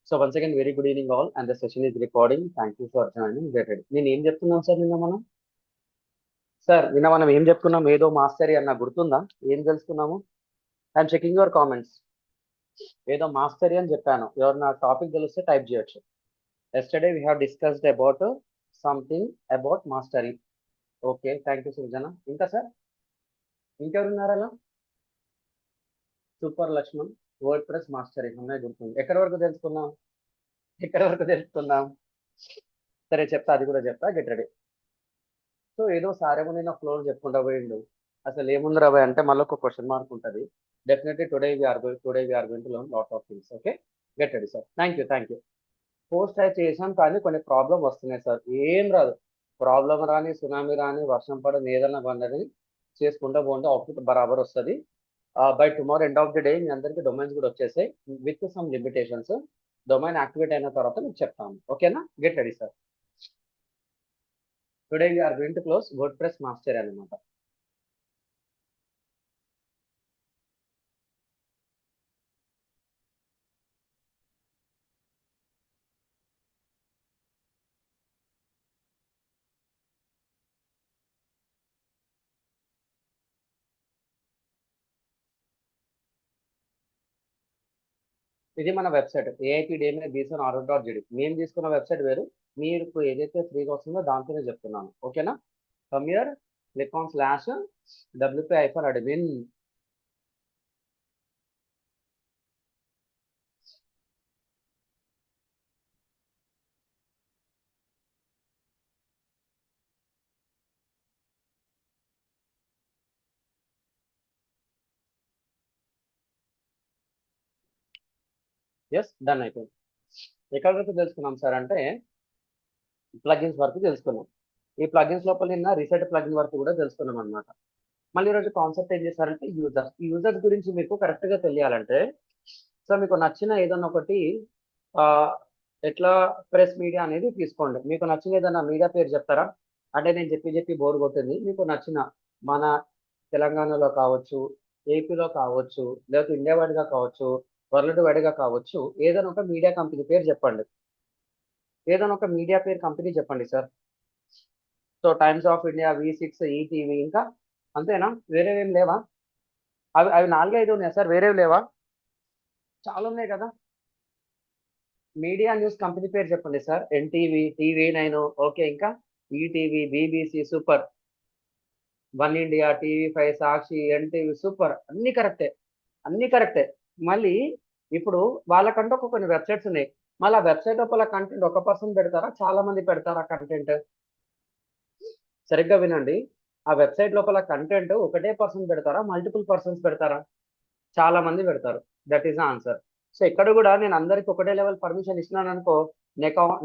So once again very good evening all and the session is recording. Thank you for joining. Get ready. నేను ఏం చెప్తున్నాం sir నిన్న మనం ఏం చెప్పుకున్నాం? ఏదో మాస్టరీ అన్న గుర్తుందా? ఏం తెలుసుకున్నాము? I'm checking your comments. ఏదో మాస్టరీ అని చెప్పాను. ఎవరు నా టాపిక్ తెలిస్తే టైప్ చేయొచ్చు. Yesterday we have discussed about something about mastery. Okay, thank you Srujana. ఇంకా సార్ ఇంకెవరున్నారు అలా? Super Lakshman, WordPress mastery అన్నది గుర్తుంది. ఎక్కడి వరకు తెలుసుకున్నాం? సరే చెప్తా, అది కూడా చెప్తా. Get ready. సో ఏదో సారేమో నేను ఫ్లోర్ చెప్పుకుంటా పోయిండు. అసలు ఏముంది రాబాయ్ అంటే మళ్ళీ ఒక క్వశ్చన్ మార్క్ ఉంటుంది. Definitely today we are going to learn lot of things. Okay, get ready sir. Thank you. Post అయితే చేసాం కానీ కొన్ని ప్రాబ్లం వస్తున్నాయి సార్. ఏం రాదు, ప్రాబ్లం రాని, సునామీ రాని, వర్షం పడని, ఏదన్నా బండని చేసుకుంటా పోతే అవుట్పుట్ బరాబర్ వస్తుంది. By tomorrow end of the day మీ అందరికీ డొమైన్స్ కూడా వచ్చేసాయి with some limitations. Domain activate అయిన తర్వాత మీకు చెప్తాను. ఓకేనా? Get ready sir. Today we are going to close WordPress master అనమాట. ఇది మన వెబ్సైట్ AIPDMA-BSN.org.gd. మేము తీసుకున్న వెబ్సైట్ వేరు, మీకు ఏదైతే ఫ్రీగా వస్తుందో దాంతోనే చెప్తున్నాను. ఓకేనా? Come here, click on /WP-admin. Yes, done అయిపోయింది. ఎక్కడ వరకు తెలుసుకున్నాం సార్ అంటే ప్లగిన్స్ వరకు తెలుసుకున్నాం. ఈ ప్లగిన్స్ లోపల నిన్న రీసెట్ ప్లగిన్ వరకు కూడా తెలుసుకున్నాం అనమాట. మళ్ళీ ఈరోజు కాన్సెప్ట్ ఏం చేశారంటే యూజర్స్ గురించి మీకు కరెక్ట్గా తెలియాలంటే, సో మీకు నచ్చిన ఏదన్నా ఒకటి ఎట్లా ప్రెస్ మీడియా అనేది తీసుకోండి. మీకు నచ్చిన ఏదన్నా మీడియా పేరు చెప్తారా? అంటే నేను చెప్పి బోర్ కొట్టింది, మీకు నచ్చిన మన తెలంగాణలో కావచ్చు, ఏపీలో కావచ్చు, లేకపోతే ఇండియా వైడ్గా కావచ్చు, వరల్డ్ వైడ్గా కావచ్చు, ఏదైనా ఒక మీడియా కంపెనీ పేరు చెప్పండి. కంపెనీ చెప్పండి sir. So Times of India, V6, ETV, ఇంకా అంతేనా? వేరేవేం లేవా? అవి 4-5 ఉన్నాయి సార్, వేరేవి లేవా? చాలా ఉన్నాయి కదా. మీడియా న్యూస్ కంపెనీ పేరు చెప్పండి సార్. NTV, TV9, ఓకే, ఇంకా ETV, BBC, super, one India, TV5, సాక్షి, NTV, సూపర్. అన్ని కరెక్టే. మళ్ళీ ఇప్పుడు వాళ్ళకంటూ కొన్ని వెబ్సైట్స్ ఉన్నాయి. మళ్ళీ ఆ వెబ్సైట్ లోపల కంటెంట్ ఒక పర్సన్ పెడతారా, చాలా మంది పెడతారా కంటెంట్? సరిగ్గా వినండి. ఆ వెబ్సైట్ లోపల కంటెంట్ ఒకటే పర్సన్ పెడతారా, మల్టిపుల్ పర్సన్స్ పెడతారా? చాలా మంది పెడతారు. That is the answer. So ఇక్కడ కూడా నేను అందరికి ఒకటే లెవెల్ పర్మిషన్ ఇచ్చినాను అనుకో,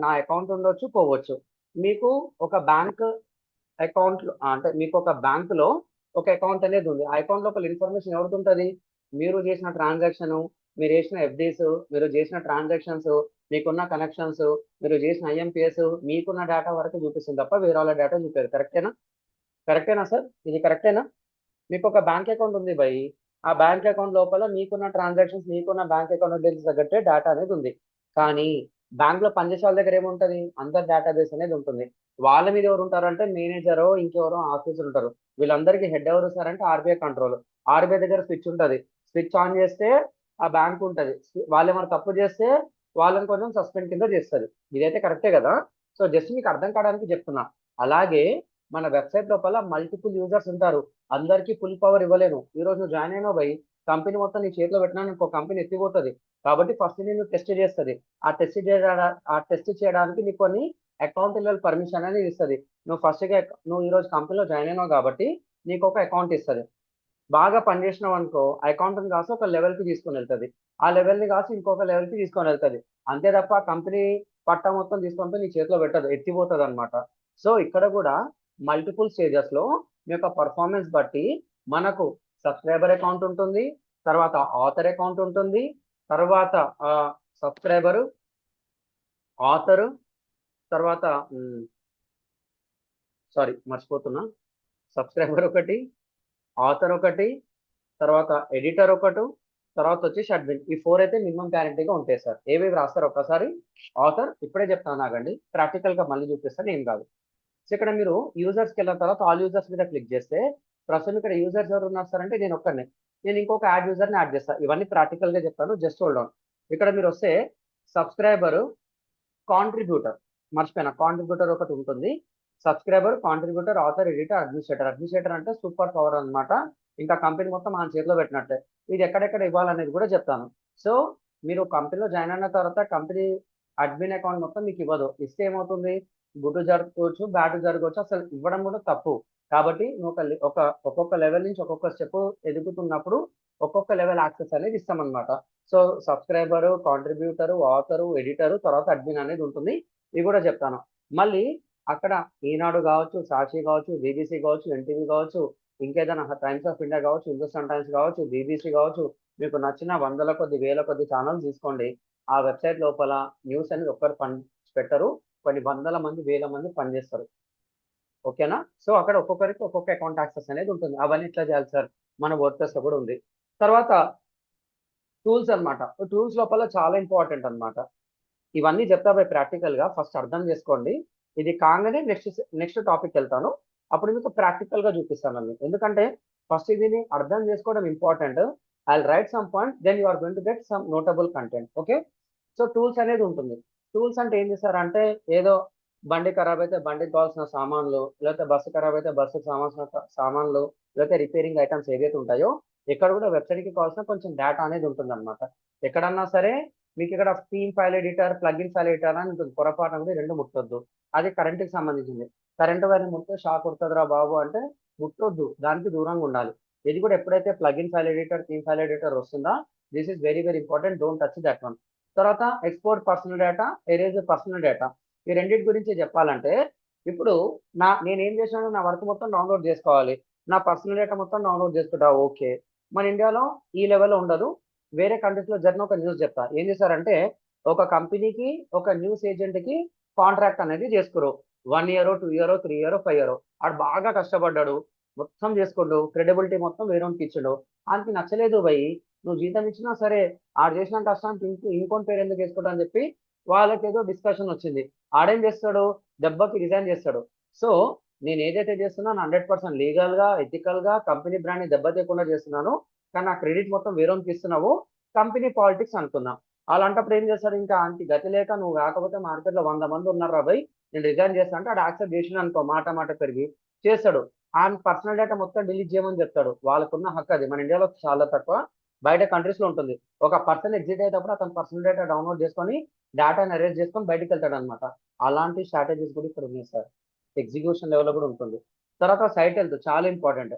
నా అకౌంట్ ఉండొచ్చు, పోవచ్చు. మీకు ఒక బ్యాంక్ అకౌంట్ అంటే మీకు ఒక బ్యాంకులో ఒక అకౌంట్ అనేది ఉంది. ఆ అకౌంట్ లోపల ఇన్ఫర్మేషన్ ఎవరికి ఉంటుంది? మీరు చేసిన ట్రాన్సాక్షన్, మీరు చేసిన FDs, మీరు చేసిన ట్రాన్సాక్షన్స్, మీకున్న కనెక్షన్స్, మీరు చేసిన IMPS, మీకున్న డేటా వరకు చూపిస్తుంది తప్ప వేరే వాళ్ళ డేటా చూపారు. కరెక్టేనా సార్? ఇది కరెక్టేనా? మీకు ఒక బ్యాంక్ అకౌంట్ ఉంది భయ్. ఆ బ్యాంక్ అకౌంట్ లోపల మీకున్న ట్రాన్సాక్షన్స్, మీకున్న బ్యాంక్ అకౌంట్ డీటెయిల్స్ తగ్గట్టే డేటా అనేది ఉంది. కానీ బ్యాంక్ లో పనిచేసే వాళ్ళ దగ్గర ఏముంటది? అందరు డేటాబేస్ అనేది ఉంటుంది. వాళ్ళ మీద ఎవరు ఉంటారంటే మేనేజరో ఇంకెవరో ఆఫీసర్ ఉంటారు. వీళ్ళందరికీ హెడ్ ఎవరు సార్ అంటే RBI కంట్రోల్. RBI దగ్గర స్విచ్ ఉంటుంది. స్విచ్ ఆన్ చేస్తే ఆ బ్యాంక్ ఉంటుంది. వాళ్ళు ఏమైనా తప్పు చేస్తే వాళ్ళని కొంచెం సస్పెండ్ కింద చేస్తుంది. ఇదైతే కరెక్టే కదా. సో జస్ట్ మీకు అర్థం కావడానికి చెప్తున్నా. అలాగే మన వెబ్సైట్ లోపల మల్టిపుల్ యూజర్స్ ఉంటారు. అందరికీ ఫుల్ పవర్ ఇవ్వలేను. ఈ రోజు నువ్వు జాయిన్ అయినావు భయ్, కంపెనీ మొత్తం నీ చేతిలో పెట్టినా ఇంకో కంపెనీ ఎత్తిపోతుంది. కాబట్టి ఫస్ట్ నేను టెస్ట్ చేస్తుంది. ఆ టెస్ట్ చేయడానికి నీకు కొన్ని అకౌంట్ లెవెల్ పర్మిషన్ అనేది ఇస్తుంది. నువ్వు ఈ రోజు కంపెనీలో జాయిన్ అయినావు కాబట్టి నీకు ఒక అకౌంట్ ఇస్తుంది. బాగా పనిచేసినావు అనుకో, అకౌంట్ని కాసి ఒక లెవెల్కి తీసుకొని వెళ్తుంది. ఆ లెవెల్ని కాసి ఇంకొక లెవెల్కి తీసుకొని వెళ్తుంది. అంతే తప్ప కంపెనీ పట్టా మొత్తం తీసుకొని నీ చేతిలో పెట్టదు, ఎత్తిపోతుంది అనమాట. సో ఇక్కడ కూడా మల్టిపుల్ స్టేజెస్ లో మీ యొక్క పర్ఫార్మెన్స్ బట్టి మనకు సబ్స్క్రైబర్ అకౌంట్ ఉంటుంది, తర్వాత ఆథర్ అకౌంట్ ఉంటుంది, తర్వాత సబ్స్క్రైబరు, ఆథరు, తర్వాత సారీ మర్చిపోతున్నా, సబ్స్క్రైబర్ ఒకటి, ఆథర్ ఒకటి, తర్వాత ఎడిటర్ ఒకటి, తర్వాత వచ్చేసి అడ్మిన్. ఈ 4 అయితే మినిమం గ్యారంటీగా ఉంటాయి సార్. ఏవేవి రాస్తారు ఒక్కసారి ఆథర్ ఇప్పుడే చెప్తాను ఆగండి. ప్రాక్టికల్‌గా మళ్ళీ చూపిస్తాను ఏం కాదు. సో ఇక్కడ మీరు యూజర్స్‌కి వెళ్ళిన తర్వాత ఆల్ యూజర్స్ మీద క్లిక్ చేస్తే ప్రస్తుతం ఇక్కడ యూజర్స్ ఎవరు ఉన్నారు సార్ అంటే నేను ఒక్కడినే. నేను ఇంకొక యాడ్ యూజర్‌ని యాడ్ చేస్తా. ఇవన్నీ ప్రాక్టికల్‌గా చెప్తాను. Just hold on. ఇక్కడ మీరు వస్తే సబ్స్క్రైబర్, కాంట్రిబ్యూటర్ మర్చిపోయినా కాంట్రిబ్యూటర్ ఒకటి ఉంటుంది. Subscriber, contributor, author, editor, administrator. Administrator అంటే సూపర్ పవర్ అన్నమాట. ఇంకా కంపెనీ మొత్తం మన చేతిలో పెట్టినట్టే. ఇది ఎక్కడెక్కడ ఇవ్వాలనేది కూడా చెప్తాను. సో మీరు కంపెనీలో జాయిన్ అయిన తర్వాత కంపెనీ అడ్మిన్ అకౌంట్ మొత్తం మీకు ఇవ్వదు. ఇస్తే ఏమవుతుంది? గుడ్ జరగవచ్చు, బ్యాడ్ జరగవచ్చు. అసలు ఇవ్వడం కూడా తప్పు. కాబట్టి నువ్వు ఒక్కొక్క లెవెల్ నుంచి ఒక్కొక్క స్టెప్ ఎదుగుతున్నప్పుడు ఒక్కొక్క లెవెల్ యాక్సెస్ అనేది ఇస్తామన్నమాట. సో సబ్స్క్రైబరు, కాంట్రిబ్యూటరు, ఆథరు, ఎడిటరు, తర్వాత అడ్మిన్ అనేది ఉంటుంది. ఇవి కూడా చెప్తాను. మళ్ళీ అక్కడ ఈనాడు కావచ్చు, సాక్షి కావచ్చు, బీబీసీ కావచ్చు, ఎన్టీవీ కావచ్చు, ఇంకేదైనా టైమ్స్ ఆఫ్ ఇండియా కావచ్చు, హిందుస్థాన్ టైమ్స్ కావచ్చు, బీబీసీ కావచ్చు, మీకు నచ్చిన వందల కొద్ది వేల కొద్ది ఛానల్స్ తీసుకోండి. ఆ వెబ్సైట్ లోపల న్యూస్ అనేది ఒక్కరు పెట్టరు. కొన్ని వందల మంది, వేల మంది పనిచేస్తారు. ఓకేనా? సో అక్కడ ఒక్కొక్కరికి ఒక్కొక్క అకౌంట్ యాక్సెస్ అనేది ఉంటుంది. అవన్నీ ఎట్లా చేయాలి సార్? మన వర్డ్‌ప్రెస్‌లో కూడా ఉంది. తర్వాత టూల్స్ అన్నమాట. టూల్స్ లోపల చాలా ఇంపార్టెంట్ అన్నమాట. ఇవన్నీ చెప్తా పోయి ప్రాక్టికల్‌గా ఫస్ట్ అర్థం చేసుకోండి. ఇది కాంగానే నెక్స్ట్ టాపిక్‌కి వెళ్తాను. అప్పుడు మీకు ప్రాక్టికల్‌గా చూపిస్తానండి. ఎందుకంటే ఫస్ట్ దీన్ని అర్థం చేసుకోవడం important. I will write some point then you are going to get some notable content. Okay. So tools అనేది ఉంటుంది. టూల్స్ అంటే ఏం చేస్తారంటే ఏదో బండి ఖరాబ్ అయితే బండికి కావాల్సిన సామాన్లు, లేకపోతే బస్సు ఖరాబ్ అయితే బస్సుకి కావాల్సిన సామాన్లు, లేకపోతే రిపేరింగ్ ఐటమ్స్ ఏవైతే ఉంటాయో ఇక్కడ కూడా వెబ్‌సైట్‌కి కావాల్సిన కొంచెం డేటా అనేది ఉంటుందన్నమాట. ఎక్కడన్నా సరే మీకు ఇక్కడ theme file editor, plugin file editor అని ఉంటుంది. పొరపాటున కూడా 2 ముట్టొద్దు. అది కరెంట్‌కి సంబంధించింది. కరెంట్ వైర్‌ని ముడితే షాక్ కొడతదిరా బాబు అంటే ముట్టొద్దు. దానికి దూరంగా ఉండాలి. ఇది కూడా ఎప్పుడైతే plugin file editor, theme file editor వస్తుందో this is very very important. Don't touch that one. తర్వాత export personal data, erase personal data. ఈ రెండిటి గురించి చెప్పాలంటే ఇప్పుడు నేనేం చేశాను నా వర్క్ మొత్తం డౌన్‌లోడ్ చేసుకోవాలి. నా పర్సనల్ డేటా మొత్తం డౌన్‌లోడ్ చేసుకుంటా ఓకే. మన ఇండియాలో ఈ లెవెల్‌లో ఉండదు. వేరే కంట్రీస్‌లో జరిగిన ఒక న్యూస్ చెప్తా. ఏం చేశారంటే ఒక కంపెనీకి, ఒక న్యూస్ ఏజెంట్‌కి కాంట్రాక్ట్ అనేది చేసుకుర్రు. 1 ఇయరో, 2 ఇయరో, 3 ఇయరో, 5 ఇయరో. ఆడు బాగా కష్టపడ్డాడు. మొత్తం చేసుకుండు. క్రెడిబిలిటీ మొత్తం వేరోనికి ఇచ్చిండు. ఆనికి నచ్చలేదు భయ్. నువ్వు జీతం ఇచ్చినా సరే ఆడు చేసిన కష్టానికి ఇంకోని పేరు ఎందుకు వేసుకుంటా అని చెప్పి వాళ్ళకేదో డిస్కషన్ వచ్చింది. ఆడేం చేస్తాడు? దెబ్బకి రిజైన్ చేస్తాడు. సో నేను ఏదైతే చేస్తున్నానో 100% లీగల్‌గా, ఎథికల్‌గా కంపెనీ బ్రాండ్‌ని దెబ్బతీయకుండా చేస్తున్నాను. కానీ నా క్రెడిట్ మొత్తం వేరొకరికి ఇస్తున్నావు. కంపెనీ పాలిటిక్స్ అనుకుందాం. అలాంటప్పుడు ఏం చేస్తాడు ఇంకా ఆనికి గతి లేక నువ్వు కాకపోతే మార్కెట్‌లో 100 మంది ఉన్నారురా భయ్! నేను రిజైన్ చేస్తా అంటే ఆడు యాక్సెప్ట్ చేసిండనుకో మాట మాట పెరిగి చేస్తాడు. ఆని పర్సనల్ డేటా మొత్తం డిలీట్ చేయమని చెప్తాడు. వాళ్ళకున్న హక్కు అది. మన ఇండియాలో చాలా తక్కువ. బయట కంట్రీస్‌లో ఉంటుంది. ఒక పర్సన్ ఎగ్జిట్ అయ్యేటప్పుడు అతని పర్సనల్ డేటా డౌన్‌లోడ్ చేసుకొని డేటాని ఎరేజ్ చేసుకొని బయటికెళ్తాడన్నమాట. అలాంటి స్ట్రాటజీస్ కూడా ఇక్కడ ఉన్నాయి సార్. ఎగ్జిక్యూషన్ లెవెల్‌లో కూడా ఉంటుంది. తర్వాత సైట్ హెల్త్ చాలా ఇంపార్టెంట్.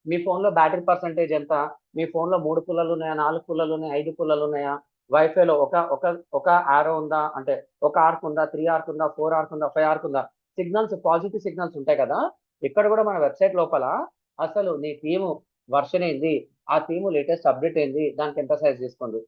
మీ ఫోన్‌లో బ్యాటరీ పర్సెంటేజ్ ఎంత? మీ ఫోన్‌లో 3 పుల్లలున్నాయా? 4 పుల్లలున్నాయా? 5 పుల్లలున్నాయా? వైఫైలో ఒక యారో ఉందా? అంటే ఒక ఆర్క్ ఉందా? 3 ఆర్క్ ఉందా? 4 ఆర్క్ ఉందా? 5 ఆర్క్ ఉందా? సిగ్నల్స్ పాజిటివ్ సిగ్నల్స్ ఉంటాయి కదా! ఇక్కడ కూడా మన వెబ్‌సైట్ లోపల అసలు నీ థీమ్ వెర్షన్ ఏంది? ఆ థీమ్ లేటెస్ట్ అప్డేట్ ఏంది? దానికి ఎంత సైజ్ తీసుకోండి.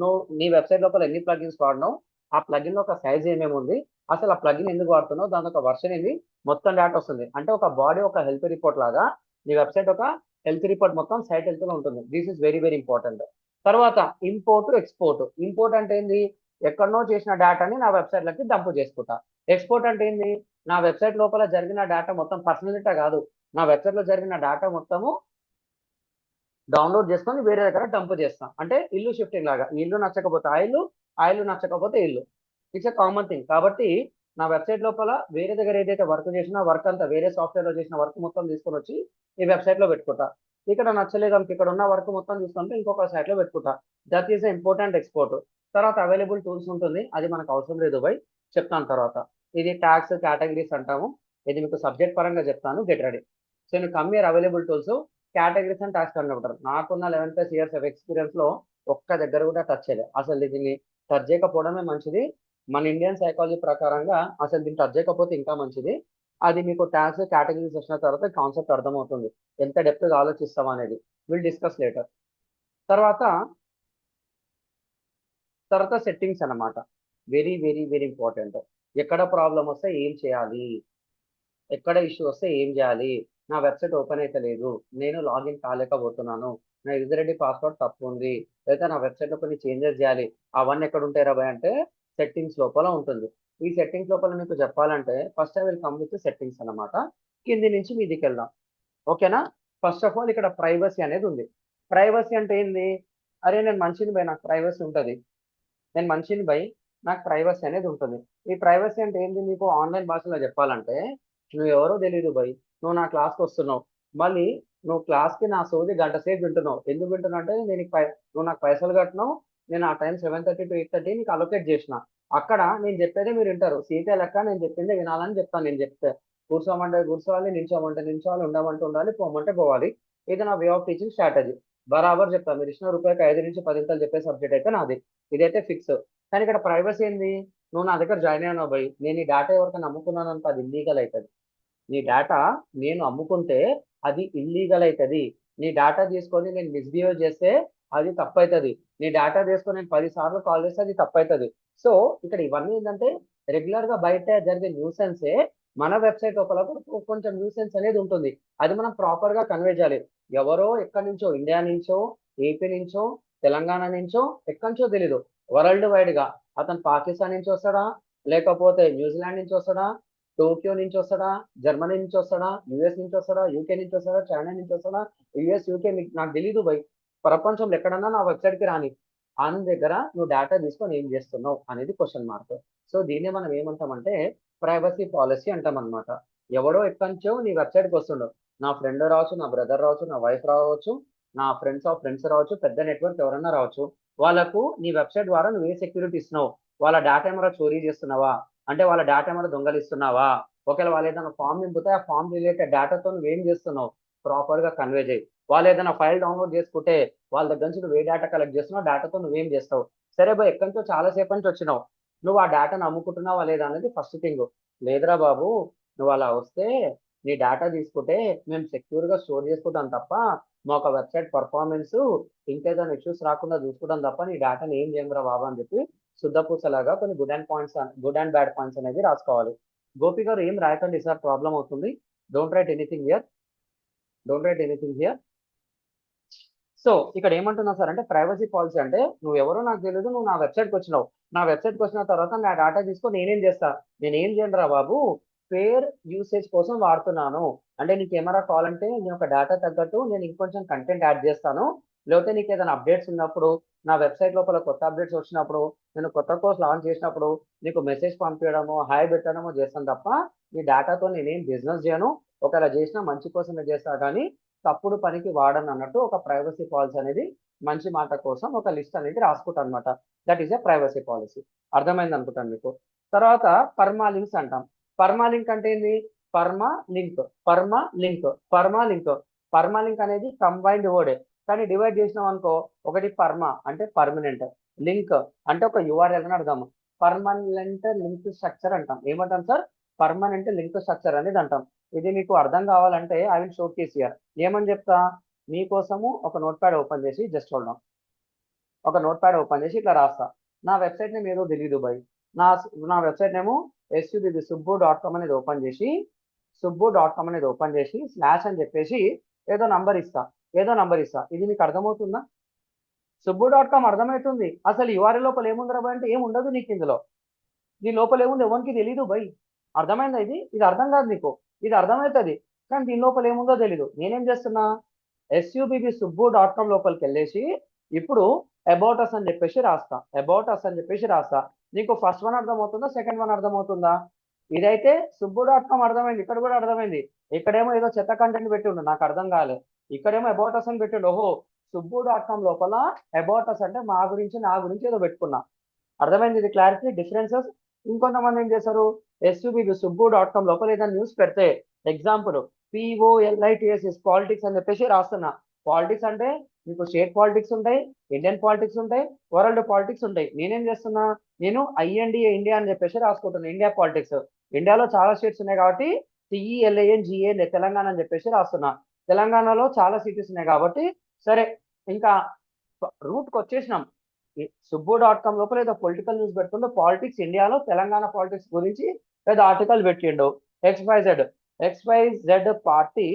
నువ్వు నీ వెబ్‌సైట్ లోపల ఎన్ని ప్లగిన్స్ వాడినావు? ఆ ప్లగిన్‌లో ఒక సైజ్ ఏమేమి ఉంది? అసలు ఆ ప్లగిన్ ఎందుకు వాడుతున్నావు? దాని ఒక వెర్షన్ ఏంది? మొత్తం డేటా వస్తుంది. అంటే ఒక బాడీ ఒక హెల్త్ రిపోర్ట్ లాగా నీ వెబ్‌సైట్ ఒక హెల్త్ రిపోర్ట్ మొత్తం సైట్ హెల్త్‌లో ఉంటుంది. This is very very important. తర్వాత ఇంపోర్ట్, ఎక్స్‌పోర్ట్. ఇంపోర్ట్ అంటే ఏంది? ఎక్కడనో చేసిన డేటాని నా వెబ్‌సైట్‌లోకి డంప్ చేసుకుంటా. ఎక్స్‌పోర్ట్ అంటే ఏంది? నా వెబ్‌సైట్ లోపల జరిగిన డేటా మొత్తం పర్సనల్ డేటా కాదు. నా వెబ్‌సైట్‌లో జరిగిన డేటా మొత్తము డౌన్‌లోడ్ చేసుకొని వేరే దగ్గర డంప్ చేస్తా. అంటే ఇల్లు షిఫ్టింగ్ లాగా. ఈ ఇల్లు నచ్చకపోతే ఆ ఇల్లు, ఆ ఇల్లు నచ్చకపోతే ఇల్లు. It's a common thing. కాబట్టి నా వెబ్‌సైట్ లోపల వేరే దగ్గర ఏదైతే వర్క్ చేసినా వర్క్ అంతా వేరే సాఫ్ట్‌వేర్‌లో చేసిన వర్క్ మొత్తం తీసుకొనొచ్చి ఈ వెబ్‌సైట్‌లో పెట్టుకుంటా. ఇక్కడ నచ్చలేదనుకో ఇక్కడ ఉన్న వర్క్ మొత్తం తీసుకుంటే ఇంకొక సైట్‌లో పెట్టుకుంటా. That is a important export. తర్వాత అవైలబుల్ టూల్స్ ఉంటుంది. అది మనకు అవసరం లేదు భయ్. చెప్తాను తర్వాత. ఇది టాగ్స్, కేటగరీస్ అంటాము. ఇది మీకు సబ్జెక్ట్ పరంగా చెప్తాను. Get ready. So in come here available tools categories and task కనుక్కుంటారు. నాకున్న 11+ ఇయర్స్ ఆఫ్ ఎక్స్‌పీరియన్స్‌లో ఒక్క దగ్గర కూడా టచ్ చేయలే. అసలు దీన్ని టచ్ చేయకపోవడమే మంచిది. మన ఇండియన్ సైకాలజీ ప్రకారంగా అసలు దీన్ని టచ్ చేయకపోతే ఇంకా మంచిది. అది మీకు టాగ్స్, కేటగరీస్ వచ్చిన తర్వాత కాన్సెప్ట్ అర్థమవుతుంది. ఎంత డెప్త్‌గా ఆలోచిస్తాం అనేది. Will discuss later. తర్వాత, తర్వాత సెట్టింగ్స్ అన్నమాట. Very very very important. ఎక్కడ ప్రాబ్లమ్ వస్తే ఏం చేయాలి? ఎక్కడ ఇష్యూ వస్తే ఏం చేయాలి? నా వెబ్‌సైట్ ఓపెన్ అయితలేదు. నేను లాగిన్ కాలేకపోతున్నాను. నా యూజర్ ఐడి పాస్వర్డ్ తప్పు ఉంది, లేదా నా వెబ్సైట్లో కొన్ని చేంజెస్ చేయాలి, అవన్నీ ఎక్కడ ఉంటాయి రా భయ్ అంటే సెట్టింగ్స్ లోపల ఉంటుంది. ఈ సెట్టింగ్స్ లోపల మీకు చెప్పాలంటే first I will come with settings అన్నమాట. కింది నుంచి మీదికి వెళ్దాం. ఓకేనా? ఫస్ట్ ఆఫ్ ఆల్ ఇక్కడ ప్రైవసీ అనేది ఉంది. ప్రైవసీ అంటే ఏంది? అరే నేను మనిషిని భయ్, నాకు ప్రైవసీ ఉంటుంది. నేను మనిషిని భయ్, నాకు ప్రైవసీ అనేది ఉంటుంది. ఈ ప్రైవసీ అంటే ఏంది మీకు ఆన్లైన్ భాషలో చెప్పాలంటే, నువ్వు ఎవరో తెలియదు భయ్, నువ్వు నా క్లాస్కి వస్తున్నావు, మళ్ళీ నువ్వు క్లాస్కి నా సోది గంట సేపు వింటున్నావు. ఎందుకు వింటున్నావు అంటే నువ్వు నాకు పైసలు కట్టినావు, నేను ఆ టైం 7:30 to 8:30 నీకు అలొకేట్ చేసిన. అక్కడ నేను చెప్పేదే మీరు వింటారు, సీటే లెక్క నేను చెప్పిందే వినాలని చెప్తాను. నేను చెప్తే కూర్చోమంటే కూర్చోవాలి, నిల్చోమంటే నిల్చోవాలి, ఉండమంటే ఉండాలి, పోమంటే పోవాలి. ఇది నా వే ఆఫ్ టీచింగ్ స్ట్రాటజీ. బరాబర్ చెప్తాను. మీరు ఇచ్చిన రూపాయికి 5 నుంచి 10 నిమిషాలు చెప్పే సబ్జెక్ట్ అయితే నాది, ఇదైతే ఫిక్స్. కానీ ఇక్కడ ప్రైవసీ ఏంది? నువ్వు నా దగ్గర జాయిన్ అయినావు భయ్, నేను ఈ డేటా ఎవరికైనా అమ్ముకున్నాను అనుకో అది ఇల్లీగల్ అవుతుంది. నీ డేటా నేను అమ్ముకుంటే అది ఇల్లీగల్ అవుతుంది. నీ డేటా తీసుకొని నేను మిస్బిహేవ్ చేస్తే అది తప్పవుతుంది. నీ డేటా తీసుకొని నేను 10 సార్లు కాల్ చేస్తే అది తప్పవుతుంది. సో ఇక్కడ ఇవన్నీ ఏంటంటే రెగ్యులర్ గా బయట జరిగే న్యూసెన్సే మన వెబ్సైట్ లోపల కూడా కొంచెం న్యూసెన్స్ అనేది ఉంటుంది. అది మనం ప్రాపర్ గా కన్వే చేయాలి. ఎవరో ఎక్కడి నుంచో, ఇండియా నుంచో, ఏపీ నుంచో, తెలంగాణ నుంచో, ఎక్కడి నుంచో తెలీదు, వరల్డ్ వైడ్ గా అతను పాకిస్తాన్ నుంచి వస్తాడా, లేకపోతే న్యూజిలాండ్ నుంచి వస్తాడా, టోక్యో నుంచి వస్తాడా, జర్మనీ నుంచి వస్తాడా, యుఎస్ నుంచి వస్తాడా, యూకే నుంచి వస్తాడా, చైనా నుంచి వస్తాడా, యుఎస్ యూకే నాకు తెలీదు భయ్. ప్రపంచంలో ఎక్కడన్నా నా వెబ్సైట్కి రాని, ఆనంద్ దగ్గర నువ్వు డేటా తీసుకొని ఏం చేస్తున్నావు అనేది క్వశ్చన్ మార్క్. సో దీన్నే మనం ఏమంటామంటే ప్రైవసీ పాలసీ అంటాం అనమాట. ఎవడో ఎక్కడి నుంచో నీ వెబ్సైట్కి వస్తుండవు, నా ఫ్రెండ్ రావచ్చు, నా బ్రదర్ రావచ్చు, నా వైఫ్ రావచ్చు, నా ఫ్రెండ్స్ ఆఫ్ ఫ్రెండ్స్ రావచ్చు, పెద్ద నెట్వర్క్ ఎవరన్నా రావచ్చు. వాళ్ళకు నీ వెబ్సైట్ ద్వారా నువ్వు ఏ సెక్యూరిటీ ఇస్తున్నావు, వాళ్ళ డేటా ఏమైనా చోరీ చేస్తున్నావా, అంటే వాళ్ళ డేటా ఏమైనా దొంగలిస్తున్నావా, ఒకవేళ వాళ్ళు ఏదైనా ఫామ్ నింపితే ఆ ఫామ్ రిలేటెడ్ డేటాతో నువ్వు ఏం చేస్తున్నావు ప్రాపర్ గా కన్వే చేయి. వాళ్ళు ఏదైనా ఫైల్ డౌన్లోడ్ చేసుకుంటే వాళ్ళ దగ్గర నుంచి నువ్వు ఏ డేటా కలెక్ట్ చేస్తున్నావు, డేటాతో నువ్వేం చేస్తావు. సరే బాయ్, ఎక్కడి నుంచో చాలా సేపు నుంచి వచ్చినావు, నువ్వు ఆ డేటాను అమ్ముకుంటున్నావా లేదా అనేది ఫస్ట్ థింగ్. లేదురా బాబు, నువ్వు అలా వస్తే నీ డేటా తీసుకుంటే మేము సెక్యూర్ గా స్టోర్ చేసుకుంటాం తప్ప మా ఒక వెబ్సైట్ పర్ఫార్మెన్స్ ఇంకేదైనా ఇష్యూస్ రాకుండా చూసుకుంటాం తప్ప నీ డేటాని ఏం చేయరా బాబు అని చెప్పి శుద్ధపూసలాగా కొన్ని గుడ్ అండ్ బ్యాడ్ పాయింట్స్ అనేది రాసుకోవాలి. గోపి గారు ఏం రాయకండి సార్, ప్రాబ్లం అవుతుంది. Don't write anything here, don't write anything here. So ఇక్కడ ఏమంటున్నా సార్ అంటే ప్రైవసీ పాలసీ అంటే నువ్వు ఎవరో నాకు తెలియదు, నువ్వు నా వెబ్సైట్కి వచ్చినావు, నా వెబ్సైట్కి వచ్చిన తర్వాత నా డేటా తీసుకొని నేనేం చేస్తా, నేనేం చేయను రా బాబు, ఫేర్ యూసేజ్ కోసం వాడుతున్నాను. అంటే నీకు కెమెరా కావాలంటే నేను ఒక డేటా తగ్గట్టు నేను ఇంకొంచెం కంటెంట్ యాడ్ చేస్తాను, లేకపోతే నీకు ఏదైనా అప్డేట్స్ ఉన్నప్పుడు, నా వెబ్సైట్ లోపల కొత్త అప్డేట్స్ వచ్చినప్పుడు, నేను కొత్త కోర్స్ లాంచ్ చేసినప్పుడు నీకు మెసేజ్ పంపించడము, హాయ్ పెట్టడము చేస్తాను తప్ప నీ డేటాతో నేనేం బిజినెస్ చేయను. ఒకవేళ చేసినా మంచి కోసమే చేస్తా కానీ తప్పుడు పనికి వాడను అన్నట్టు ఒక ప్రైవసీ పాలసీ అనేది మంచి మాట కోసం ఒక లిస్ట్ అనేది రాసుకుంటాను అనమాట. That is a privacy policy. అర్థమైంది అనుకుంటాను మీకు. తర్వాత పర్మాలింక్స్ అంటాం. పర్మాలింక్ అంటే ఏంది? పర్మా లింక్, పర్మా లింక్, పర్మా లింక్. పర్మాలింక్ అనేది కంబైన్డ్ వర్డ్, కానీ డివైడ్ చేసినాం అనుకో, ఒకటి పర్మా అంటే పర్మనెంట్, లింక్ అంటే ఒక యూఆర్ఎల్ అని అర్థం. పర్మనెంట్ లింక్ స్ట్రక్చర్ అంటాం. ఏమంటాం సార్? పర్మనెంట్ లింక్ స్ట్రక్చర్ అనేది అంటాం. ఇది మీకు అర్థం కావాలంటే I will show case here. ఏమని చెప్తా? మీకోసము ఒక నోట్ ప్యాడ్ ఓపెన్ చేసి జస్ట్ హోల్డ్ ఆన్, ఒక నోట్ ప్యాడ్ ఓపెన్ చేసి ఇట్లా రాస్తా. నా వెబ్సైట్ నేమ్ ఏదో తెలియదు బై, నా నా వెబ్సైట్ నేమో subb.com అనేది ఓపెన్ చేసి, సుబ్బు.com అనేది ఓపెన్ చేసి స్లాష్ అని చెప్పేసి ఏదో నంబర్ ఇస్తా, ఏదో నంబర్ ఇస్తా. ఇది మీకు అర్థమవుతుందా? సుబ్బు.com అర్థమవుతుంది. అసలు యూఆర్ఎల్ లోపల ఏముందిరా బై అంటే ఏం ఉండదు నీకు ఇందులో. దీని లోపల ఏముంది ఎవరికి తెలీదు బై. అర్థమైందా? ఇది అర్థం కాదు నీకు, ఇది అర్థమవుతుంది కానీ దీని లోపల ఏముందో తెలీదు. నేనేం చేస్తున్నా, subb.com లోపలికి వెళ్ళేసి ఇప్పుడు అబౌట్ అస్ అని చెప్పేసి రాస్తా, అబౌట్ అస్ అని చెప్పేసి రాస్తా. నీకు ఫస్ట్ వన్ అర్థమవుతుందా, సెకండ్ వన్ అర్థమవుతుందా? ఇదైతే సుబ్బు.com అర్థమైంది, ఇక్కడ కూడా అర్థమైంది. ఇక్కడేమో ఏదో చెత్త కంటెంట్ పెట్టిండు, నాకు అర్థం కాలే. ఇక్కడేమో అబౌట్ అస్ అని పెట్టిండు. ఓహో, సుబ్బు.com లోపల అబౌట్ అస్ అంటే మా గురించి, నా గురించి ఏదో పెట్టుకున్నా. అర్థమైంది? ఇది క్లారిటీ డిఫరెన్సెస్. ఇంకొంతమంది ఏం చేశారు, సుబ్బు.com లోపల ఏదైనా న్యూస్ పెడితే ఎగ్జాంపుల్ POLITS పాలిటిక్స్ అని చెప్పేసి రాస్తున్నా. పాలిటిక్స్ అంటే మీకు స్టేట్ పాలిటిక్స్ ఉంటాయి, ఇండియన్ పాలిటిక్స్ ఉంటాయి, వరల్డ్ పాలిటిక్స్ ఉంటాయి. నేనేం చేస్తున్నా, నేను INDA ఇండియా అని చెప్పేసి రాసుకుంటున్నా, ఇండియా పాలిటిక్స్. ఇండియాలో చాలా స్టేట్స్ ఉన్నాయి కాబట్టి TELANGA తెలంగాణ అని చెప్పేసి రాస్తున్నా. తెలంగాణలో చాలా సిటీస్ ఉన్నాయి కాబట్టి సరే, ఇంకా రూట్కి వచ్చేసినాం. సుబ్బు.com లోపల ఏదో పొలిటికల్ న్యూస్ పెడుతుండో, పాలిటిక్స్ ఇండియాలో తెలంగాణ పాలిటిక్స్ గురించి ఏదో ఆర్టికల్ పెట్టిండు. XYZ party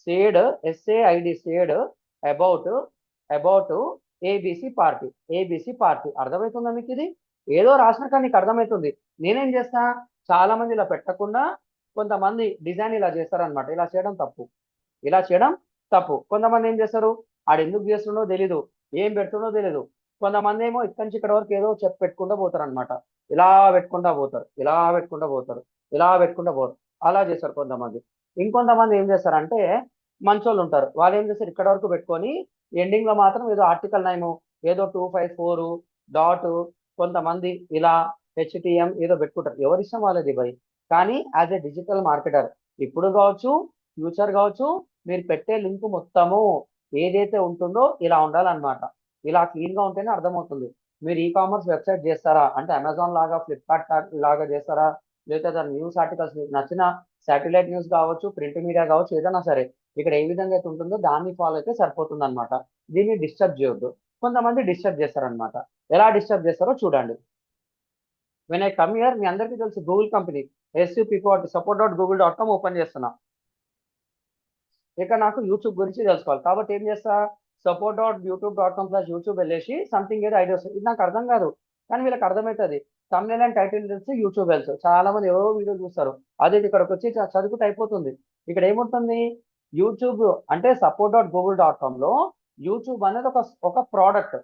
said SAID said about about ABC party. ABC party అర్థమవుతుందా మీకు? ఇది ఏదో రాసిన కానీ నీకు అర్థమవుతుంది. నేనేం చేస్తా, చాలా మంది ఇలా పెట్టకుండా కొంతమంది డిజైన్ ఇలా చేస్తారనమాట. ఇలా చేయడం తప్పు. ఇలా చేయడం తప్పు. కొంతమంది ఏం చేస్తారు, ఆడు ఎందుకు చేస్తుండో తెలీదు, ఏం పెడుతుండో తెలీదు. కొంతమంది ఏమో ఇక్కడి నుంచి ఇక్కడ వరకు ఏదో చెప్పి పెట్టుకుంటూ పోతారు అనమాట. ఇలా పెట్టుకుంటా పోతారు, ఇలా పెట్టుకుంటూ పోతారు, ఇలా పెట్టుకుంటూ పోతారు. అలా చేస్తారు కొంతమంది. ఇంకొంతమంది ఏం చేస్తారంటే మంచోళ్ళు ఉంటారు. వాళ్ళు ఏం చేస్తారు, ఇక్కడ వరకు పెట్టుకొని ఎండింగ్ లో మాత్రం ఏదో ఆర్టికల్ 9 ఏదో 254 డాట్ కొంతమంది ఇలా హెచ్టిఎం ఏదో పెట్టుకుంటారు. ఎవరిష్టం వాళ్ళది భయ్. కానీ యాజ్ ఎ డిజిటల్ మార్కెటర్ ఇప్పుడు కావచ్చు, ఫ్యూచర్ కావచ్చు, మీరు పెట్టే లింక్ మొత్తము ఏదైతే ఉంటుందో ఇలా ఉండాలన్నమాట. ఇలా క్లీన్ గా ఉంటేనే అర్థమవుతుంది. మీరు ఈ కామర్స్ వెబ్సైట్ చేస్తారా అంటే అమెజాన్ లాగా, ఫ్లిప్కార్ట్ లాగా చేస్తారా, లేదా న్యూస్ ఆర్టికల్స్ మీకు నచ్చిన శాటిలైట్ న్యూస్ కావచ్చు, ప్రింట్ మీడియా కావచ్చు, ఏదైనా సరే ఇక్కడ ఏ విధంగా అయితే ఉంటుందో దాన్ని ఫాలో అయితే సరిపోతుంది అనమాట. దీన్ని డిస్టర్బ్ చేయొద్దు. కొంతమంది డిస్టర్బ్ చేస్తారనమాట. ఎలా డిస్టర్బ్ చేస్తారో చూడండి. వెన్ ఐ కమ్ హియర్, మీ అందరికీ తెలుసు గూగుల్ కంపెనీ support.google.com ఓపెన్ చేస్తున్నా. ఇక నాకు యూట్యూబ్ గురించి తెలుసుకోవాలి కాబట్టి ఏం చేస్తా, support.youtube.com/youtube వెళ్ళేసి సంథింగ్ ఏదో ఐడియా వస్తుంది. ఇది నాకు అర్థం కాదు కానీ వీళ్ళకి అర్థమవుతుంది. thumbnail అండ్ టైటిల్ తెలుసు, యూట్యూబ్ తెలుసు. చాలా మంది ఎవరో వీడియో చూస్తారు. అదే ఇక్కడికి వచ్చి చదువుకుంటే అయిపోతుంది. ఇక్కడ ఏముంటుంది, యూట్యూబ్ అంటే support.google.com లో యూట్యూబ్ అనేది ఒక ప్రోడక్ట్.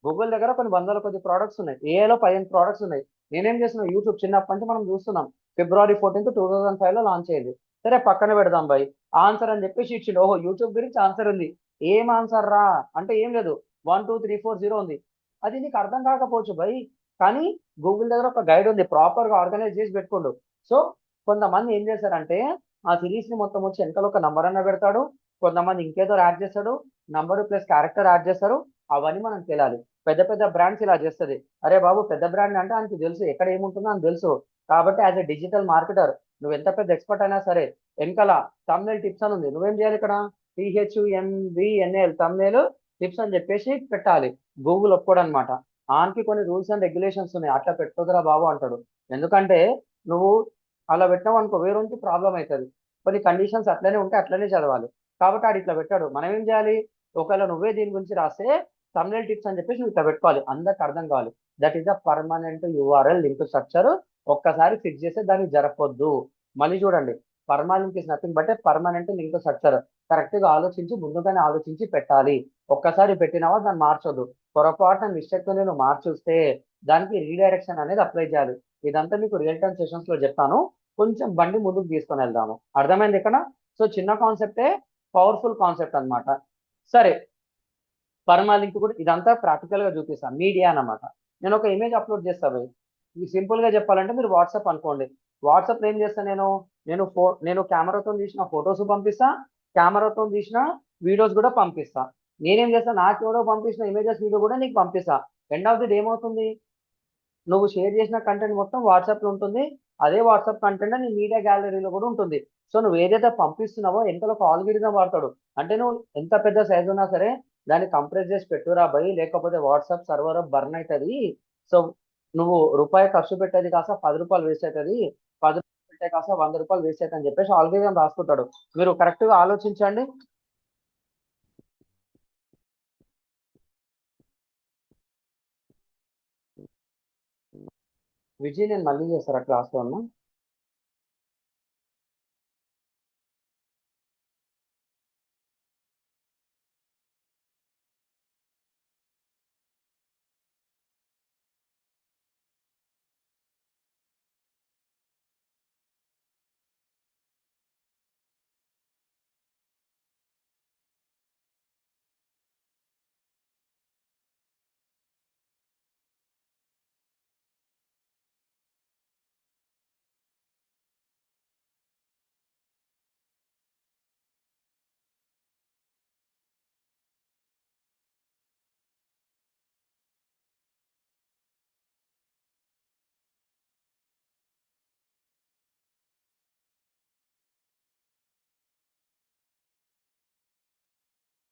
గూగుల్ దగ్గర కొన్ని వందల కొద్ది ప్రోడక్ట్స్ ఉన్నాయి, ఏలో 15 ప్రోడక్ట్స్ ఉన్నాయి. నేనేం చేస్తున్నాను, యూట్యూబ్ చిన్నప్పటి నుంచి మనం చూస్తున్నాం. February 14, 2005లో లాంచ్ అయ్యింది. సరే పక్కన పెడదాం బై. ఆన్సర్ అని చెప్పేసి ఇచ్చిండు. ఓహో యూట్యూబ్ గురించి ఆన్సర్ ఉంది. ఏం ఆన్సర్ రా అంటే ఏం లేదు, 1 2 3 4 0 ఉంది. అది నీకు అర్థం కాకపోవచ్చు బై, కానీ గూగుల్ దగ్గర ఒక గైడ్ ఉంది, ప్రాపర్ గా ఆర్గనైజ్ చేసి పెట్టుకోండు. సో కొంతమంది ఏం చేశారంటే ఆ సిరీస్ ని మొత్తం వచ్చి వెనకాల ఒక నంబర్ అన్న పెడతాడు, కొంతమంది ఇంకేదో యాడ్ చేస్తాడు, నంబర్ ప్లస్ క్యారెక్టర్ యాడ్ చేస్తారు. అవన్నీ మనం తెలియాలి. పెద్ద పెద్ద బ్రాండ్స్ ఇలా చేస్తుంది. అరే బాబు పెద్ద బ్రాండ్ అంటే ఆయనకి తెలుసు ఎక్కడ ఏముంటుందో అని తెలుసు. కాబట్టి యాజ్ ఎ డిజిటల్ మార్కెటర్ నువ్వు ఎంత పెద్ద ఎక్స్పర్ట్ అయినా సరే వెనకాల thumbnail టిప్స్ అని ఉంది. నువ్వేం చేయాలి, ఇక్కడ THUMBNAIL thumbnail టిప్స్ అని చెప్పేసి పెట్టాలి. గూగుల్ ఒప్పుకోడు అనమాట. ఆన్కి కొన్ని రూల్స్ అండ్ రెగ్యులేషన్స్ ఉన్నాయి, అట్లా పెట్టుకోదురా బాబు అంటాడు. ఎందుకంటే నువ్వు అలా పెట్టావు అనుకో వేరొంటి ప్రాబ్లం అవుతుంది. కొన్ని కండిషన్స్ అట్లనే ఉంటే అట్లనే చదవాలి. కాబట్టి ఆడు ఇట్లా పెట్టాడు. మనం ఏం చేయాలి, ఒకవేళ నువ్వే దీని గురించి రాస్తే thumbnail టిప్స్ అని చెప్పేసి నువ్వు ఇట్లా పెట్టుకోవాలి, అందరికి అర్థం కావాలి. That is the permanent URL link structure. ఒక్కసారి ఫిక్స్ చేస్తే దానికి జరగొద్దు. మళ్ళీ చూడండి, permanent is nothing but permanent link structure. Correct గా ఆలోచించి ముందుగానే ఆలోచించి పెట్టాలి. ఒక్కసారి పెట్టినావా దాన్ని మార్చొద్దు. పొరపాటున మిస్టేక్ తో నేను మార్చుస్తే దానికి రీడైరెక్షన్ అనేది అప్లై చేయాలి. ఇదంతా మీకు రియల్ టైమ్ సెషన్స్ లో చెప్తాను. కొంచెం బండి ముందుకు తీసుకొని వెళ్దాము. అర్థమైంది ఇక్కడ? సో చిన్న కాన్సెప్టే, పవర్ఫుల్ కాన్సెప్ట్ అన్నమాట. సరే, లింక్ కూడా ఇదంతా ప్రాక్టికల్ గా చూపిస్తాను. మీడియా అన్నమాట. నేను ఒక ఇమేజ్ అప్లోడ్ చేస్తాను. ఇది సింపుల్ గా చెప్పాలంటే మీరు వాట్సాప్ అనుకోండి. వాట్సాప్ లో ఏం చేస్తాను, నేను కెమెరాతో తీసిన ఫొటోస్ పంపిస్తా, కెమెరాతో తీసిన వీడియోస్ కూడా పంపిస్తా. నేనేం చేస్తాను, నాకు ఎవరో పంపించిన ఇమేజెస్ వీడియో కూడా నీకు పంపిస్తా. ఎండ్ ఆఫ్ ది డే ఏమవుతుంది, నువ్వు షేర్ చేసిన కంటెంట్ మొత్తం వాట్సాప్ లో ఉంటుంది. అదే వాట్సాప్ కంటెంట్ నీ మీడియా గ్యాలరీలో కూడా ఉంటుంది. సో నువ్వు ఏదైతే పంపిస్తున్నావో ఎంతలో ఒక ఆల్గోరిథం వాడతాడు. అంటే నువ్వు ఎంత పెద్ద సైజ్ ఉన్నా సరే దాన్ని కంప్రెస్ చేసి పెట్టురా భయ్, లేకపోతే వాట్సాప్ సర్వర్ బర్న్ అవుతుంది. సో నువ్వు రూపాయి ఖర్చు పెట్టేది కాస్త ₹10 వేస్ట్ అవుతుంది, ₹10 పెట్టే కాస్త ₹100 వేస్ట్ అవుతుంది అని చెప్పేసి ఆల్గోరిథం రాసుకుంటాడు. మీరు కరెక్ట్ గా ఆలోచించండి. విజయ్ నేను మళ్ళీ చేస్తారా క్లాస్ లో ఉన్నా?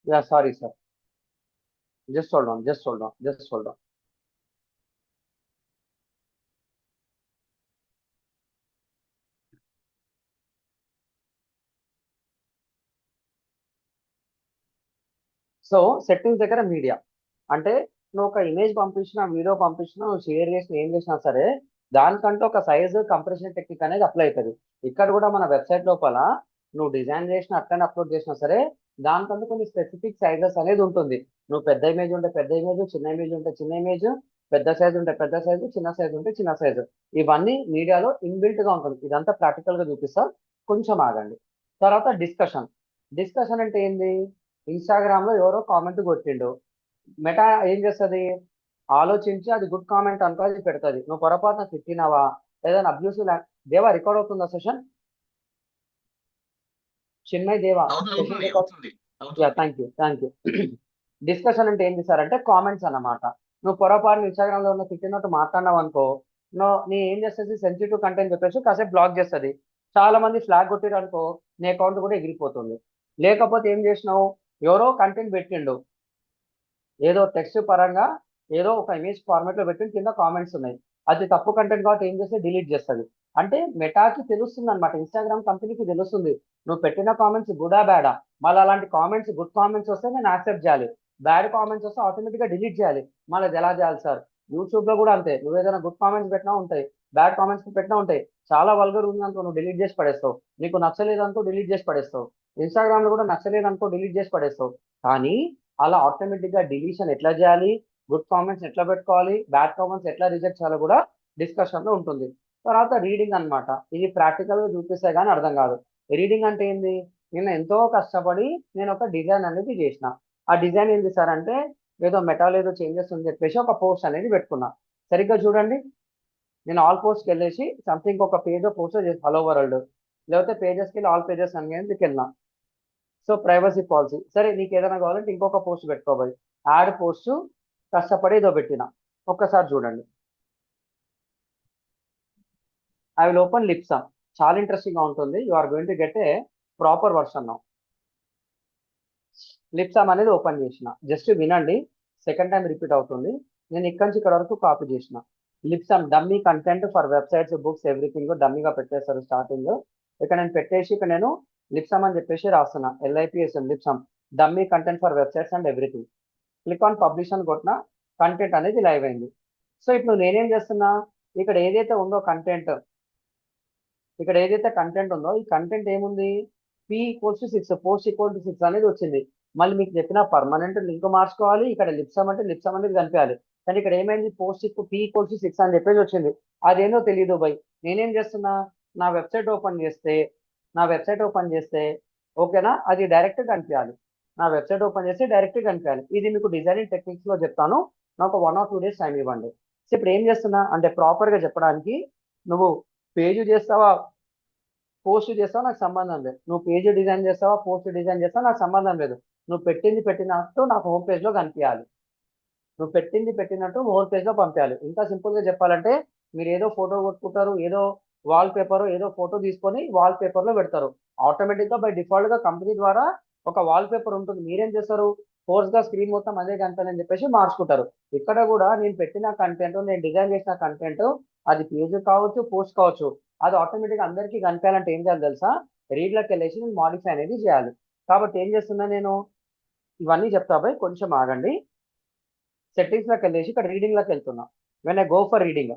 Yeah sorry sir, just hold on. So settings దగ్గర మీడియా అంటే నువ్వు ఒక ఇమేజ్ పంపించినా వీడియో పంపించినా నువ్వు షేర్ చేసినా ఏం చేసినా సరే దానికంటూ ఒక సైజు కంప్రెషన్ టెక్నిక్ అనేది అప్లై అవుతుంది. ఇక్కడ కూడా మన వెబ్సైట్ లోపల నువ్వు డిజైన్ చేసిన అట్లనే అప్లోడ్ చేసినా సరే దానికంటూ కొన్ని స్పెసిఫిక్ సైజెస్ అనేది ఉంటుంది. నువ్వు పెద్ద ఇమేజ్ ఉంటే పెద్ద ఇమేజ్, చిన్న ఇమేజ్ ఉంటే చిన్న ఇమేజ్, పెద్ద సైజు ఉంటే పెద్ద సైజు, చిన్న సైజు ఉంటే చిన్న సైజు, ఇవన్నీ మీడియాలో ఇన్బిల్ట్ గా ఉంటుంది. ఇదంతా ప్రాక్టికల్ గా చూపిస్తా, కొంచెం ఆగండి. తర్వాత డిస్కషన్. డిస్కషన్ అంటే ఏంది? ఇన్స్టాగ్రామ్ లో ఎవరో కామెంట్ కొట్టిండు, మెటా ఏం చేస్తుంది? ఆలోచించి అది గుడ్ కామెంట్ అనుకో అది పెడుతుంది. నువ్వు పొరపాటున తిట్టినావా ఏదైనా అబ్యూసివ్ దేవా రికార్డ్ అవుతుందా సెషన్? చిన్మయ్ దేవా session record? Thank you. Discussion అంటే ఏంటి సార్ అంటే కామెంట్స్ అన్నమాట. నువ్వు పొరపాటు ఇన్స్టాగ్రామ్ లో ఉన్న తిట్టినట్టు మాట్లాడినావు అనుకో, నీ ఏం చేస్తుంది? సెన్సిటివ్ కంటెంట్ చెప్పేసి కాసేపు బ్లాక్ చేస్తుంది. చాలా మంది ఫ్లాగ్ కొట్టిరు అనుకో నీ అకౌంట్ కూడా ఎగిరిపోతుంది. లేకపోతే ఏం చేసినావు? ఎవరో కంటెంట్ పెట్టిండు, ఏదో టెక్స్ట్ పరంగా ఏదో ఒక ఇమేజ్ ఫార్మాట్ లో పెట్టి కింద కామెంట్స్ ఉన్నాయి, అది తప్పు కంటెంట్ కాబట్టి ఏం చేస్తే డిలీట్ చేస్తుంది. అంటే మెటాకి తెలుస్తుంది అనమాట, ఇన్స్టాగ్రామ్ కంపెనీకి తెలుస్తుంది నువ్వు పెట్టిన కామెంట్స్ గుడా బ్యాడా. మళ్ళీ అలాంటి కామెంట్స్ గుడ్ కామెంట్స్ వస్తే నేను యాక్సెప్ట్ చేయాలి, బ్యాడ్ కామెంట్స్ వస్తే ఆటోమేటిక్ గా డిలీట్ చేయాలి. మళ్ళీ అది ఎలా చేయాలి సార్? యూట్యూబ్ లో కూడా అంతే, నువ్వు ఏదైనా గుడ్ కామెంట్స్ పెట్టినా ఉంటాయి, బ్యాడ్ కామెంట్స్ పెట్టినా ఉంటాయి. చాలా వల్గర్ ఉంది అనుకో నువ్వు డిలీట్ చేసి పడేస్తావు, నీకు నచ్చలేదు అనుకో డిలీట్ చేసి పడేస్తావు. ఇన్స్టాగ్రామ్ లో కూడా నచ్చలేదు అనుకో డిలీట్ చేసి పడేస్తావు. కానీ అలా ఆటోమేటిక్ గా డిలీషన్ ఎట్లా చేయాలి, గుడ్ కామెంట్స్ ఎట్లా పెట్టుకోవాలి, బ్యాడ్ కామెంట్స్ ఎట్లా రిజెక్ట్ చేయాలో కూడా డిస్కషన్ లో ఉంటుంది. తర్వాత రీడింగ్ అన్నమాట. ఇది ప్రాక్టికల్ గా చూపిస్తే గానీ అర్థం కాదు. రీడింగ్ అంటే ఏంది? నేను ఎంతో కష్టపడి నేను ఒక డిజైన్ అనేది చేసిన, ఆ డిజైన్ ఏంటి సార్ అంటే ఏదో మెటాల్ ఏదో చేంజెస్ అని చెప్పేసి ఒక పోస్ట్ అనేది పెట్టుకున్నా. సరిగ్గా చూడండి, నేను ఆల్ పోస్ట్కి వెళ్ళేసి సంథింగ్ ఒక పేజ్ పోస్ట్ చేసి హలో వరల్డ్, లేకపోతే పేజెస్కి వెళ్ళి ఆల్ పేజెస్ అని వెళ్ళినా. సో ప్రైవసీ పాలసీ సరే, నీకు ఏదైనా కావాలంటే ఇంకొక పోస్ట్ పెట్టుకోవాలి, యాడ్ పోస్ట్ కష్టపడి ఏదో పెట్టిన. ఒక్కసారి చూడండి, ఐ విల్ ఓపెన్ లిప్సా. చాలా ఇంట్రెస్టింగ్ గా ఉంటుంది. You are going to get a proper version now. Lipsum అనేది ఓపెన్ చేసిన, జస్ట్ వినండి, సెకండ్ టైం రిపీట్ అవుతుంది. నేను ఇక్కడి నుంచి ఇక్కడ వరకు కాపీ చేసిన. Lipsum dummy content for websites, books, everything డమ్మీగా పెట్టేస్తారు స్టార్టింగ్. ఇక్కడ నేను పెట్టేసి ఇక్కడ నేను లిప్సామ్ అని చెప్పేసి రాస్తున్నా, LIPSM lipsum dummy content for websites and everything. Click on publish అని కొట్టిన, కంటెంట్ అనేది లైవ్ అయింది. సో ఇప్పుడు నేనేం చేస్తున్నా, ఇక్కడ ఏదైతే ఉందో కంటెంట్, ఇక్కడ ఏదైతే కంటెంట్ ఉందో ఈ కంటెంట్ ఏముంది? P=6, post=6 అనేది వచ్చింది. మళ్ళీ మీకు చెప్పిన పర్మనెంట్ లింక్ మార్చుకోవాలి, ఇక్కడ లిప్సమ్ అంటే లిప్సమ్ అనేది కనిపించాలి. కానీ ఇక్కడ ఏమైంది? P=6 అని చెప్పేసి వచ్చింది. అదేందో తెలియదు బై. నేనేం చేస్తున్నా, నా వెబ్సైట్ ఓపెన్ చేస్తే, నా వెబ్సైట్ ఓపెన్ చేస్తే ఓకేనా, అది డైరెక్ట్ కనిపించాలి. నా వెబ్సైట్ ఓపెన్ చేస్తే డైరెక్ట్ కనిపించాలి. ఇది మీకు డిజైనింగ్ టెక్నిక్స్ లో చెప్తాను, నాకు 1 or 2 days టైం ఇవ్వండి. సో ఇప్పుడు ఏం చేస్తున్నా అంటే ప్రాపర్ గా చెప్పడానికి, నువ్వు పేజ్ చేస్తావా పోస్ట్ చేస్తావా నాకు సంబంధం లేదు, నువ్వు పేజ్ డిజైన్ చేస్తావా పోస్ట్ డిజైన్ చేస్తావా నాకు సంబంధం లేదు. నువ్వు పెట్టింది పెట్టినట్టు నాకు హోమ్ పేజ్ లో కనిపించాలి, నువ్వు పెట్టింది పెట్టినట్టు హోమ్ పేజ్ లో పంపించాలి. ఇంకా సింపుల్ గా చెప్పాలంటే మీరు ఏదో ఫోటో కొట్టుకుంటారు, ఏదో వాల్ పేపర్ ఏదో ఫోటో తీసుకొని వాల్ పేపర్ లో పెడతారు, ఆటోమేటిక్ గా బై డిఫాల్ట్ గా కంపెనీ ద్వారా ఒక వాల్ పేపర్ ఉంటుంది. మీరేం చేస్తారు? ఫోర్స్ గా స్క్రీన్ మొత్తం అదే కనిపించాలని చెప్పేసి మార్చుకుంటారు. ఇక్కడ కూడా నేను పెట్టిన కంటెంట్, నేను డిజైన్ చేసిన కంటెంట్, అది పేజ్ కావచ్చు పోస్ట్ కావచ్చు, అది ఆటోమేటిక్ గా అందరికీ కనిపించాలంటే ఏం చేయాలి తెలుసా? రీడ్లోకి వెళ్ళేసి నేను మాడిఫై అనేది చేయాలి. కాబట్టి ఏం చేస్తున్నా నేను, ఇవన్నీ చెప్తా పోయి కొంచెం ఆగండి. సెట్టింగ్స్ లోకి వెళ్ళేసి ఇక్కడ రీడింగ్ లోకి వెళ్తున్నా. When I go for reading,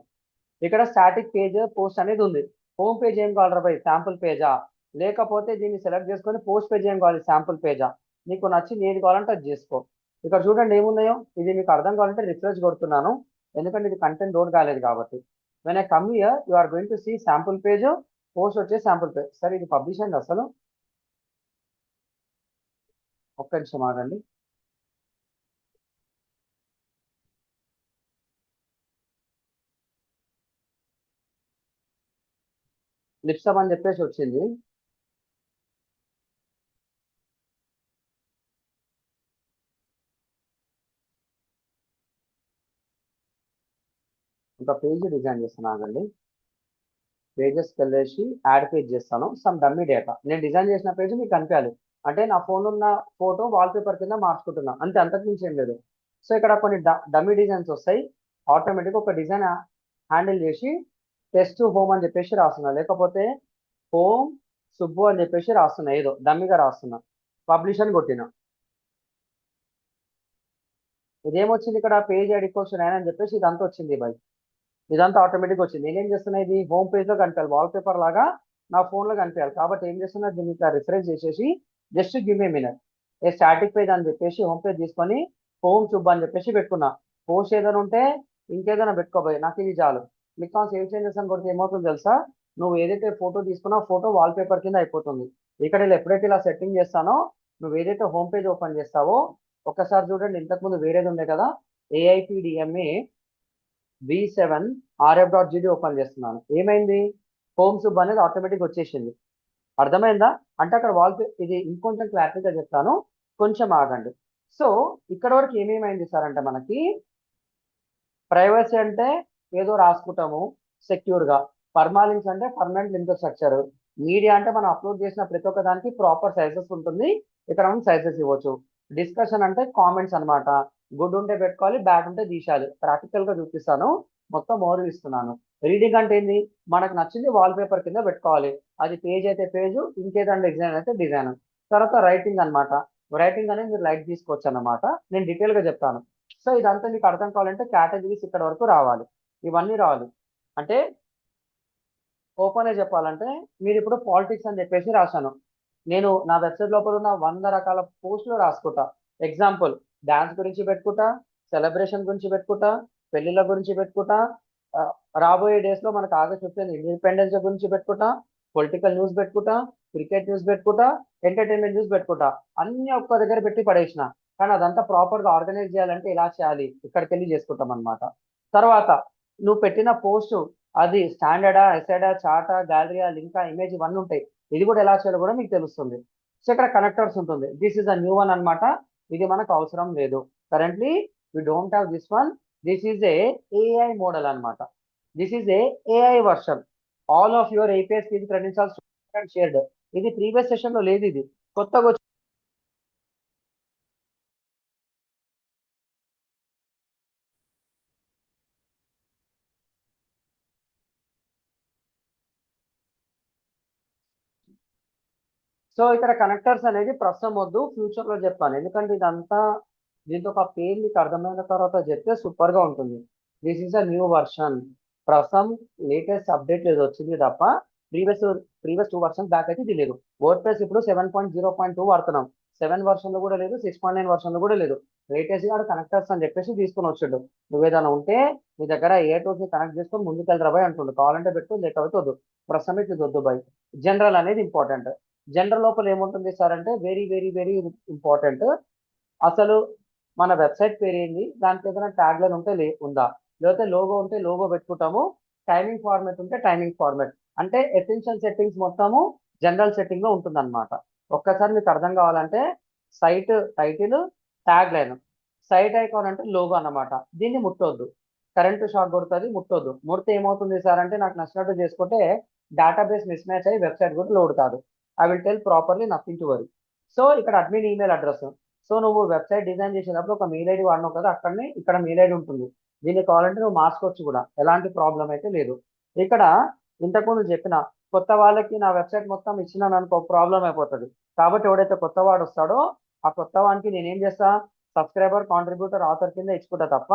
ఇక్కడ స్టాటిక్ పేజ్ పోస్ట్ అనేది ఉంది. హోమ్ పేజ్ ఏం కావాలరా బై? శాంపుల్ పేజా, లేకపోతే దీన్ని సెలెక్ట్ చేసుకొని పోస్ట్ పేజ్ ఏం కావాలి? శాంపుల్ పేజా. నీకు నచ్చింది ఏది కావాలంటే అది చేసుకో. ఇక్కడ చూడండి ఏమున్నాయో, ఇది మీకు అర్థం కావాలంటే రిఫ్రెష్ కొడుతున్నాను, ఎందుకంటే ఇది కంటెంట్ లోడ్ కాలేదు కాబట్టి. When I come here you are going to see sample page, post వచ్చే శాంపుల్ పేజ్. సరే ఇది పబ్లిష్ అయింది అసలు, ఒక్క నిమిషం ఆగండి. లిప్సమ్ అని చెప్పేసి వచ్చింది. ఇంకా పేజ్ డిజైన్ చేస్తాను ఆగండి. పేజెస్కి వెళ్ళేసి యాడ్ పేజ్ చేస్తాను, సమ్ డమ్మీ డేటా. నేను డిజైన్ చేసిన పేజ్ మీకు కనిపించాలి, అంటే నా ఫోన్ ఉన్న ఫోటో వాల్ పేపర్ కింద మార్చుకుంటున్నా అంతే, అంతకు మించి ఏం లేదు. సో ఇక్కడ కొన్ని డమ్మీ డిజైన్స్ వస్తాయి, ఆటోమేటిక్ ఒక డిజైన్ హ్యాండిల్ చేసి టెస్ట్ హోమ్ అని చెప్పేసి రాస్తున్నా, లేకపోతే హోమ్ సుబ్బు అని చెప్పేసి రాస్తున్నా, ఏదో డమ్మీగా రాస్తున్నా. పబ్లిష్ అని కొట్టిన. ఇదేమొచ్చింది ఇక్కడ పేజ్ ఐడి క్వశ్చన్ అని చెప్పేసి ఇదంతా వచ్చింది బై. ఇదంతా ఆటోమేటిక్ వచ్చింది. నేనేం చేస్తున్నా, ఇది హోమ్ పేజ్ లో కనిపించాలి, వాల్ పేపర్ లాగా నా ఫోన్ లో కనిపించాలి. కాబట్టి ఏం చేస్తున్నా, దీన్ని ఇట్లా రిఫ్రెష్ చేసేసి just give a minute, A static page అని చెప్పేసి హోమ్ పేజ్ తీసుకొని హోమ్ చూబ్ అని చెప్పేసి పెట్టుకున్నా. పోస్ట్ ఏదైనా ఉంటే ఇంకేదైనా పెట్టుకోబోయే, నాకు ఇది చాలు. క్లిక్ ఆన్ సేవ్ చేంజెస్ అని కొడితే ఏమవుతుందో తెలుసా, నువ్వు ఏదైతే ఫోటో తీసుకున్నా ఫోటో వాల్ పేపర్ కింద అయిపోతుంది. ఇక్కడ ఇలా ఎప్పుడైతే ఇలా సెట్టింగ్ చేస్తానో, నువ్వు ఏదైతే హోమ్ పేజ్ ఓపెన్ చేస్తావో ఒక్కసారి చూడండి, ఇంతకుముందు వేరేది ఉండే కదా, AIPDMA V7 RF.gd ఓపెన్ చేస్తున్నాను. ఏమైంది, హోమ్ సబ్ అనేది ఆటోమేటిక్ వచ్చేసింది. అర్థమైందా? అంటే అక్కడ వాల్ ఇది ఇంకొంచెం క్లారిటీగా చెప్తాను, కొంచెం ఆగండి. సో ఇక్కడ వరకు ఏమేమైంది సార్ అంటే, మనకి ప్రైవసీ అంటే ఏదో రాసుకుంటాము సెక్యూర్ గా, పర్మాలిన్స్ అంటే పర్మనెంట్ లింక్ స్ట్రక్చర్, మీడియా అంటే మనం అప్లోడ్ చేసిన ప్రతి ఒక్క దానికి ప్రాపర్ సైజెస్ ఉంటుంది, ఇక్కడ మనం సైజెస్ ఇవ్వచ్చు. డిస్కషన్ అంటే కామెంట్స్ అన్నమాట, గుడ్ ఉంటే పెట్టుకోవాలి, బ్యాడ్ ఉంటే తీసేయాలి. ప్రాక్టికల్ గా చూపిస్తాను, మొత్తం ఓవర్ ఇస్తున్నాను. రీడింగ్ అంటే ఏంది, మనకు నచ్చింది వాల్ పేపర్ కింద పెట్టుకోవాలి, అది పేజ్ అయితే పేజ్, ఇంకేదైనా డిజైన్ అయితే డిజైన్. తర్వాత రైటింగ్ అన్నమాట, రైటింగ్ అనేది మీరు లైట్ తీసుకోవచ్చు అన్నమాట, నేను డీటెయిల్ గా చెప్తాను. సో ఇదంతా మీకు అర్థం కావాలంటే కేటగిరీస్ ఇక్కడ వరకు రావాలి, ఇవన్నీ రావాలి. అంటే ఓపెన్ చెప్పాలంటే, మీరు ఇప్పుడు పాలిటిక్స్ అని చెప్పేసి రాశాను, నేను నా వెబ్సైట్ లోపల ఉన్న 100 రకాల పోస్టులు రాసుకుంటా. ఎగ్జాంపుల్, డాన్స్ గురించి పెట్టుకుంటా, సెలబ్రేషన్ గురించి పెట్టుకుంటా, పెళ్లిళ్ళ గురించి పెట్టుకుంటా, ఆ, రాబోయే డేస్ లో మనకు ఆగస్ట్ 15 ఇండిపెండెన్స్ డే గురించి పెట్టుకుంటా, పొలిటికల్ న్యూస్ పెట్టుకుంటా, క్రికెట్ న్యూస్ పెట్టుకుంటా, ఎంటర్టైన్మెంట్ న్యూస్ పెట్టుకుంటా, అన్ని ఒక్క దగ్గర పెట్టి పడేసిన. కానీ అదంతా ప్రాపర్ గా ఆర్గనైజ్ చేయాలంటే ఇలా చేయాలి, ఇక్కడికి వెళ్ళి చేసుకుంటాం అనమాట. తర్వాత నువ్వు పెట్టిన పోస్ట్ అది స్టాండర్డా, ఎస్ఐడా, చార్టా, గ్యాలరీయా, లింకా, ఇమేజ్ ఇవన్నీ ఉంటాయి. ఇది కూడా ఎలా చేయాలో కూడా మీకు తెలుస్తుంది. సో ఇక్కడ కనెక్టర్స్ ఉంటుంది, this is a new one అన్నమాట. ఇది మనకు అవసరం లేదు, currently we don't have this one. This is a AI model అన్నమాట, this is a AI version. All of your APIs ఇది క్రెడెన్షియల్స్ షేర్డ్. ఇది ప్రీవియస్ సెషన్ లో లేదు, ఇది కొత్తగా సో ఇక్కడ కనెక్టర్స్ అనేది ప్రస్తుతం వద్దు, ఫ్యూచర్ లో చెప్తాను, ఎందుకంటే ఇదంతా దీంతో ఒక పేరు మీకు అర్థమైన తర్వాత చెప్తే సూపర్ గా ఉంటుంది. This is a new version, ప్రస్తుతం లేటెస్ట్ అప్డేట్ లేదు వచ్చింది తప్ప, ప్రీవియస్ ప్రీవియస్ 2 వర్షన్స్ బ్యాక్ అయితే ఇది లేదు. వర్డ్ ప్రెస్ ఇప్పుడు 7.0.2 వాడుతున్నాం, 7 వర్షన్ లో కూడా లేదు, 6.9 వర్షన్ లో కూడా లేదు. లేటెస్ట్ గా కనెక్టర్స్ అని చెప్పేసి తీసుకొని వచ్చాడు. నువ్వు ఏదైనా ఉంటే మీ దగ్గర ఏ టూల్స్ ని కనెక్ట్ చేసుకొని ముందుకు వెళ్ళరా బాయ్ అంటుండు, కావాలంటే పెట్టు, లేకపోతే వద్దు. ప్రస్తుతం ఇది వద్దు బాయ్. జనరల్ అనేది ఇంపార్టెంట్. జనరల్ లోపల ఏముంటుంది సార్ అంటే, వెరీ వెరీ వెరీ ఇంపార్టెంట్. అసలు మన వెబ్సైట్ పేరు ఏంది, దానికి ఏదైనా ట్యాగ్ లైన్ ఉంటే ఉందా, లేకపోతే లోగో ఉంటే లోగో పెట్టుకుంటాము, టైమింగ్ ఫార్మాట్ ఉంటే టైమింగ్ ఫార్మాట్, అంటే ఎసెన్షియల్ సెట్టింగ్స్ మొత్తము జనరల్ సెట్టింగ్ లో ఉంటుంది అనమాట. ఒక్కసారి మీకు అర్థం కావాలంటే, site title, tag line, site icon అంటే లోగో అన్నమాట. దీన్ని ముట్టొద్దు, కరెంట్ షాక్ కొడుతుంది, ముట్టొద్దు. ముడితే ఏమవుతుంది సార్ అంటే, నాకు నచ్చినట్టు చేసుకుంటే డేటాబేస్ మిస్ మ్యాచ్ అయ్యి వెబ్సైట్ కూడా లోడ్ కాదు. I will tell properly, nothing to worry. So ఇక్కడ అడ్మిన్ ఈమెయిల్ అడ్రస్, సో నువ్వు వెబ్సైట్ డిజైన్ చేసేటప్పుడు ఒక మెయిల్ ఐడి వాడినావు కదా, అక్కడనే ఇక్కడ మెయిల్ ఐడి ఉంటుంది. దీన్ని కావాలంటే నువ్వు మార్చుకోవచ్చు కూడా, ఎలాంటి ప్రాబ్లం అయితే లేదు. ఇక్కడ ఇంతకుముందు చెప్పిన కొత్త వాళ్ళకి నా వెబ్సైట్ మొత్తం ఇచ్చినాను అనుకో, ప్రాబ్లం అయిపోతుంది. కాబట్టి ఎవడైతే కొత్త వాడు వస్తాడో ఆ కొత్త వానికి నేనేం చేస్తా, సబ్స్క్రైబర్, కాంట్రిబ్యూటర్, ఆథర్ కింద ఇచ్చుకుంటా తప్ప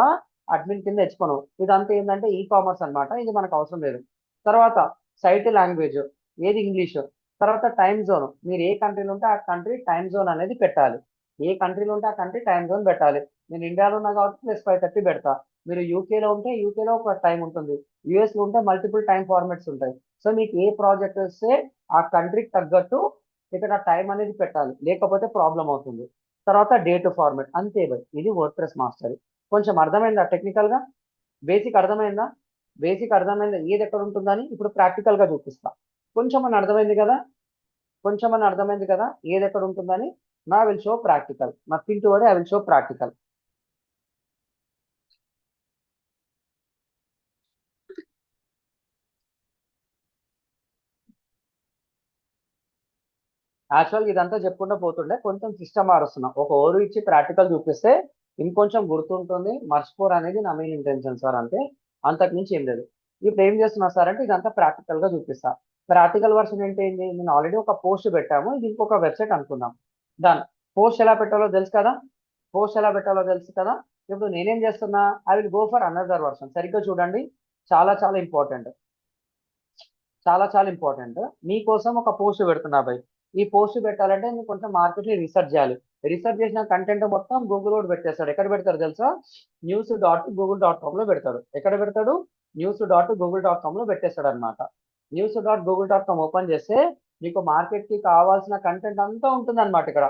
అడ్మిన్ కింద ఇచ్చుకోను. ఇదంతా ఏంటంటే కామర్స్ అన్నమాట, ఇది మనకు అవసరం లేదు. తర్వాత సైట్ లాంగ్వేజ్ ఏది, ఇంగ్లీష్. తర్వాత టైం జోన్, మీరు ఏ కంట్రీలో ఉంటే ఆ కంట్రీ టైం జోన్ అనేది పెట్టాలి, ఏ కంట్రీలో ఉంటే ఆ కంట్రీ టైం జోన్ పెట్టాలి. నేను ఇండియాలో ఉన్నా కాబట్టి +5:30 పెడతా, మీరు యూకేలో ఉంటే యూకేలో ఒక టైం ఉంటుంది, యుఎస్ లో ఉంటే మల్టిపుల్ టైం ఫార్మాట్స్ ఉంటాయి. సో మీకు ఏ ప్రాజెక్ట్ వస్తే ఆ కంట్రీకి తగ్గట్టు ఇక్కడ టైం అనేది పెట్టాలి, లేకపోతే ప్రాబ్లం అవుతుంది. తర్వాత డేట్ ఫార్మాట్, అంతే బై. ఇది వర్డ్ ప్రెస్ మాస్టర్. కొంచెం అర్థమైందా టెక్నికల్ గా, బేసిక్ అర్థమైందా? బేసిక్ అర్థమైందా ఏది ఎక్కడ ఉంటుందని ఇప్పుడు ప్రాక్టికల్ గా చూపిస్తా. కొంచెం అని అర్థమైంది కదా, కొంచెం అని అర్థమైంది కదా ఏది ఎక్కడ ఉంటుందని. నా will show practical, nothing to worry, I will show practical. యాక్చువల్గా ఇదంతా చెప్పుకుంటూ పోతుండే, కొంచెం సిస్టమ్ మారుస్తున్నాం, ఒక ఓరు ఇచ్చి ప్రాక్టికల్ చూపిస్తే ఇంకొంచెం గుర్తుంటుంది, మర్చిపోరు అనేది నా మెయిన్ ఇంటెన్షన్ సార్, అంతే, అంతకు మించి ఏం లేదు. ఇప్పుడు ఏం చేస్తున్నా సార్ అంటే, ఇదంతా ప్రాక్టికల్ గా చూపిస్తా. ప్రాక్టికల్ వర్షన్ ఏంటి, నేను ఆల్రెడీ ఒక పోస్ట్ పెట్టాము, ఇది ఇంకొక వెబ్సైట్ అనుకుందాం. దాని పోస్ట్ ఎలా పెట్టాలో తెలుసు కదా, పోస్ట్ ఎలా పెట్టాలో తెలుసు కదా. ఇప్పుడు నేనేం చేస్తున్నా, I will go for another version. సరిగ్గా చూడండి, చాలా చాలా ఇంపార్టెంట్, చాలా చాలా ఇంపార్టెంట్. మీకోసం ఒక పోస్ట్ పెడుతున్నా భయ్. ఈ పోస్ట్ పెట్టాలంటే నేను కొంచెం మార్కెట్ రీసెర్చ్ చేయాలి. రీసెర్చ్ చేసిన కంటెంట్ మొత్తం గూగుల్ కూడా పెట్టేస్తాడు. ఎక్కడ పెడతాడు తెలుసా? news.google.com లో పెడతాడు. ఎక్కడ పెడతాడు? news.google.com లో పెట్టేస్తాడు అనమాట. news.google.com ఓపెన్ చేస్తే మీకు మార్కెట్ కి కావాల్సిన కంటెంట్ అంతా ఉంటుంది అనమాట. ఇక్కడ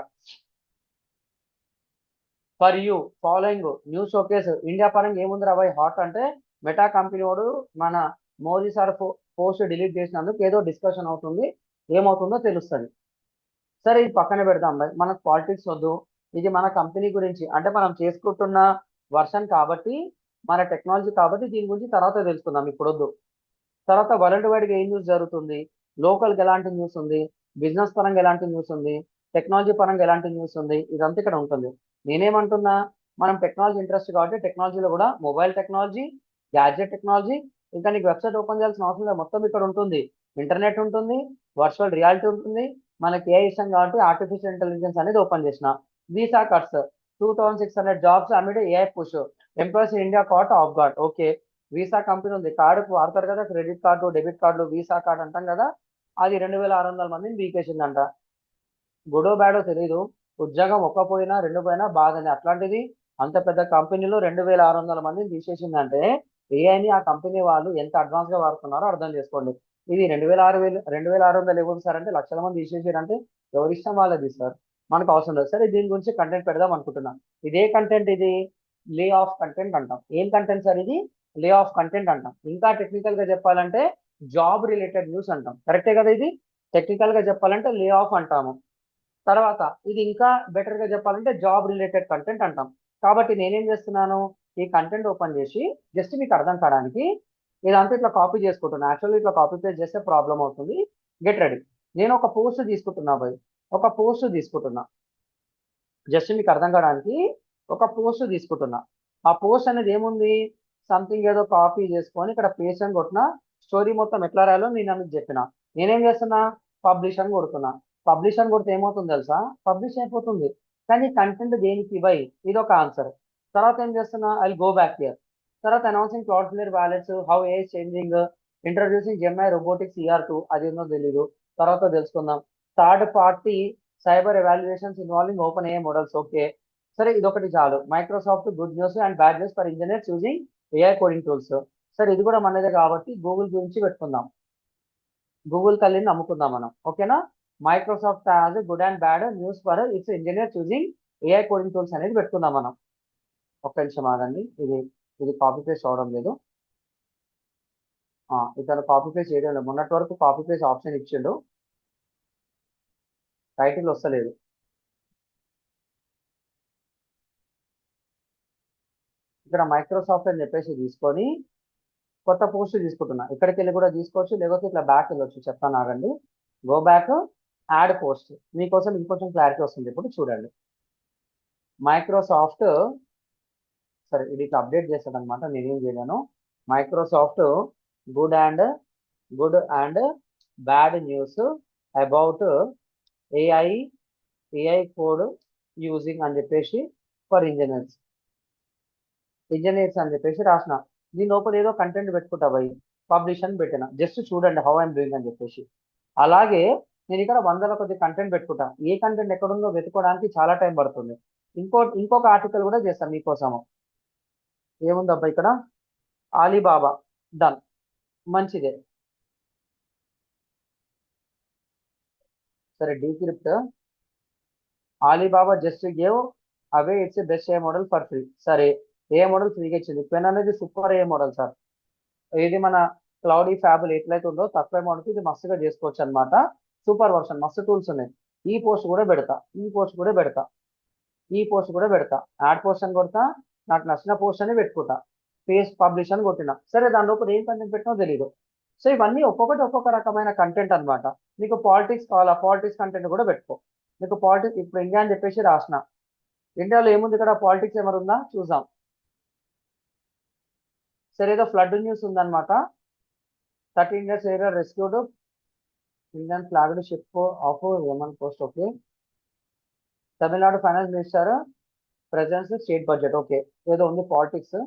for you following news showcase India పరంగా ఏముందిరా బాయ్ హాట్ అంటే, మెటా కంపెనీ వాడు మన మోదీ సార్ పోస్ట్ డిలీట్ చేసినందుకు ఏదో డిస్కషన్ అవుతుంది, ఏమవుతుందో తెలుస్తుంది. సరే ఇది పక్కన పెడదాం బాయ్, మనకు పాలిటిక్స్ వద్దు. ఇది మన కంపెనీ గురించి, అంటే మనం చేసుకుంటున్న వర్షన్ కాబట్టి, మన టెక్నాలజీ కాబట్టి దీని గురించి తర్వాత తెలుసుకుందాం, ఇప్పుడు వద్దు. తర్వాత వరల్డ్ వైడ్గా ఏం న్యూస్ జరుగుతుంది, లోకల్కి ఎలాంటి న్యూస్ ఉంది, బిజినెస్ పరంగా ఎలాంటి న్యూస్ ఉంది, టెక్నాలజీ పరంగా ఎలాంటి న్యూస్ ఉంది, ఇదంతా ఇక్కడ ఉంటుంది. నేనేమంటున్నా, మనం టెక్నాలజీ ఇంట్రెస్ట్ కాబట్టి టెక్నాలజీలో కూడా మొబైల్ టెక్నాలజీ, గ్యాడ్జెట్ టెక్నాలజీ, ఇంకా నీకు వెబ్సైట్ ఓపెన్ చేయాల్సిన అవసరం లేదు, మొత్తం ఇక్కడ ఉంటుంది. ఇంటర్నెట్ ఉంటుంది, వర్చువల్ రియాలిటీ ఉంటుంది, మనకి ఏ ఇష్టం కాబట్టి ఆర్టిఫిషియల్ ఇంటెలిజెన్స్ అనేది ఓపెన్ చేసిన. Visa cuts 2600 jobs amid AI push, employees in India caught off guard. Okay, visa company ఉంది, కార్డు వాడతారు కదా, credit card, debit card, visa card అంటాం కదా, అది 2600 మందిని బీకేసిందంట. గుడో బ్యాడో తెలియదు, ఉద్యోగం ఒక్క పోయినా రెండు పోయినా బాధనే. అట్లాంటిది అంత పెద్ద కంపెనీలో 2600 మందిని తీసేసిందంటే ఏఐని ఆ కంపెనీ వాళ్ళు ఎంత అడ్వాన్స్ గా వాడుతున్నారో అర్థం చేసుకోండి. ఇది 2600 ఇవ్వదు సార్ అంటే, లక్షల మంది తీసేసారంటే ఎవరిష్టం వాళ్ళది సార్, మనకు అవసరం లేదు. సరే దీని గురించి కంటెంట్ పెడదాం అనుకుంటున్నాం. ఇదే కంటెంట్, ఇది లే ఆఫ్ కంటెంట్ అంటాం. ఏం కంటెంట్ సార్ ఇది? లే ఆఫ్ కంటెంట్ అంటాం. ఇంకా టెక్నికల్ గా చెప్పాలంటే జాబ్ రిలేటెడ్ న్యూస్ అంటాం. కరెక్టే కదా? ఇది టెక్నికల్ గా చెప్పాలంటే లే ఆఫ్ అంటాము. తర్వాత ఇది ఇంకా బెటర్ గా చెప్పాలంటే జాబ్ రిలేటెడ్ కంటెంట్ అంటాం. కాబట్టి నేనేం చేస్తున్నాను, ఈ కంటెంట్ ఓపెన్ చేసి జస్ట్ మీకు అర్థం కావడానికి ఇదంతా ఇట్లా కాపీ చేసుకుంటున్నా. యాక్చువల్లీ ఇట్లా కాపీ పేస్ట్ చేస్తే ప్రాబ్లం అవుతుంది. Get ready. నేను ఒక పోస్ట్ తీసుకుంటున్నా భయ్, ఒక పోస్ట్ తీసుకుంటున్నా, జస్ట్ మీకు అర్థం కావడానికి ఒక పోస్ట్ తీసుకుంటున్నా. ఆ పోస్ట్ అనేది ఏముంది, సంథింగ్ ఏదో కాపీ చేసుకొని ఇక్కడ పేస్ట్ అని కొట్టిన, స్టోరీ మొత్తం ఎట్లా రాయాలో నేను మీకు చెప్పిన. నేనేం చేస్తున్నా, పబ్లిష్ అని కొడుతున్నా. పబ్లిష్ అని కొడితే ఏమవుతుంది తెలుసా, పబ్లిష్ అయిపోతుంది. కానీ కంటెంట్ దేనికి బై, ఇది ఒక ఆన్సర్. తర్వాత ఏం చేస్తున్నా, ఐ గో బ్యాక్ హియర్. తర్వాత announcing Cloudflare wallets, how a changing, introducing Gemini robotics ER2, అది ఏందో తెలీదు, తర్వాత తెలుసుకుందాం. Third party cyber evaluations involving open AI models. Okay, సరే ఇదొకటి చాలు. Microsoft good news and bad news for engineers using AI coding tools. సరే ఇది కూడా మనదే కాబట్టి గూగుల్ గురించి పెట్టుకుందాం, గూగుల్ తల్లిని నమ్ముకుందాం మనం. ఓకేనా? Microsoft has good and bad news for it's engineers using AI coding tools అనేది పెట్టుకుందాం మనం. ఒక్క నిమిషం ఆగండి, ఇది ఇది కాపీ పేస్ట్ అవడం లేదు. ఇతను కాపీ పేస్ట్ చేయడం లేదు, మొన్నటి వరకు కాపీ పేస్ట్ ఆప్షన్ ఇచ్చిండు, టైటిల్ వస్తలేదు. ఇక్కడ మైక్రోసాఫ్ట్ అని చెప్పేసి తీసుకొని కొత్త పోస్ట్ తీసుకుంటున్నా. ఇక్కడికి వెళ్ళి కూడా తీసుకోవచ్చు, లేకపోతే ఇట్లా బ్యాక్ వెళ్ళొచ్చు. చెప్తాను ఆగండి. Go back, add post. మీకోసం ఇంకొంచెం క్లారిటీ వస్తుంది, ఇప్పుడు చూడండి. మైక్రోసాఫ్ట్, సరే ఇది ఇట్లా అప్డేట్ చేస్తాడు అనమాట, నేనేం చేయలేను. Microsoft good and good and bad news about AI AI code using అని చెప్పేసి ఫర్ ఇంజనీర్స్ అని చెప్పేసి రాసిన. దీని లోపల ఏదో కంటెంట్ పెట్టుకుంటా పోయి పబ్లిష్ అని పెట్టిన. జస్ట్ చూడండి హౌ ఐఎమ్ డూయింగ్ అని చెప్పేసి. అలాగే నేను ఇక్కడ వందల కొద్ది కంటెంట్ పెట్టుకుంటా. ఏ కంటెంట్ ఎక్కడుందో వెతుకోవడానికి చాలా టైం పడుతుంది. ఇంకొక ఆర్టికల్ కూడా చేస్తాను మీకోసము. ఏముందబ్బా ఇక్కడ, ఆలీబాబా డన్, మంచిదే. సరే decrypt, Ali Baba just gave away it's best A model for free. సరే ఏ మోడల్ ఫ్రీగా ఇచ్చింది. పెన్ అనేది సూపర్ ఏ మోడల్ సార్. ఇది మన క్లౌడీ ఫ్యాబుల్ ఎట్లయితే ఉందో తక్కువ అమౌంట్కి ఇది మస్తుగా చేసుకోవచ్చు అనమాట. సూపర్ వర్షన్, మస్తు టూల్స్ ఉన్నాయి. ఈ పోస్ట్ కూడా పెడతా, ఈ పోస్ట్ కూడా పెడతా, ఈ పోస్ట్ కూడా పెడతా. యాడ్ పోస్ట్ అని కొడతా, నాకు నచ్చిన పోస్ట్ అని పెట్టుకుంటా, పేస్ట్ పబ్లిష్ అని కొట్టినా. సరే దాని లోపల ఏం కంటెంట్ పెట్టినో తెలియదు. సో ఇవన్నీ ఒక్కొక్కటి ఒక్కొక్క రకమైన కంటెంట్ అనమాట. మీకు పాలిటిక్స్ కావాలా, పాలిటిక్స్ కంటెంట్ కూడా పెట్టుకో. మీకు పాలిటిక్స్ ఇప్పుడు ఇండియా అని చెప్పేసి రాసిన. ఇండియాలో ఏముంది ఇక్కడ, పాలిటిక్స్ ఏమైనా ఉందా చూద్దాం. సరే ఏదో ఫ్లడ్ న్యూస్ ఉందన్నమాట. 13 years later rescued Indian flagged ship off Yemen coast. Okay, Tamil Nadu finance minister presence state budget okay ఏదో ఉంది పాలిటిక్స్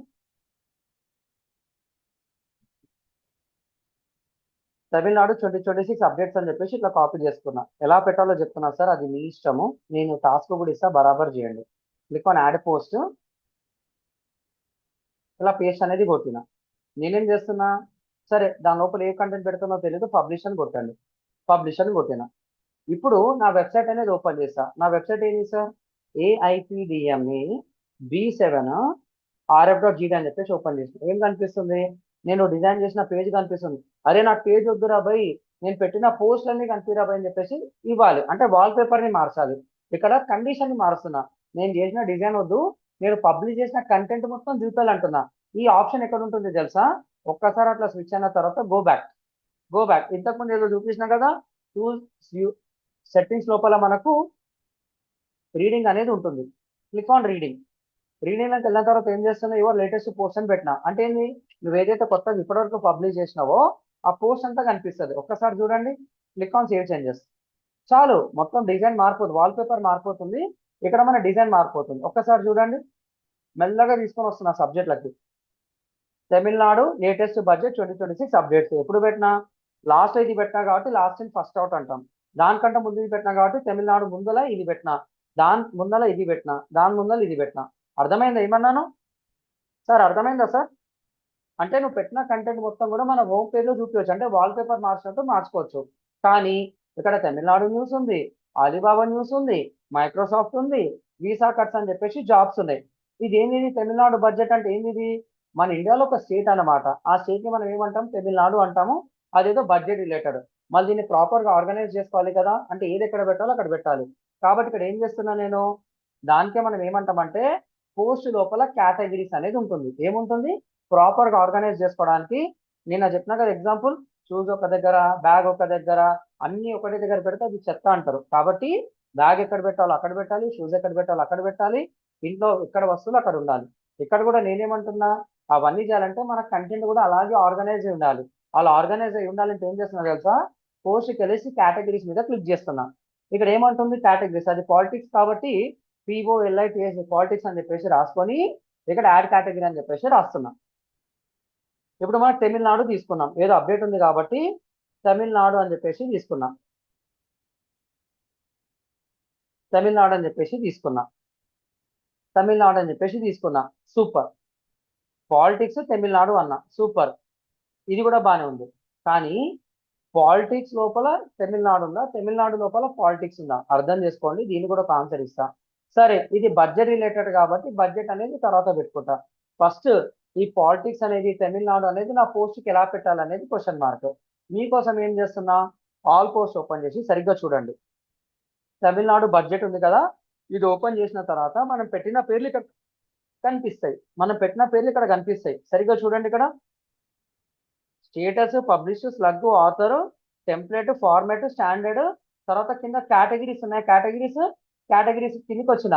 తమిళనాడు 2026 అప్డేట్స్ అని చెప్పేసి ఇట్లా కాపీ చేసుకున్నా ఎలా పెట్టాలో చెప్తున్నా సార్ అది మీ ఇష్టము నేను టాస్క్ కూడా ఇస్తా బరాబర్ చేయండి క్లిక్ ఆన్ యాడ్ పోస్ట్ ఇలా పేస్ట్ అనేది కొట్టిన నేనేం చేస్తున్నా సరే దాని లోపల ఏ కంటెంట్ పెడుతున్నో తెలియదు పబ్లిష్ అని కొట్టండి పబ్లిష్ అని కొట్టిన ఇప్పుడు నా వెబ్సైట్ అనేది ఓపెన్ చేస్తా నా వెబ్సైట్ ఏంటి సార్ AIPDME B7 RF.GD అని చెప్పేసి ఓపెన్ చేసిన ఏం కనిపిస్తుంది నేను డిజైన్ చేసిన పేజ్ కనిపిస్తుంది అరే నాకు పేజ్ వద్దురా భయ్ నేను పెట్టిన పోస్ట్ అన్ని కనిపిరా భయ్ అని చెప్పేసి ఇవ్వాలి అంటే వాల్ పేపర్ ని మార్చాలి ఇక్కడ కండిషన్ ని మారుస్తున్నా నేను చేసిన డిజైన్ వద్దు నేను పబ్లిష్ చేసిన కంటెంట్ మొత్తం చూపాలంటున్నా ఈ ఆప్షన్ ఎక్కడ ఉంటుంది తెలుసా ఒక్కసారి అట్లా స్విచ్ అయిన తర్వాత గో బ్యాక్ ఇంతకుముందు ఏదో చూపించిన కదా టూల్స్ సెట్టింగ్స్ లోపల మనకు రీడింగ్ అనేది ఉంటుంది క్లిక్ ఆన్ రీడింగ్ లోకి వెళ్ళిన తర్వాత ఏం చేస్తున్నా యువర్ లేటెస్ట్ పోస్ట్ అని పెట్టినా అంటే ఏంది నువ్వు ఏదైతే కొత్తగా ఇప్పటివరకు పబ్లిష్ చేసినావో ఆ పోస్ట్ అంతా కనిపిస్తుంది ఒక్కసారి చూడండి క్లిక్ ఆన్ సేవ్ చేంజెస్ చాలు మొత్తం డిజైన్ మారిపోతుంది వాల్ పేపర్ మారిపోతుంది ఇక్కడ మన డిజైన్ మారిపోతుంది ఒక్కసారి చూడండి మెల్లగా తీసుకొని వస్తున్నా సబ్జెక్ట్లకి తమిళనాడు లేటెస్ట్ బడ్జెట్ 2026 అప్డేట్స్ ఎప్పుడు పెట్టినా లాస్ట్ ఇది పెట్టినా కాబట్టి లాస్ట్ ఇన్ ఫస్ట్ అవుట్ అంటాం దానికంటే ముందు ఇది పెట్టినా కాబట్టి తమిళనాడు ముందల ఇది పెట్టినా దాని ముందల ఇది పెట్టినా దాని ముందల ఇది పెట్టినా అర్థమైందా ఏమన్నాను సార్ అర్థమైందా సార్ అంటే నువ్వు పెట్టిన కంటెంట్ మొత్తం కూడా మన హోమ్ పేజ్లో చూపించవచ్చు అంటే వాల్ పేపర్ మార్చినట్టు మార్చుకోవచ్చు కానీ ఇక్కడ తమిళనాడు న్యూస్ ఉంది అలీబాబా న్యూస్ ఉంది మైక్రోసాఫ్ట్ ఉంది వీసా కట్స్ అని చెప్పేసి జాబ్స్ ఉన్నాయి ఇది ఏంది తమిళనాడు బడ్జెట్ అంటే ఏంది మన ఇండియాలో ఒక స్టేట్ అన్నమాట ఆ స్టేట్ ని మనం ఏమంటాం తమిళనాడు అంటాము అదేదో బడ్జెట్ రిలేటెడ్ మళ్ళీ దీన్ని ప్రాపర్ గా ఆర్గనైజ్ చేసుకోవాలి కదా అంటే ఏది ఎక్కడ పెట్టాలో అక్కడ పెట్టాలి కాబట్టి ఇక్కడ ఏం చేస్తున్నా నేను దానికే మనం ఏమంటామంటే పోస్ట్ లోపల కేటగిరీస్ అనేది ఉంటుంది ఏముంటుంది ప్రాపర్ గా ఆర్గనైజ్ చేసుకోవడానికి నేను చెప్పిన కదా ఎగ్జాంపుల్ షూస్ ఒక దగ్గర బ్యాగ్ ఒక దగ్గర అన్ని ఒకటి దగ్గర పెడితే అది చెత్త అంటారు కాబట్టి బ్యాగ్ ఎక్కడ పెట్టాలో అక్కడ పెట్టాలి షూస్ ఎక్కడ పెట్టాలో అక్కడ పెట్టాలి ఇంట్లో ఇక్కడ వస్తువులు అక్కడ ఉండాలి ఇక్కడ కూడా నేనేమంటున్నా అవన్నీ చేయాలంటే మన కంటెంట్ కూడా అలాగే ఆర్గనైజ్ అయి ఉండాలి అలా ఆర్గనైజ్ అయి ఉండాలంటే ఏం చేస్తున్నా తెలుసా పోస్ట్కి వెళ్ళేసి కేటగిరీస్ మీద క్లిక్ చేస్తున్నా ఇక్కడ ఏమంటుంది కేటగిరీస్ అది పాలిటిక్స్ కాబట్టి POLITS పాలిటిక్స్ అని చెప్పేసి రాసుకొని ఇక్కడ యాడ్ కేటగిరీ అని చెప్పేసి రాస్తున్నా ఇప్పుడు మనం తమిళనాడు తీసుకున్నాం ఏదో అప్డేట్ ఉంది కాబట్టి తమిళనాడు అని చెప్పేసి తీసుకున్నాం తమిళనాడు అని చెప్పేసి తీసుకున్నా సూపర్ పాలిటిక్స్ తమిళనాడు అన్న సూపర్ ఇది కూడా బాగానే ఉంది కానీ పాలిటిక్స్ లోపల తమిళనాడు ఉందా తమిళనాడు లోపల పాలిటిక్స్ ఉందా అర్థం చేసుకోండి దీన్ని కూడా ఒక ఆన్సర్ ఇస్తా సరే ఇది బడ్జెట్ రిలేటెడ్ కాబట్టి బడ్జెట్ అనేది తర్వాత పెట్టుకుంటా ఫస్ట్ ఈ పాలిటిక్స్ అనేది తమిళనాడు అనేది నా పోస్ట్కి ఎలా పెట్టాలనేది క్వశ్చన్ మార్క్ మీకోసం ఏం చేస్తున్నా ఆల్ పోస్ట్ ఓపెన్ చేసి సరిగ్గా చూడండి తమిళనాడు బడ్జెట్ ఉంది కదా ఇది ఓపెన్ చేసిన తర్వాత మనం పెట్టిన పేర్లు ఇక్కడ కనిపిస్తాయి సరిగ్గా చూడండి ఇక్కడ status publish slug author template format standard తర్వాత కింద కేటగిరీస్ ఉన్నాయి కేటగిరీస్ కిందకి వచ్చిన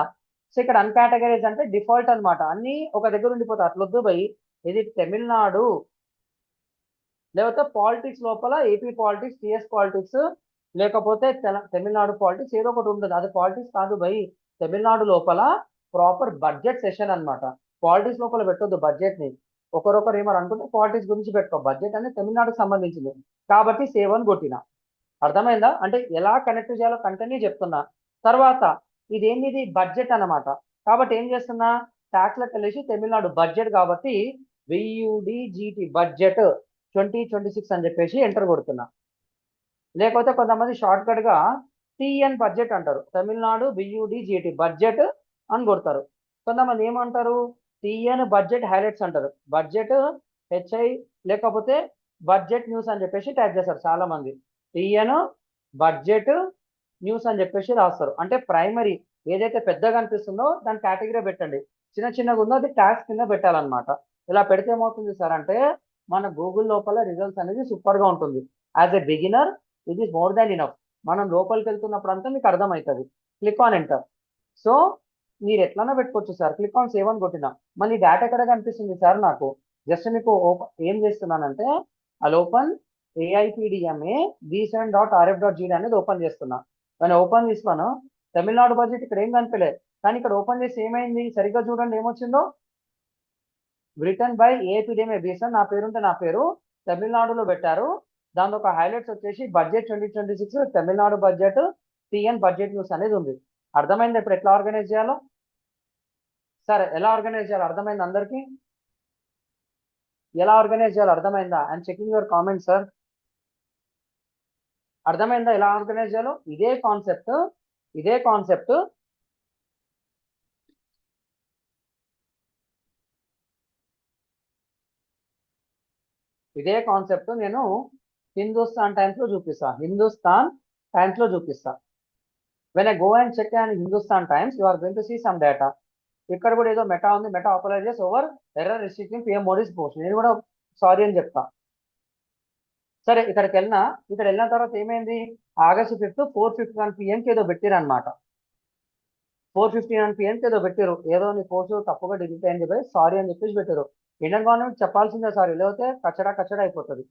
సో ఇక్కడ అన్కేటగరైజ్ అంటే డిఫాల్ట్ అనమాట అన్ని ఒక దగ్గర ఉండిపోతాయి అట్లొద్దు పోయి ఇది తమిళనాడు లేకపోతే పాలిటిక్స్ లోపల ఏపీ పాలిటిక్స్ టిఎస్ పాలిటిక్స్ లేకపోతే తమిళనాడు పాలిటిక్స్ ఏదో ఒకటి ఉంటుంది అది పాలిటిక్స్ కాదు భయ్ తమిళనాడు లోపల ప్రాపర్ బడ్జెట్ సెషన్ అనమాట పాలిటిక్స్ లోపల పెట్టొద్దు బడ్జెట్ ని ఒకరొకరు ఏమని అనుకుంటే పాలిటిక్స్ గురించి పెట్టుకో బడ్జెట్ అనేది తమిళనాడుకు సంబంధించింది కాబట్టి సేవ్ అని కొట్టిన అర్థమైందా అంటే ఎలా కనెక్ట్ చేయాలో కంటెంట్ చెప్తున్నా తర్వాత ఇదేంది బడ్జెట్ అన్నమాట కాబట్టి ఏం చేస్తున్నా ట్యాక్స్లకు వెళ్ళేసి తమిళనాడు బడ్జెట్ కాబట్టి VUDGT బడ్జెట్ 2026 అని చెప్పేసి ఎంటర్ కొడుతున్నా లేకపోతే కొంతమంది షార్ట్ కట్ గా TN బడ్జెట్ అంటారు తమిళనాడు VUDGT బడ్జెట్ అని కొడతారు కొంతమంది ఏమంటారు TN బడ్జెట్ హైలైట్స్ అంటారు బడ్జెట్ HI లేకపోతే బడ్జెట్ న్యూస్ అని చెప్పేసి టైప్ చేస్తారు చాలా మంది TN బడ్జెట్ న్యూస్ అని చెప్పేసి రాస్తారు అంటే ప్రైమరీ ఏదైతే పెద్దగా అనిపిస్తుందో దాని కేటగిరీ పెట్టండి చిన్నగా ఉందో అది ట్యాక్స్ కింద పెట్టాలన్నమాట ఇలా పెడితే ఏమవుతుంది సార్ అంటే మన గూగుల్ లోపల రిజల్ట్స్ అనేది సూపర్ గా ఉంటుంది యాజ్ ఎ బిగినర్ ఇది ఇస్ మోర్ దాన్ ఇనఫ్ మనం లోపలికి వెళ్తున్నప్పుడు అంతా మీకు అర్థమవుతుంది క్లిక్ ఆన్ ఎంటర్ సో మీరు ఎట్లన్నా పెట్టుకోవచ్చు సార్ క్లిక్ ఆన్ సేవ్ అని కొట్టినా మళ్ళీ డేటా ఎక్కడ కనిపిస్తుంది సార్ నాకు జస్ట్ మీకు ఏం చేస్తున్నానంటే అది ఓపెన్ AIPDME B7.RF.GD అనేది ఓపెన్ చేస్తున్నా నేను ఓపెన్ చేస్తాను తమిళనాడు బడ్జెట్ ఇక్కడ ఏం కనిపించలేదు కానీ ఇక్కడ ఓపెన్ చేసి ఏమైంది సరిగ్గా చూడండి ఏమొచ్చిందో, రిటర్న్ బై ఏపీడీఎంఏ బీసన్, నా పేరుంటే నా పేరు తమిళనాడులో పెట్టారు. దాంతో ఒక హైలైట్స్ వచ్చేసి budget 2026 Tamil Nadu budget TN budget news అనేది ఉంది. అర్థమైంది ఇప్పుడు ఎట్లా ఆర్గనైజ్ చేయాలో? సరే ఎలా ఆర్గనైజ్ చేయాలో అర్థమైంది అందరికీ? ఎలా ఆర్గనైజ్ చేయాలో అర్థమైందా? I'm checking your comment sir. అర్థమైందా ఎలా ఆర్గనైజ్ చేయాలో? ఇదే కాన్సెప్ట్ నేను హిందుస్థాన్ టైమ్స్ లో చూపిస్తా. When I go and check and Hindustan Times you are going to see some data. ఇక్కడ కూడా ఏదో మెటా ఉంది, Meta apologises over error restricting PM Modi's post. నేను కూడా సారీ అని చెప్తా. సరే ఇక్కడ వెళ్ళిన తర్వాత ఏమైంది, ఆగస్ట్ 5 4:51 PM ఏదో పెట్టారు అనమాట. 4:51 PM ఏదో పెట్టారు, ఏదో నీ పోస్ట్ తప్పుగా డిలీట్ అయింది బై సారీ అని చెప్పేసి పెట్టారు. ఇండియన్ గవర్నమెంట్ చెప్పాల్సిందే సారీ, లేకపోతే కచ్చడా అయిపోతుంది.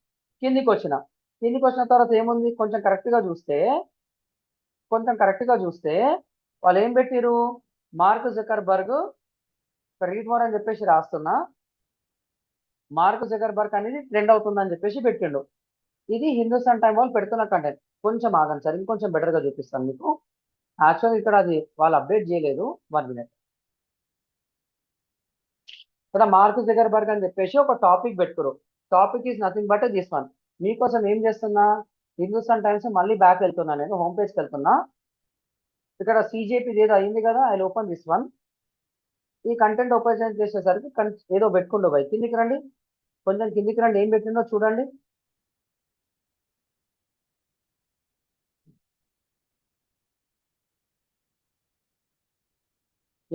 కిందికి వచ్చిన తర్వాత ఏముంది, కొంచెం కరెక్ట్ గా చూస్తే వాళ్ళు ఏం పెట్టారు, మార్క్ జకర్బర్గ్ రీడ్ మోర్ అని చెప్పేసి రాస్తున్నా, మార్క్ జకర్బర్గ్ అనేది ట్రెండ్ అవుతుందని చెప్పేసి పెట్టిండు. ఇది హిందుస్థాన్ టైం వాళ్ళు పెడుతున్న కంటెంట్. కొంచెం ఆగండి సార్, ఇంకొంచెం బెటర్ గా చూపిస్తాను మీకు. యాక్చువల్గా ఇక్కడ అది వాళ్ళు అప్డేట్ చేయలేదు. 1 minute. ఇక్కడ మార్క్ జకర్బర్గ్ అని చెప్పేసి ఒక టాపిక్ పెట్టుకోరు. Topic is nothing but this one. మీకోసం ఏం చేస్తున్నా, హిందుస్థాన్ టైమ్స్ మళ్ళీ బ్యాక్ వెళ్తున్నా, నేను హోమ్ పేజ్కి వెళ్తున్నా. ఇక్కడ సిజేపీ ఏదో అయింది కదా, ఐ ఓపెన్ దిస్ వన్. ఈ కంటెంట్ ఓపెన్ చేసేసరికి ఏదో పెట్టుకుంటూ పోయి కిందికి రండి, కొంచెం కిందికి రండి. ఏం పెట్టిందో చూడండి.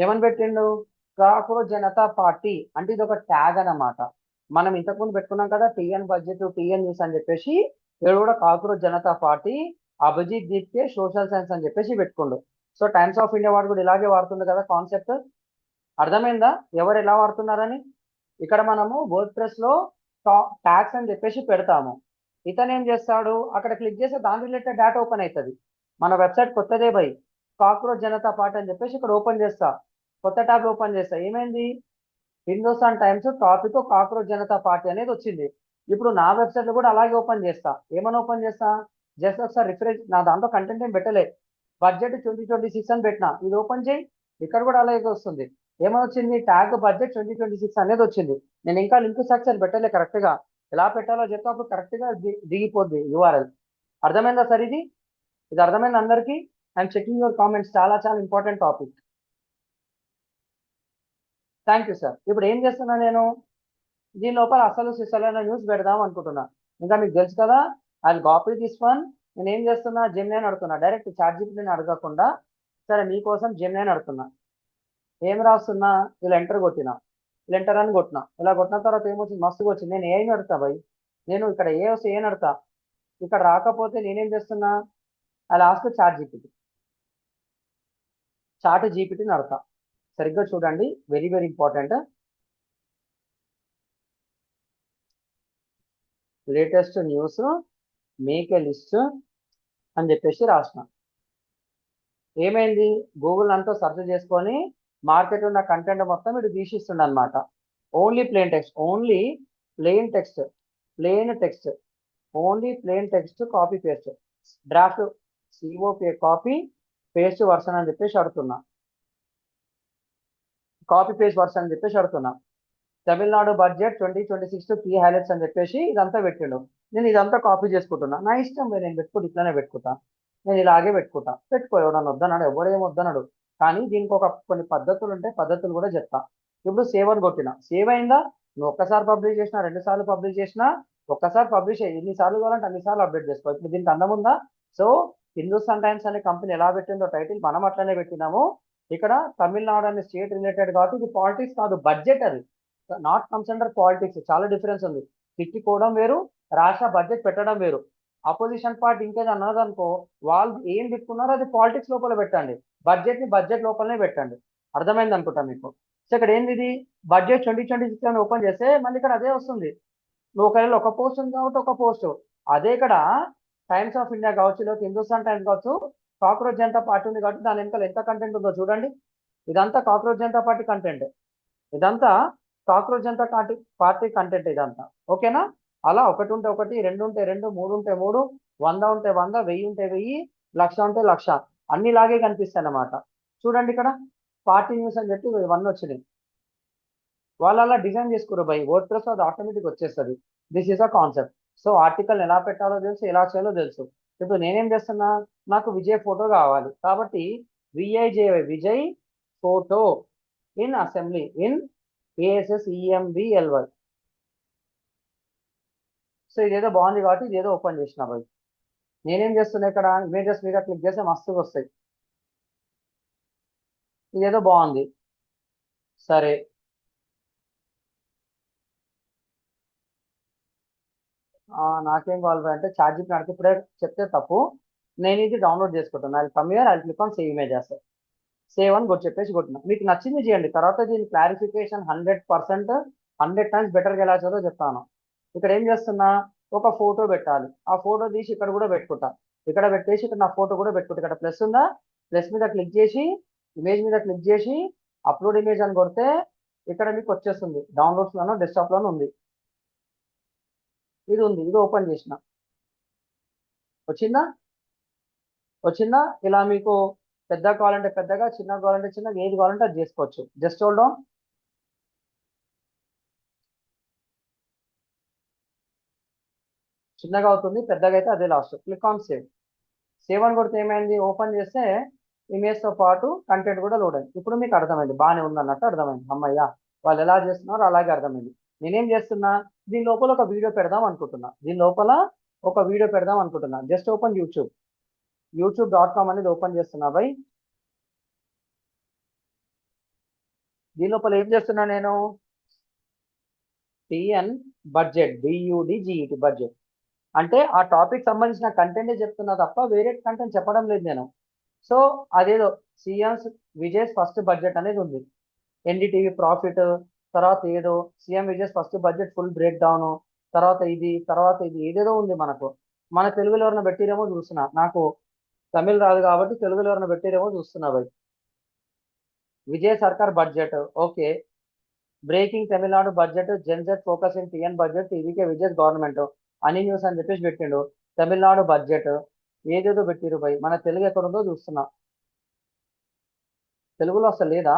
ఏమని పెట్టిండు, కాక్రోచ్ జనతా పార్టీ అంటే ఇది ఒక ట్యాగ్ అన్నమాట. మనం ఇంతకుముందు పెట్టుకున్నాం కదా టీఎన్ బడ్జెట్ టీఎన్ న్యూస్ అని చెప్పేసి, ఇక్కడ కూడా cockroach Janata party Abhijit Dipke social science అని చెప్పేసి పెట్టుకోండు. సో టైమ్స్ ఆఫ్ ఇండియా వాడు కూడా ఇలాగే వాడుతుంది కదా కాన్సెప్ట్. అర్థమైందా ఎవరు ఎలా వాడుతున్నారని? ఇక్కడ మనము వర్డ్ ప్రెస్ లో ట్యాగ్స్ అని చెప్పేసి పెడతాము. ఇతను ఏం చేస్తాడు, అక్కడ క్లిక్ చేస్తే దాని రిలేటెడ్ డేటా ఓపెన్ అవుతుంది. మన వెబ్సైట్ కొత్తదే బై కాక్రోచ్ జనతా పార్టీ అని చెప్పేసి ఇక్కడ ఓపెన్ చేస్తా, కొత్త ట్యాబ్ ఓపెన్ చేస్తా. ఏమైంది, Hindustan times topic cockroach Janata party అనేది వచ్చింది. ఇప్పుడు నా వెబ్సైట్ లో కూడా అలాగే ఓపెన్ చేస్తా. ఏమని ఓపెన్ చేస్తా, జస్ట్ ఒకసారి రిఫ్రెష్, నా దాంట్లో కంటెంట్ ఏం పెట్టలే, బడ్జెట్ 2026 అని పెట్టినా. ఇది ఓపెన్ చేయి, ఇక్కడ కూడా అలాగే వస్తుంది. ఏమని వచ్చింది, ట్యాగ్ బడ్జెట్ 2026 అనేది వచ్చింది. నేను ఇంకా లింక్ స్ట్రక్చర్ పెట్టలే, కరెక్ట్ గా ఎలా పెట్టాలో చెప్తే అప్పుడు కరెక్ట్ గా దిగిపోద్ది యూఆర్ఎల్. అర్థమైందా సార్? ఇది అర్థమైంది అందరికీ? ఐఎమ్ చెకింగ్ యువర్ కామెంట్స్, చాలా చాలా important topic. Thank you sir. ఇప్పుడు ఏం చేస్తున్నా నేను, దీని లోపల అసలు సిసలైన న్యూస్ పెడదాం అనుకుంటున్నా. ఇంకా మీకు తెలుసు కదా, అది కాపీ దిస్ వన్. నేను ఏం చేస్తున్నా, జెమిని అడుగుతున్నా, డైరెక్ట్ చాట్‌జీపీటీని అడగకుండా. సరే మీకోసం జెమిని అడుగుతున్నా. ఏం రాస్తున్నా, ఇలా ఎంటర్ కొట్టినా, ఇలా ఎంటర్ అని కొట్టినా. ఇలా కొట్టిన తర్వాత ఏమొచ్చింది, మస్తుగా వచ్చింది. నేను ఏం అడుగుతా భయ్, నేను ఇక్కడ ఏ వస్తే ఏం అడుగుతా. ఇక్కడ రాకపోతే నేనేం చేస్తున్నా, ఆ లాస్ట్ చాట్ జీపీటీని అడుగుతా. సరిగ్గా చూడండి, very very important. Latest news make a list అని చెప్పేసి రాసిన. ఏమైంది, గూగుల్ అంతా సెర్చ్ చేసుకొని మార్కెట్ ఉన్న కంటెంట్ మొత్తం ఇటు తీసిస్తుండ అనమాట. Only plain text, copy paste, draft COP copy paste version అని చెప్పేసి అడుగుతున్నా. తమిళనాడు బడ్జెట్ 2026 కీ హైలైట్స్ అని చెప్పేసి ఇదంతా పెట్టిండు. నేను ఇదంతా కాపీ చేసుకుంటున్నా, నా ఇష్టం, నేను పెట్టుకుంటా, ఇట్లానే పెట్టుకుంటా, నేను ఇలాగే పెట్టుకో, ఎవడన్నా వద్దన్నాడు, ఎవడేం వద్దన్నాడు. కానీ దీనికి కొన్ని పద్ధతులు ఉంటాయి, పద్ధతులు కూడా చెప్తా. ఇప్పుడు సేవ్ అని కొట్టినా, సేవ్ అయిందా? నువ్వు ఒక్కసారి పబ్లిష్ చేసినా, 2 సార్లు పబ్లిష్ చేసినా, ఒక్కసారి పబ్లిష్ అయ్యి ఎన్నిసార్లు కావాలంటే అన్నిసార్లు అప్డేట్ చేసుకో. ఇప్పుడు దీనికి అందం ఉందా? సో హిందుస్థాన్ టైమ్స్ అనే కంపెనీ ఎలా పెట్టిందో టైటిల్ మనం అట్లనే పెట్టినాము. ఇక్కడ తమిళనాడు అనే స్టేట్ రిలేటెడ్ కాబట్టి ఇది పాలిటిక్స్ కాదు, బడ్జెట్. అది నాట్ కమ్స్ అండర్ పాలిటిక్స్. చాలా డిఫరెన్స్ ఉంది. తిట్టుకోవడం వేరు, రాష్ట్ర బడ్జెట్ పెట్టడం వేరు. అపోజిషన్ పార్టీ ఇంకేది అన్నదనుకో, వాళ్ళు ఏం తిట్టుకున్నారో అది పాలిటిక్స్ లోపల పెట్టండి, బడ్జెట్ ని బడ్జెట్ లోపలనే పెట్టండి. అర్థమైంది అనుకుంటా మీకు. సో ఇక్కడ ఏంది, ఇది బడ్జెట్ 2026 అని ఓపెన్ చేస్తే మళ్ళీ ఇక్కడ అదే వస్తుంది. నువ్వు ఒకవేళ ఒక పోస్ట్ ఉంది కాబట్టి ఒక పోస్ట్, అదే ఇక్కడ టైమ్స్ ఆఫ్ ఇండియా కావచ్చు, లేకపోతే హిందుస్థాన్ టైమ్స్ కావచ్చు, కాక్రోచ్ జనతా పార్టీ ఉంది కాబట్టి దాని వెనకాల ఎంత కంటెంట్ ఉందో చూడండి. ఇదంతా కాక్రోచ్ జనతా పార్టీ కంటెంట్. ఇదంతా కాక్రోచ్ జనతా పార్టీ కంటెంట్ ఇదంతా. ఓకేనా? అలా 1 ఉంటే 1, 2 ఉంటే 2, 3 ఉంటే 3, 100 ఉంటే 100, 1000 ఉంటే 1000, 1,00,000 ఉంటే 1,00,000 అన్నిలాగే కనిపిస్తాయి అన్నమాట. చూడండి ఇక్కడ పార్టీ న్యూస్ అని చెప్పి 1 వచ్చినాయి. వాళ్ళు అలా డిజైన్ చేసుకున్నారు బై వర్డ్ ప్రెస్, అది ఆటోమేటిక్ వచ్చేస్తుంది. This is a concept. So article ఎలా పెట్టాలో తెలుసు, ఎలా చేయాలో తెలుసు. ఇప్పుడు నేనేం చేస్తున్నా, నాకు విజయ్ ఫోటో కావాలి కాబట్టి Vijay photo in assembly in ASSEMBLY. So ఇదేదో బాగుంది కాబట్టి ఇదేదో ఓపెన్ చేసిన బై. నేనేం చేస్తున్నా, ఇక్కడ ఇమేజెస్ మీద క్లిక్ చేస్తే మస్తుగా వస్తాయి. ఇదేదో బాగుంది, సరే. నాకేం కావాలి అంటే ఛార్జింగ్ నడిపి ఇప్పుడే చెప్తే తప్పు. నేను ఇది డౌన్లోడ్ చేసుకుంటాను. అది కమ్ హియర్, అది click on save images. Save అని చెప్పేసి కొట్టినా. మీకు నచ్చింది చేయండి, తర్వాత దీని క్లారిఫికేషన్ 100% 100 టైమ్స్ బెటర్గా ఎలా చేయాలో చెప్తాను. ఇక్కడ ఏం చేస్తున్నా, ఒక ఫోటో పెట్టాలి. ఆ ఫోటో తీసి ఇక్కడ కూడా పెట్టుకుంటా. ఇక్కడ పెట్టేసి ఇక్కడ నా ఫోటో కూడా పెట్టుకుంటా. ఇక్కడ ప్లస్ ఉందా, ప్లస్ మీద క్లిక్ చేసి ఇమేజ్ మీద క్లిక్ చేసి అప్లోడ్ ఇమేజ్ అని కొడితే ఇక్కడ మీకు వచ్చేస్తుంది. డౌన్లోడ్స్లోనో డెస్క్టాప్లోనూ ఉంది. ఇది ఉంది, ఇది ఓపెన్ చేసిన. వచ్చిందా? వచ్చిందా? ఇలా మీకు పెద్ద కావాలంటే పెద్దగా, చిన్న కావాలంటే చిన్నగా, ఏది కావాలంటే అది చేసుకోవచ్చు. Just hold on. చిన్నగా అవుతుంది, పెద్దగా అయితే అదే last. Click on save. Save అని కొడితే ఏమైంది, ఓపెన్ చేస్తే ఇమేజ్తో పాటు కంటెంట్ కూడా లోడ్ అయింది. ఇప్పుడు మీకు అర్థమైంది, బాగానే ఉంది అన్నట్టు అర్థమైంది. అమ్మయ్య, వాళ్ళు ఎలా చేస్తున్నారో అలాగే అర్థమైంది. నేనేం చేస్తున్నా, దీని లోపల ఒక వీడియో పెడదాం అనుకుంటున్నా. జస్ట్ ఓపెన్ youtube.com అనేది ఓపెన్ చేస్తున్నా బై. దీని లోపల ఏం చేస్తున్నా నేను, టిఎన్ బడ్జెట్, BUDGET బడ్జెట్ అంటే ఆ టాపిక్ సంబంధించిన కంటెంటే చెప్తున్నా తప్ప వేరే కంటెంట్ చెప్పడం లేదు నేను. సో అదేదో విజయ్స్ ఫస్ట్ బడ్జెట్ అనేది ఉంది, NDTV ప్రాఫిట్, తర్వాత ఏదో CM Vijay's first budget full break down, తర్వాత ఇది ఏదేదో ఉంది మనకు. మన తెలుగులో ఎవరైనా పెట్టిరేమో చూస్తున్నా, నాకు తమిళ్ రాదు కాబట్టి తెలుగులో ఎవరైనా పెట్టిరేమో చూస్తున్నా బై. విజయ్ సర్కార్ budget, okay. Breaking Tamil Nadu budget, జెన్జెట్ focus in TN budget, TVK Vijay government అని న్యూస్ అని చెప్పేసి పెట్టిండు. తమిళనాడు బడ్జెట్ ఏదేదో పెట్టిరు బై. మన తెలుగు ఎక్కడ ఉందో చూస్తున్నా, తెలుగులో అసలు లేదా?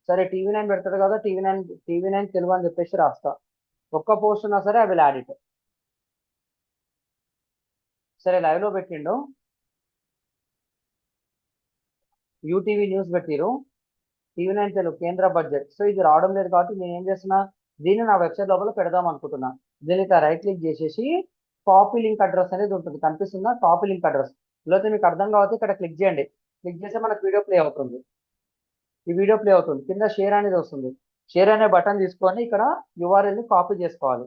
సరే TV9 పెడతాడు కదా, టీవీ నైన్ తెలుగు అని చెప్పేసి రాస్తా. ఒక్క పోస్ట్ ఉన్నా సరే ఐ విల్ యాడ్ ఇట్. సరే లైవ్ లో పెట్టిండు, UTV న్యూస్ పెట్టిరు, TV9 తెలుగు కేంద్ర బడ్జెట్. సో ఇది రావడం లేదు కాబట్టి నేను ఏం చేస్తున్నా, దీన్ని నా వెబ్సైట్ లోపల పెడదాం అనుకుంటున్నా. దీన్ని రైట్ క్లిక్ చేసేసి కాపీ లింక్ అడ్రస్ అనేది ఉంటుంది, కనిపిస్తుందా? Copy link address. లేకపోతే మీకు అర్థం కావచ్చు, ఇక్కడ క్లిక్ చేయండి. క్లిక్ చేస్తే మనకు వీడియో ప్లే అవుతుంది. ఈ వీడియో ప్లే అవుతుంది, కింద షేర్ అనేది వస్తుంది. షేర్ అనే బటన్ తీసుకొని ఇక్కడ యూఆర్ఎల్ని కాపీ చేసుకోవాలి.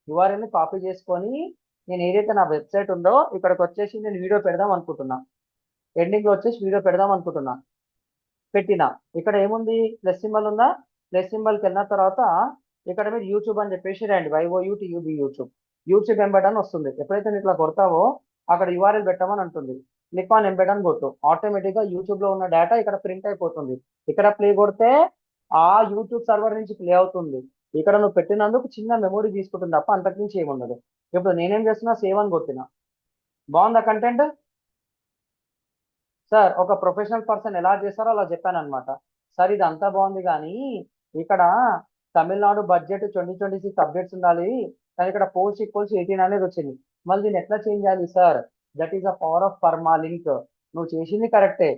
యూఆర్ఎల్ని కాపీ చేసుకొని నేను ఏదైతే నా వెబ్సైట్ ఉందో ఇక్కడికి వచ్చేసి నేను వీడియో పెడదాం అనుకుంటున్నా. ఎండింగ్లో వచ్చేసి వీడియో పెడదాం అనుకుంటున్నా. పెట్టినా. ఇక్కడ ఏముంది, ప్లస్ సింబల్ ఉందా? ప్లస్ సింబల్కి వెళ్ళిన తర్వాత ఇక్కడ మీరు యూట్యూబ్ అని చెప్పేసి రండి, YOUTUB యూట్యూబ్ ఎంబెడ్ అని వస్తుంది. ఎప్పుడైతే నువ్వు ఇట్లా కొడతావో అక్కడ యూఆర్ఎల్ పెట్టమని అంటుంది. క్లిక్ ఆన్ ఎంబెడ్ అని కొట్టు, ఆటోమేటిక్గా యూట్యూబ్లో ఉన్న డేటా ఇక్కడ ప్రింట్ అయిపోతుంది. ఇక్కడ ప్లే కొడితే ఆ యూట్యూబ్ సర్వర్ నుంచి ప్లే అవుతుంది. ఇక్కడ నువ్వు పెట్టినందుకు చిన్న మెమొరీ తీసుకుంటుంది తప్ప అంతకుమించి ఏముండదు. ఇప్పుడు నేనేం చేస్తున్నా, సేవ్ అని కొట్టినా. బాగుందా కంటెంట్? సార్ ఒక ప్రొఫెషనల్ పర్సన్ ఎలా చేస్తారో అలా చెప్పాను అనమాట. సార్ ఇది అంతా బాగుంది కానీ ఇక్కడ తమిళనాడు బడ్జెట్ 2026 అప్డేట్స్ ఉండాలి, కానీ ఇక్కడ పోస్ట్ ఈక్వల్స్ 18 అనేది వచ్చింది. మళ్ళీ దీన్ని ఎట్లా చేంజ్ చేయాలి sir? That is the power of permalink. నువ్వు చేసింది కరెక్టే,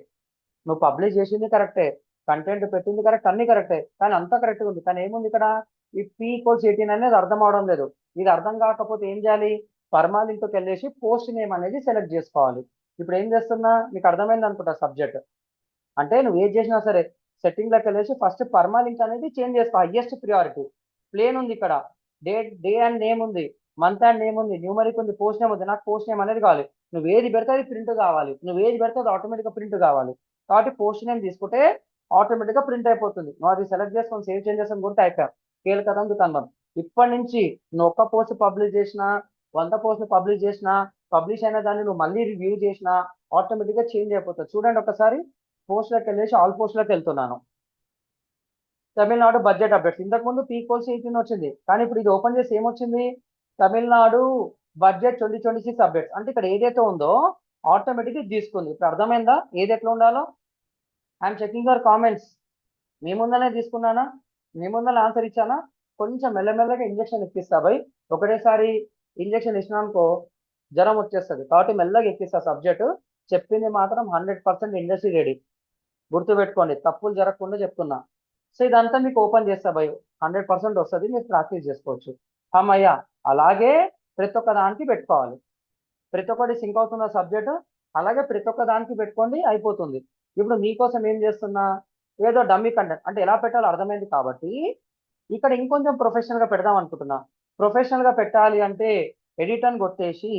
నువ్వు పబ్లిష్ చేసింది కరెక్టే, కంటెంట్ పెట్టింది కరెక్ట్, అన్ని కరెక్టే, కానీ అంతా కరెక్ట్గా ఉంది. కానీ ఏముంది ఇక్కడ, ఈ P=18 అనేది అర్థం అవడం లేదు. ఇది అర్థం కాకపోతే ఏం చేయాలి, పర్మా లింక్కి వెళ్ళేసి పోస్ట్ నేమ్ అనేది సెలెక్ట్ చేసుకోవాలి. ఇప్పుడు ఏం చేస్తున్నా, మీకు అర్థమైంది అనుకుంటా సబ్జెక్ట్. అంటే నువ్వు ఏది చేసినా సరే సెట్టింగ్లోకి వెళ్ళేసి ఫస్ట్ పర్మా లింక్ అనేది చేంజ్ చేసుకో, హైయెస్ట్ ప్రియారిటీ. ప్లేన్ ఉంది ఇక్కడ, డే అండ్ నేమ్ ఉంది, మంత్ అండ్ నేమ్ ఉంది, న్యూమరిక్ ఉంది, పోస్ట్ నేమ్ ఉంది. నాకు పోస్ట్ నేమ్ అనేది కావాలి. నువ్వు ఏది పెడితే అది ప్రింట్ కావాలి, నువ్వు ఏది పెడితే అది ఆటోమేటిక్గా ప్రింట్ కావాలి. కాబట్టి పోస్ట్ నేమ్ తీసుకుంటే ఆటోమేటిక్గా ప్రింట్ అయిపోతుంది. నువ్వు అది సెలెక్ట్ చేసుకొని సేవ్ చేంజెస్ అని కూడా అయిపోయావు. కీలకతం కన్ఫర్మ్. ఇప్పటి నుంచి నువ్వు ఒక్క పోస్ట్ పబ్లిష్ చేసినా, 100 పోస్టులు పబ్లిష్ చేసినా, పబ్లిష్ అయిన దాన్ని నువ్వు మళ్ళీ రివ్యూ చేసినా, ఆటోమేటిక్గా చేంజ్ అయిపోతుంది. చూడండి ఒకసారి పోస్ట్లోకి వెళ్ళేసి ఆల్ పోస్ట్లోకి వెళ్తున్నాను. Tamil Nadu budget updates. ఇంతకుముందు పీకోల్స్ 18 వచ్చింది, కానీ ఇప్పుడు ఇది ఓపెన్ చేసి ఏమొచ్చింది, తమిళనాడు బడ్జెట్ 2026 అప్డేట్స్. అంటే ఇక్కడ ఏదైతే ఉందో ఆటోమేటిక్గా తీసుకుంది. ఇప్పుడు అర్థమైందా ఏది ఎట్లా ఉండాలో? I'm checking your comments. మీ ముందనే తీసుకున్నానా, మీ ముందర ఆన్సర్ ఇచ్చానా? కొంచెం మెల్లమెల్లగా ఇంజక్షన్ ఎక్కిస్తా భయ్. ఒకటేసారి ఇంజక్షన్ ఇచ్చినానుకో జ్వరం వచ్చేస్తుంది, కాబట్టి మెల్లగా ఎక్కిస్తా సబ్జెక్ట్. చెప్పింది మాత్రం 100% ఇండస్ట్రీ రెడీ. గుర్తుపెట్టుకోండి, తప్పులు జరగకుండా చెప్తున్నా. సో ఇదంతా మీకు ఓపెన్ చేస్తా భయ్, 100% వస్తుంది, మీరు ప్రాక్టీస్ చేసుకోవచ్చు. అమ్మయ్య, అలాగే ప్రతి ఒక్క దానికి పెట్టుకోవాలి. ప్రతి ఒక్కటి సింక్ అవుతున్న సబ్జెక్టు, అలాగే ప్రతి ఒక్క దానికి పెట్టుకోండి, అయిపోతుంది. ఇప్పుడు మీకోసం ఏం చేస్తున్నా, ఏదో డమ్మీ కంటెంట్ అంటే ఎలా పెట్టాలో అర్థమైంది కాబట్టి ఇక్కడ ఇంకొంచెం ప్రొఫెషనల్గా పెడదాం అనుకుంటున్నా. ప్రొఫెషనల్గా పెట్టాలి అంటే ఎడిట్ అని కొట్టేసి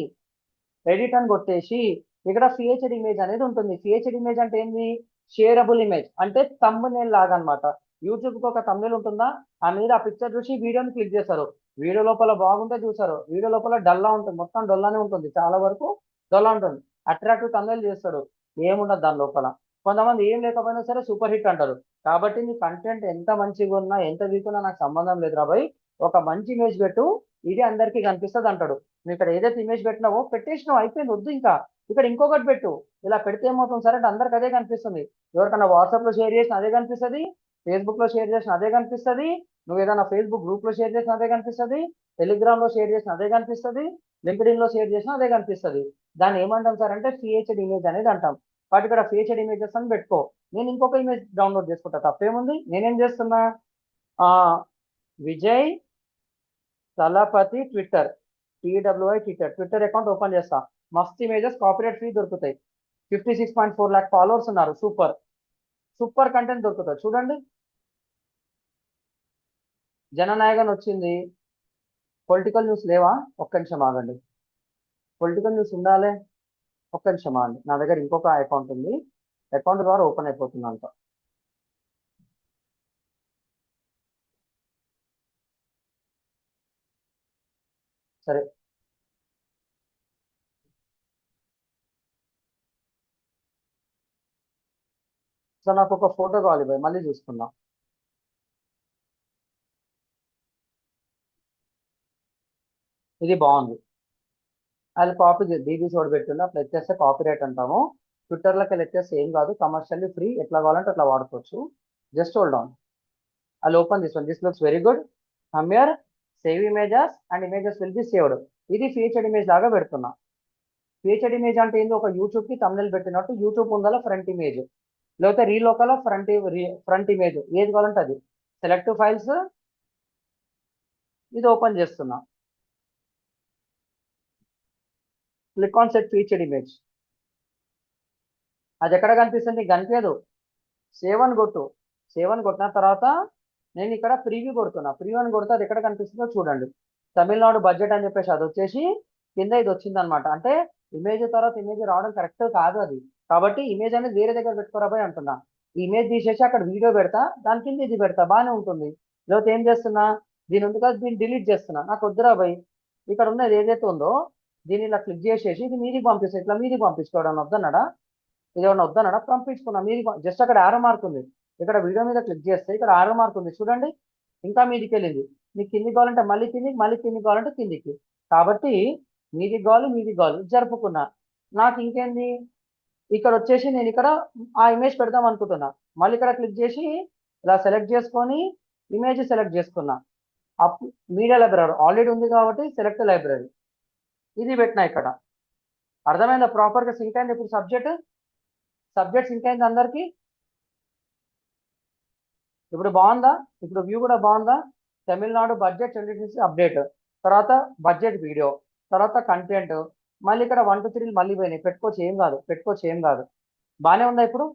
ఇక్కడ ఫీచర్డ్ ఇమేజ్ అనేది ఉంటుంది. ఫీచర్డ్ ఇమేజ్ అంటే ఏంది, షేరబుల్ ఇమేజ్ అంటే థంబ్నెయిల్ లాగా అనమాట. యూట్యూబ్కి ఒక థంబ్నెయిల్ ఉంటుందా, ఆ మీద ఆ పిక్చర్ చూసి వీడియోని క్లిక్ చేస్తారు. వీడియో లోపల బాగుంటే చూస్తారు, వీడియో లోపల డల్లా ఉంటుంది, మొత్తం డొల్లానే ఉంటుంది, చాలా వరకు డొల్లా ఉంటుంది. అట్రాక్టివ్ థంబ్నెయిల్ చేస్తాడు, ఏముండదు దాని లోపల. కొంతమంది ఏం లేకపోయినా సరే సూపర్ హిట్ అంటారు. కాబట్టి నీ కంటెంట్ ఎంత మంచిగా ఉన్నా ఎంత వీక్ ఉన్నా నాకు సంబంధం లేదు రాబాయ్, ఒక మంచి ఇమేజ్ పెట్టు, ఇది అందరికీ కనిపిస్తుంది అంటాడు. నువ్వు ఇక్కడ ఏదైతే ఇమేజ్ పెట్టినావో పెట్టేసినావు, అయిపోయింది, వద్దు ఇంకా. ఇక్కడ ఇంకొకటి పెట్టు, ఇలా పెడితే ఏమవుతుంది సరే అంటే అందరికి అదే కనిపిస్తుంది. ఎవరికన్నా వాట్సాప్లో షేర్ చేసిన అదే కనిపిస్తుంది, ఫేస్బుక్లో షేర్ చేసిన అదే కనిపిస్తుంది, నువ్వు ఏదైనా ఫేస్బుక్ గ్రూప్లో షేర్ చేసిన అదే కనిపిస్తుంది, టెలిగ్రామ్లో షేర్ చేసిన అదే కనిపిస్తుంది, లింక్డ్ఇన్లో షేర్ చేసిన అదే కనిపిస్తుంది. దాన్ని ఏమంటాం సార్ అంటే ఫీచర్డ్ ఇమేజ్ అనేది అంటాం. వాటి ఇక్కడ ఫీచర్డ్ ఇమేజెస్ అని పెట్టుకో. నేను ఇంకొక ఇమేజ్ డౌన్లోడ్ చేసుకుంటా, తప్పేముంది. నేనేం చేస్తున్నా, Vijay Thalapathy Twitter, TWI Twitter account open చేస్తా. మస్త్ ఇమేజెస్ కాపీరైట్ ఫ్రీ దొరుకుతాయి. 56.4 lakh ఫాలోవర్స్ ఉన్నారు. సూపర్ సూపర్ కంటెంట్ దొరుకుతుంది. చూడండి, జననాయకన్ వచ్చింది. పొలిటికల్ న్యూస్ లేవా, ఒక్క నిమిషం ఆగండి. పొలిటికల్ న్యూస్ ఉండాలి, ఒక్క నిమిషం ఆగండి. నా దగ్గర ఇంకొక అకౌంట్ ఉంది, అకౌంట్ ద్వారా ఓపెన్ అయిపోతుంది అంత. సరే, సో నాకు ఒక ఫోటో కావాలి భయ్, మళ్ళీ చూసుకుందాం. ఇది బాగుంది, అది కాపీ డీబీ చోటు పెట్టుండే అట్లా ఎత్తేస్తే కాపీ రైట్ అంటాము. ట్విట్టర్లోకి వెళ్ళి ఎత్తేస్తే ఏం కాదు, కమర్షియల్లీ ఫ్రీ, ఎట్లా కావాలంటే అట్లా వాడుకోవచ్చు. Just hold on, I open this one. This looks very good. Come here, save images and images will be saved. ఇది ఫీచర్డ్ ఇమేజ్ లాగా పెడుతున్నా. ఫీచర్డ్ ఇమేజ్ అంటే ఏంది, ఒక యూట్యూబ్కి thumbnail పెట్టినట్టు యూట్యూబ్ ఉండాల ఫ్రంట్ ఇమేజ్, లేకపోతే రీలోకల ఫ్రంట్ ఇమేజ్, ఏది కావాలంటే అది. సెలెక్ట్ ఫైల్స్, ఇది ఓపెన్ చేస్తున్నా. Click on set featured image. అది ఎక్కడ కనిపిస్తుంది, కనిపించదు. సేవ్ అని కొట్టు. సేవ్ అని కొట్టిన తర్వాత నేను ఇక్కడ ప్రీవ్యూ కొడుతున్నా. ప్రీవ్యూ అని కొడితే అది ఎక్కడ కనిపిస్తుందో చూడండి. తమిళనాడు బడ్జెట్ అని చెప్పేసి అది వచ్చేసి కింద ఇది వచ్చింది అనమాట. అంటే ఇమేజ్ తర్వాత ఇమేజ్ రావడం కరెక్ట్ కాదు అది. కాబట్టి ఇమేజ్ అనేది వేరే దగ్గర పెట్టుకోరాబోయ్ అంటున్నా. ఈ ఇమేజ్ తీసేసి అక్కడ వీడియో పెడతా, దాని కింద ఇది పెడతా, బాగానే ఉంటుంది. లేకపోతే ఏం చేస్తున్నా, దీని ఉంది కదా, దీన్ని డిలీట్ చేస్తున్నా. నాకు వద్దురా భయ్, ఇక్కడ ఉన్నది ఏదైతే ఉందో దీన్ని ఇలా క్లిక్ చేసేసి ఇది మీదికి పంపిస్తా. ఇట్లా మీదికి పంపించుకోవడం వద్దన్నాడా, ఇది ఏమన్నా వద్దన్నాడా, పంపించుకున్నా మీదికి. జస్ట్ అక్కడ ఆరో మార్క్ ఉంది, ఇక్కడ వీడియో మీద క్లిక్ చేస్తే ఇక్కడ ఆరో మార్క్ ఉంది చూడండి, ఇంకా మీదికి వెళ్ళింది. మీకు కిందికి కావాలంటే మళ్ళీ కిందికి, మళ్ళీ కిందికి కావాలంటే కిందికి. కాబట్టి మీదికి కావాలి జరుపుకున్నా. నాకు ఇంకేంది, ఇక్కడ వచ్చేసి నేను ఇక్కడ ఆ ఇమేజ్ పెడదాం అనుకుంటున్నా. మళ్ళీ ఇక్కడ క్లిక్ చేసి ఇలా సెలెక్ట్ చేసుకొని ఇమేజ్ సెలెక్ట్ చేసుకున్నా. అప్ మీడియా లైబ్రరీ ఆల్రెడీ ఉంది కాబట్టి సెలెక్ట్ లైబ్రరీ, ఇది పెట్టినా ఇక్కడ. అర్థమైందా, ప్రాపర్గా సింక్ అయింది. ఇప్పుడు సబ్జెక్ట్ సింక్ అయింది అందరికి. ఇప్పుడు బాగుందా, ఇప్పుడు వ్యూ కూడా బాగుందా. తమిళనాడు బడ్జెట్ 2026 అప్డేట్, తర్వాత బడ్జెట్ వీడియో, తర్వాత కంటెంట్, మళ్ళీ ఇక్కడ 1 2 3 మళ్ళీ పోయినాయి. పెట్టుకోవచ్చు ఏం కాదు. బాగానే ఉందా ఇప్పుడు.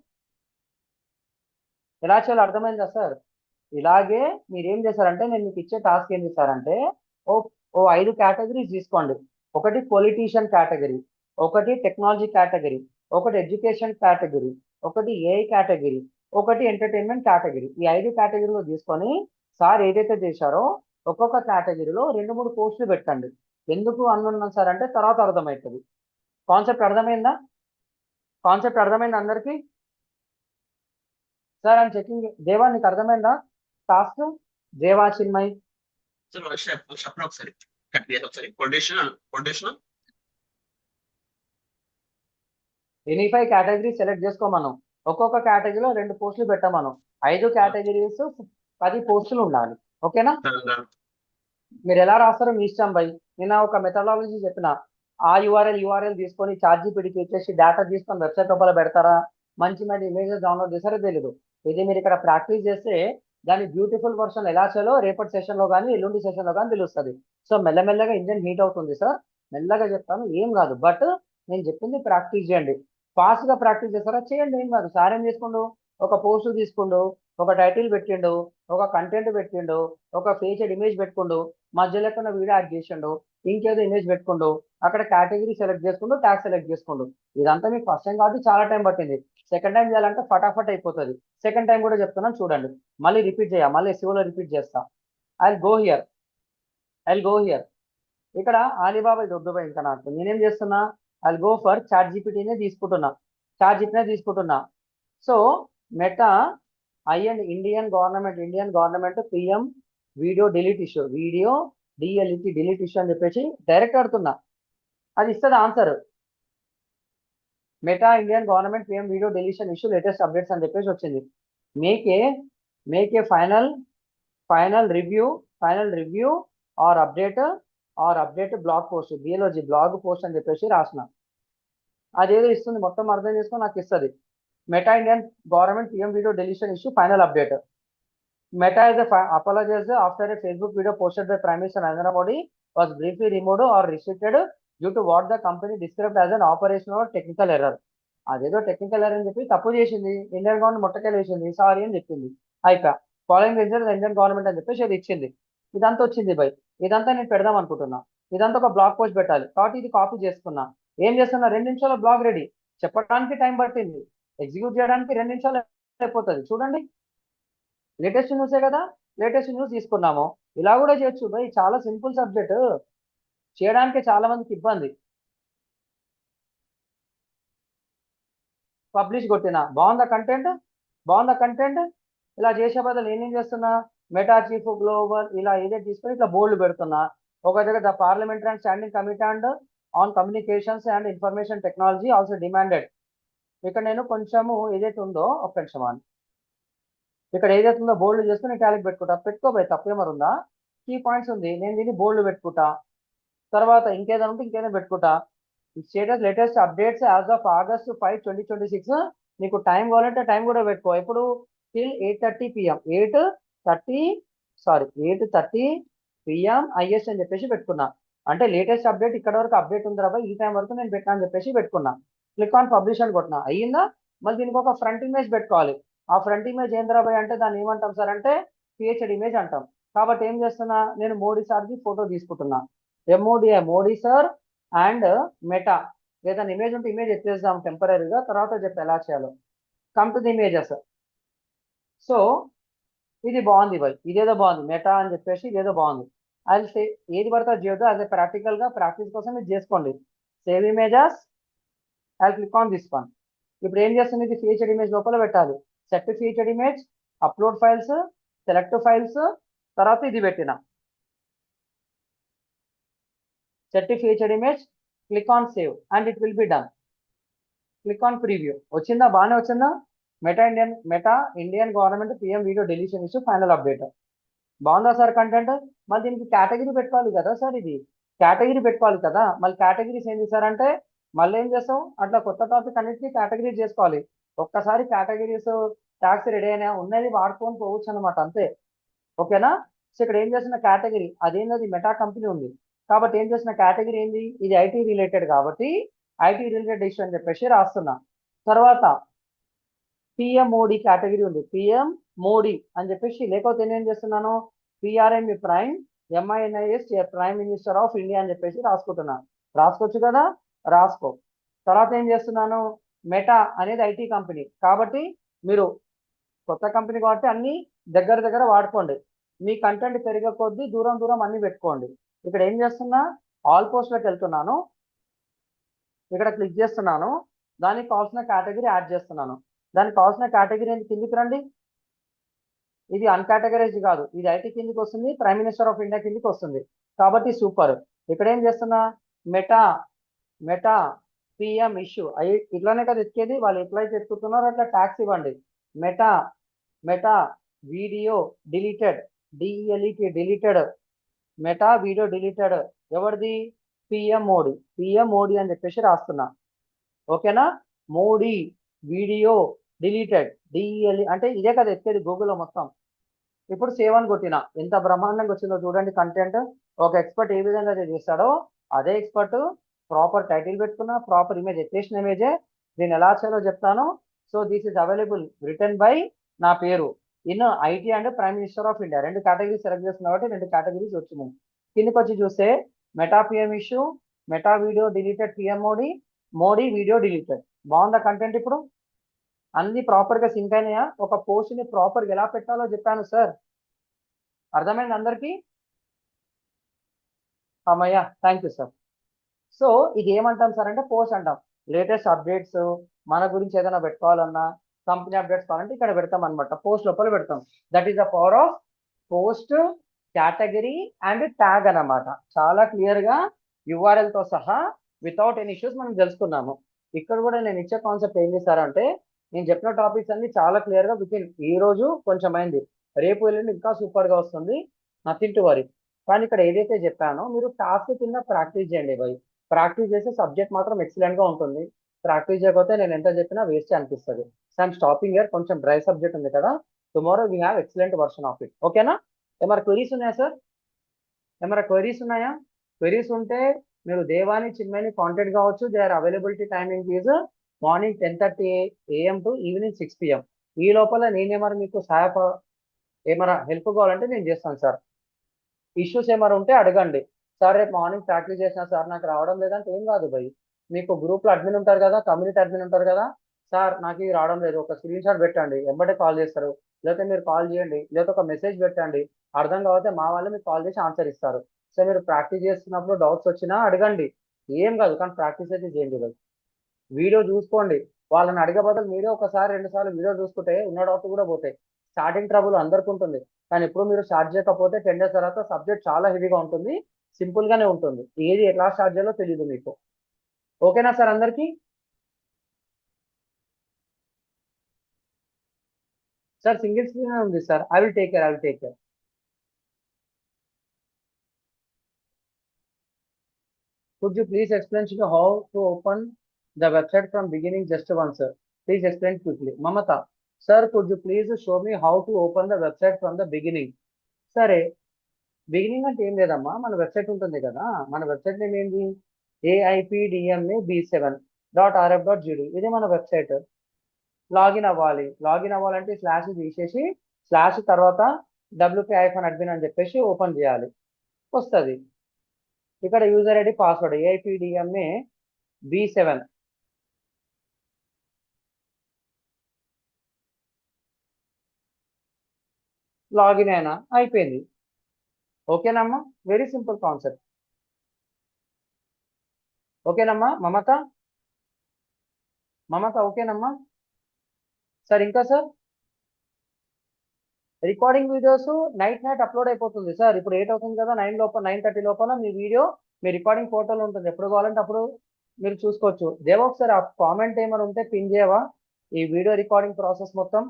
ఎలా చేయాలో అర్థమైందా సార్. ఇలాగే మీరు ఏం చేశారంటే, నేను మీకు ఇచ్చే టాస్క్ ఏం చేశారంటే, ఓ ఓ 5 కేటగిరీస్ తీసుకోండి. ఒకటి పొలిటీషియన్ కేటగిరీ, ఒకటి టెక్నాలజీ కేటగిరీ, ఒకటి ఎడ్యుకేషన్ కేటగిరీ, ఒకటి ఏఐ కేటగిరీ, ఒకటి ఎంటర్టైన్మెంట్ కేటగిరీ. ఈ 5 కేటగిరీలో తీసుకొని సార్ ఏదైతే చేశారో ఒక్కొక్క కేటగిరీలో 2 3 పోస్టులు పెట్టండి. ఎందుకు అనుకున్నాను సార్ అంటే తర్వాత అర్థమవుతుంది. కాన్సెప్ట్ అర్థమైందా. కాన్సెప్ట్ అర్థమైంది అందరికి? Sir I'm checking. దేవా నీకు అర్థమైందా టాస్క్? దేవా చిన్మయ్ ఎనీ 5 కేటగిరీ సెలెక్ట్ చేసుకో. మనం ఒక్కొక్క కేటగిరీలో 2 పోస్టులు పెట్టాం. మనం 5 కేటగిరీస్ 10 పోస్టులు ఉండాలి. ఓకేనా? మీరు ఎలా రాస్తారో మీ ఇష్టం బై. నేను ఒక మెథడాలజీ చెప్పిన. ఆ యూఆర్ఎల్ తీసుకొని చార్జీపీటీకి ఇచ్చేసి డేటా తీసుకొని వెబ్సైట్ లోపల పెడతారా, మంచి మంచి ఇమేజెస్ డౌన్లోడ్ చేస్తారో తెలియదు. ఇది మీరు ఇక్కడ ప్రాక్టీస్ చేస్తే దాని బ్యూటిఫుల్ వర్షన్ ఎలా చేయాలో రేపటి సెషన్ లో కానీ ఎల్లుండి సెషన్ లో కానీ తెలుస్తుంది. సో మెల్లమెల్లగా ఇంజన్ హీట్ అవుతుంది సార్, మెల్లగా చెప్తాను, ఏం కాదు. బట్ నేను చెప్పింది ప్రాక్టీస్ చేయండి. ఫాస్ట్ గా ప్రాక్టీస్ చేస్తారా చేయండి, ఏం కాదు. సార్ ఏం చేసుకుండు, ఒక పోస్ట్ తీసుకుండు, ఒక టైటిల్ పెట్టిండు, ఒక కంటెంట్ పెట్టిండు, ఒక ఫీచర్డ్ ఇమేజ్ పెట్టుకుండు, మధ్యలో ఎక్కడ వీడియో యాడ్ చేసిండు, ఇంకేదో ఇమేజ్ పెట్టుకుండు, అక్కడ కేటగిరీ సెలెక్ట్ చేసుకుంటూ ట్యాగ్ సెలెక్ట్ చేసుకుండు. ఇదంతా మీకు ఫస్ట్ టైం కాబట్టి చాలా టైం పట్టింది. సెకండ్ టైం చేయాలంటే ఫటాఫట్ అయిపోతుంది. సెకండ్ టైం కూడా చెప్తున్నాను చూడండి. మళ్ళీ రిపీట్ చేయ, మళ్ళీ SEO లో రిపీట్ చేస్తా. I go here. ఇక్కడ ఆలీబాబా దొద్దుబాయ్. ఇంకా నాకు నేనేం చేస్తున్నా, ఐ గో ఫర్ చాట్జీపీటీనే తీసుకుంటున్నా. So Meta Indian government PM video delete issue అని చెప్పేసి డైరెక్ట్ ఆడుతున్నా. అది ఇస్తుంది answer. Meta Indian government PM video deletion issue latest updates అని చెప్పేసి వచ్చింది. Make a final review or update blog post, B L O G blog post అని చెప్పేసి రాసిన. అదేదో ఇస్తుంది, మొత్తం అర్థం చేసుకొని నాకు ఇస్తుంది. Meta Indian government PM video deletion issue final update. Meta is apologized after a Facebook video posted by Prime Minister Narendra Modi was briefly removed or restricted due to what the company described as an operational or technical error. అదేదో technical error అని చెప్పి తప్పు చేసింది, Indian government మొట్టకెళ్ళి వేసింది, sorry అని చెప్పింది. అయిపోయా. Following result Indian government అని చెప్పేసి అది ఇచ్చింది. ఇదంతా వచ్చింది బై. ఇదంతా నేను పెడదాం అనుకుంటున్నా. ఇదంతా ఒక బ్లాగ్ పోస్ట్ పెట్టాలి కాబట్టి ఇది కాపీ చేసుకున్నా. ఏం చేస్తున్నా, 2 నిమిషాల బ్లాగ్ రెడీ. చెప్పడానికి టైం పట్టింది, ఎగ్జిక్యూట్ చేయడానికి 2 నిమిషాలు అయిపోతుంది. చూడండి, లేటెస్ట్ న్యూసే కదా, లేటెస్ట్ న్యూస్ తీసుకున్నాము. ఇలా కూడా చేయొచ్చు బై, చాలా సింపుల్ సబ్జెక్ట్, చేయడానికి చాలా మందికి ఇబ్బంది. పబ్లిష్ కొట్టినా బాగుందా కంటెంట్, ఇలా చేసే బదులు నేనేం చేస్తున్నా, మెటా చీఫ్ గ్లోబల్ ఇలా ఏదైతే తీసుకొని ఇట్లా బోర్డు పెడుతున్నా. ఒక దగ్గర the parliamentary and standing committee on communications and information technology also demanded. ఇక్కడ నేను కొంచెము ఏదైతే ఉందో ఒక నిమిషం అని, ఇక్కడ ఏదైతే ఉందో బోల్డ్ చేసుకుని టాలిక్ పెట్టుకుంటా. పెట్టుకోబోయే తప్పేమరుందా, కీ పాయింట్స్ ఉంది, నేను దీన్ని బోల్డ్ పెట్టుకుంటా. తర్వాత ఇంకేదైనా ఉంటే ఇంకేదైనా పెట్టుకుంటా. Status latest updates as of August 5, 2026. నీకు టైం కావాలంటే టైం కూడా పెట్టుకో. ఎప్పుడు టిల్ 8:30 PM 8:30 PM IS అని చెప్పేసి పెట్టుకున్నా. అంటే లేటెస్ట్ అప్డేట్ ఇక్కడ వరకు అప్డేట్ ఉంది రాబోయ్, ఈ టైం వరకు నేను పెట్టినా అని చెప్పేసి పెట్టుకున్నా. క్లిక్ ఆన్ పబ్లిష్ అని కొట్టినా, అయ్యిందా. మళ్ళీ దీనికి ఒక ఫ్రంట్ ఇమేజ్ పెట్టుకోవాలి. ఆ ఫ్రంట్ ఇమేజ్ ఏం రాబోయ్ అంటే దాన్ని ఏమంటాం సార్ అంటే ఫీచర్డ్ ఇమేజ్ అంటాం. కాబట్టి ఏం చేస్తున్నా, నేను మోడీ సార్ది ఫోటో తీసుకుంటున్నా. MODI Modi sir and meta. ఏదైనా ఇమేజ్ ఉంటే ఇమేజ్ ఎత్తేద్దాం టెంపరీగా, తర్వాత చెప్పి ఎలా చేయాలో. Come to the images. So ఇది బాగుంది బై, ఇదేదో బాగుంది మెటా అని చెప్పేసి, ఇదేదో బాగుంది. అది ఏది పడితే చేయొద్దు, అదే ప్రాక్టికల్గా ప్రాక్టీస్ కోసం ఇది చేసుకోండి. Save images, I click on this one. ఇప్పుడు ఏం చేస్తుంది, ఇది ఫీచర్డ్ ఇమేజ్ లోపల పెట్టాలి. Set featured image, upload files, select files, తర్వాత ఇది పెట్టిన set featured image, click on save and it will be done. Click on preview. వచ్చిందా, బాగానే వచ్చిందా. Meta Indian government PM video deletion issue final update. బాగుందా sir content. మళ్ళీ దీనికి category పెట్టుకోవాలి కదా సార్, ఇది కేటగిరీ పెట్టుకోవాలి కదా. మళ్ళీ కేటగిరీస్ ఏం చేశారంటే మళ్ళీ ఏం చేస్తాం, అట్లా కొత్త టాపిక్ అన్నిటికీ కేటగిరీ చేసుకోవాలి. ఒక్కసారి కేటగిరీస్ ట్యాక్స్ రెడీ అయినా ఉన్నది వాడుకొని పోవచ్చు అనమాట, అంతే. ఓకేనా. సో ఇక్కడ ఏం చేసిన కేటగిరీ అదేంది, మెటా కంపెనీ ఉంది కాబట్టి ఏం చేసిన కేటగిరీ ఏంది, ఇది ఐటీ రిలేటెడ్ కాబట్టి ఐటీ రిలేటెడ్ ఇష్యూ అని చెప్పేసి రాస్తున్నా. తర్వాత పిఎం మోడీ కేటగిరీ ఉంది, పిఎం మోడీ అని చెప్పేసి, లేకపోతే నేనేం చేస్తున్నాను, PRME prime MINIS prime minister of India అని చెప్పేసి రాసుకుంటున్నాను. రాసుకోవచ్చు కదా, రాసుకో. తర్వాత ఏం చేస్తున్నాను, మెటా అనేది ఐటీ కంపెనీ కాబట్టి మీరు కొత్త కంపెనీ కాబట్టి అన్ని దగ్గర వాడుకోండి. మీ కంటెంట్ పెరిగే కొద్దీ దూరం అన్ని పెట్టుకోండి. ఇక్కడ ఏం చేస్తున్నా, ఆల్ పోస్ట్లోకి వెళ్తున్నాను, ఇక్కడ క్లిక్ చేస్తున్నాను. దానికి కావాల్సిన కేటగిరీ యాడ్ చేస్తున్నాను. దానికి కావాల్సిన కేటగిరీ ఏంటి? కిందికి రండి. ఇది అన్కేటగరైజ్డ్ కాదు, ఇది ఐటీ కిందికి వస్తుంది, ప్రైమ్ మినిస్టర్ ఆఫ్ ఇండియా కిందికి వస్తుంది. కాబట్టి సూపర్. ఇక్కడ ఏం చేస్తున్నా, మెటా మెటా పిఎం ఇష్యూ అయ్యి ఇట్లానే కదా ఎత్తికేది, వాళ్ళు ఎట్లయితే ఎత్తుకుతున్నారో అట్లా ట్యాక్స్ ఇవ్వండి. Meta Meta video deleted, D E L E T deleted, Meta video deleted. ఎవరిది? పిఎం మోడీ. పిఎం మోడీ అని చెప్పేసి రాస్తున్నా. ఓకేనా? మోడీ వీడియో డిలీటెడ్, డిఈఎల్ఈ అంటే ఇదే కదా ఎత్తేది గూగుల్లో మొత్తం. ఇప్పుడు సేవ్ అని కొట్టిన, ఎంత బ్రహ్మాండంగా వచ్చిందో చూడండి కంటెంట్. ఒక ఎక్స్పర్ట్ ఏ విధంగా అయితే చేస్తాడో అదే ఎక్స్పర్ట్ ప్రాపర్ టైటిల్ పెట్టుకున్నా, ప్రాపర్ ఇమేజ్ ఎత్తేసిన ఇమేజే. దీన్ని ఎలా చేయాలో చెప్తాను. So this is available written by నా పేరు in IT and prime minister of India. 2 categories select చేస్తున్నా కాబట్టి 2 కేటగిరీస్ వచ్చినాయి. కిందకి వచ్చి చూస్తే meta PM issue, meta video deleted PM Modi, Modi video deleted. బాగుందా కంటెంట్? ఇప్పుడు అన్ని ప్రాపర్ గా సింక్ అయినాయా? ఒక పోస్ట్ ని ప్రాపర్ గా ఎలా పెట్టాలో చెప్పాను సార్. అర్థమైంది అందరికి? అమ్మయ్య, థ్యాంక్ యూ సార్. సో ఇది ఏమంటాం సార్ అంటే పోస్ట్ అంటాం. లేటెస్ట్ అప్డేట్స్ మన గురించి ఏదైనా పెట్టుకోవాలన్నా, కంపెనీ అప్డేట్స్ కావాలంటే ఇక్కడ పెడతాం అనమాట, పోస్ట్ లోపల పెడతాం. That is the power of post, category and tag అన్నమాట. చాలా క్లియర్ గా URL తో సహా వితౌట్ ఎనీ ఇష్యూస్ మనం తెలుసుకున్నాము. ఇక్కడ కూడా నేను ఇచ్చే కాన్సెప్ట్ ఏం చేశారంటే, నేను చెప్పిన టాపిక్స్ అన్ని చాలా క్లియర్ గా విత్ ఇన్ ఈ రోజు కొంచెం అయింది, రేపు ఎల్లుండి ఇంకా సూపర్ గా వస్తుంది, నథింగ్ టు వరీ. కానీ ఇక్కడ ఏదైతే చెప్పానో మీరు టాస్క్ కింద ప్రాక్టీస్ చేయండి భయ్. ప్రాక్టీస్ చేస్తే సబ్జెక్ట్ మాత్రం ఎక్సలెంట్ గా ఉంటుంది. ప్రాక్టీస్ చేయకపోతే నేను ఎంత చెప్పినా వేస్ట్ అనిపిస్తుంది. సో ఐమ్ స్టాపింగ్ ఇయర్, కొంచెం డ్రై సబ్జెక్ట్ ఉంది కదా. Tomorrow we have excellent version of it. ఓకేనా? ఏమైనా క్వరీస్ ఉన్నాయా సార్? ఏమైనా క్వరీస్ ఉన్నాయా? క్వరీస్ ఉంటే మీరు దేవాని చిన్మయిని కాంటాక్ట్ కావచ్చు. They are availability timing is morning 10:30 AM to evening 6 PM. ఈ లోపల నేనేమైనా మీకు ఏమైనా హెల్ప్ కావాలంటే నేను చేస్తాను సార్. ఇష్యూస్ ఏమైనా ఉంటే అడగండి. సార్ రేపు మార్నింగ్ ప్రాక్టీస్ చేసిన సార్ నాకు రావడం లేదంటే ఏం కాదు భయ్. మీకు గ్రూప్లో అడ్మిన్ ఉంటారు కదా, కమ్యూనిటీ అడ్మిన్ ఉంటారు కదా, సార్ నాకు ఇది రావడం లేదు, ఒక స్క్రీన్ షాట్ పెట్టండి, వెంబడే కాల్ చేస్తారు. లేకపోతే మీరు కాల్ చేయండి, లేకపోతే ఒక మెసేజ్ పెట్టండి. అర్థం కాకపోతే మా వాళ్ళు మీకు కాల్ చేసి ఆన్సర్ ఇస్తారు. సో మీరు ప్రాక్టీస్ చేస్తున్నప్పుడు డౌట్స్ వచ్చినా అడగండి, ఏం కాదు. కానీ ప్రాక్టీస్ అయితే చేయండి భయ్. వీడియో చూసుకోండి. వాళ్ళని అడిగే బదులు మీరే ఒకసారి 2 సార్లు వీడియో చూసుకుంటే ఉన్న డౌట్ కూడా పోతాయి. స్టార్టింగ్ ట్రబుల్ అందరికి ఉంటుంది, కానీ ఇప్పుడు మీరు స్టార్ట్ చేయకపోతే 10 డేస్ తర్వాత సబ్జెక్ట్ చాలా హెవీగా ఉంటుంది, సింపుల్ గానే ఉంటుంది. ఏది ఎట్లా స్టార్ట్ చేయాలో తెలియదు మీకు. ఓకేనా సార్ అందరికి? సార్ సింగిల్ స్క్రీన్ ఉంది sir. I will take care, I will take care. Could you please explain to me how to open the website from beginning just once, sir? Please explain quickly. Mamata, sir, could you please show me how to open the website from the beginning? సరే, beginning అంటే ఏం లేదమ్మా, మన website ఉంటుంది కదా, మన website name ఏంటి? AIPDMAB7.RF.GD. ఇది మన వెబ్సైట్. లాగిన్ అవ్వాలి. లాగిన్ అవ్వాలంటే స్లాష్ తీసేసి స్లాష్ తర్వాత WP-admin అని చెప్పేసి ఓపెన్ చేయాలి, వస్తుంది. ఇక్కడ user ID password AIPDMAB7. Login అయినా అయిపోయింది. ఓకేనమ్మా? Very simple concept. ఓకేనమ్మా? మమత, మమత ఓకేనమ్మా? సార్ ఇంకా sir, recording videos night upload అయిపోతుంది సార్. ఇప్పుడు 8 అవుతుంది కదా, 9:30 లోపల మీ వీడియో, మీ రికార్డింగ్ ఫోటోలు ఉంటుంది. ఎప్పుడు కావాలంటే అప్పుడు మీరు చూసుకోవచ్చు. దేవా ఒకసారి ఆ కామెంట్ ఏమైనా ఉంటే పిన్ చేయవా ఈ వీడియో రికార్డింగ్ ప్రాసెస్ మొత్తం?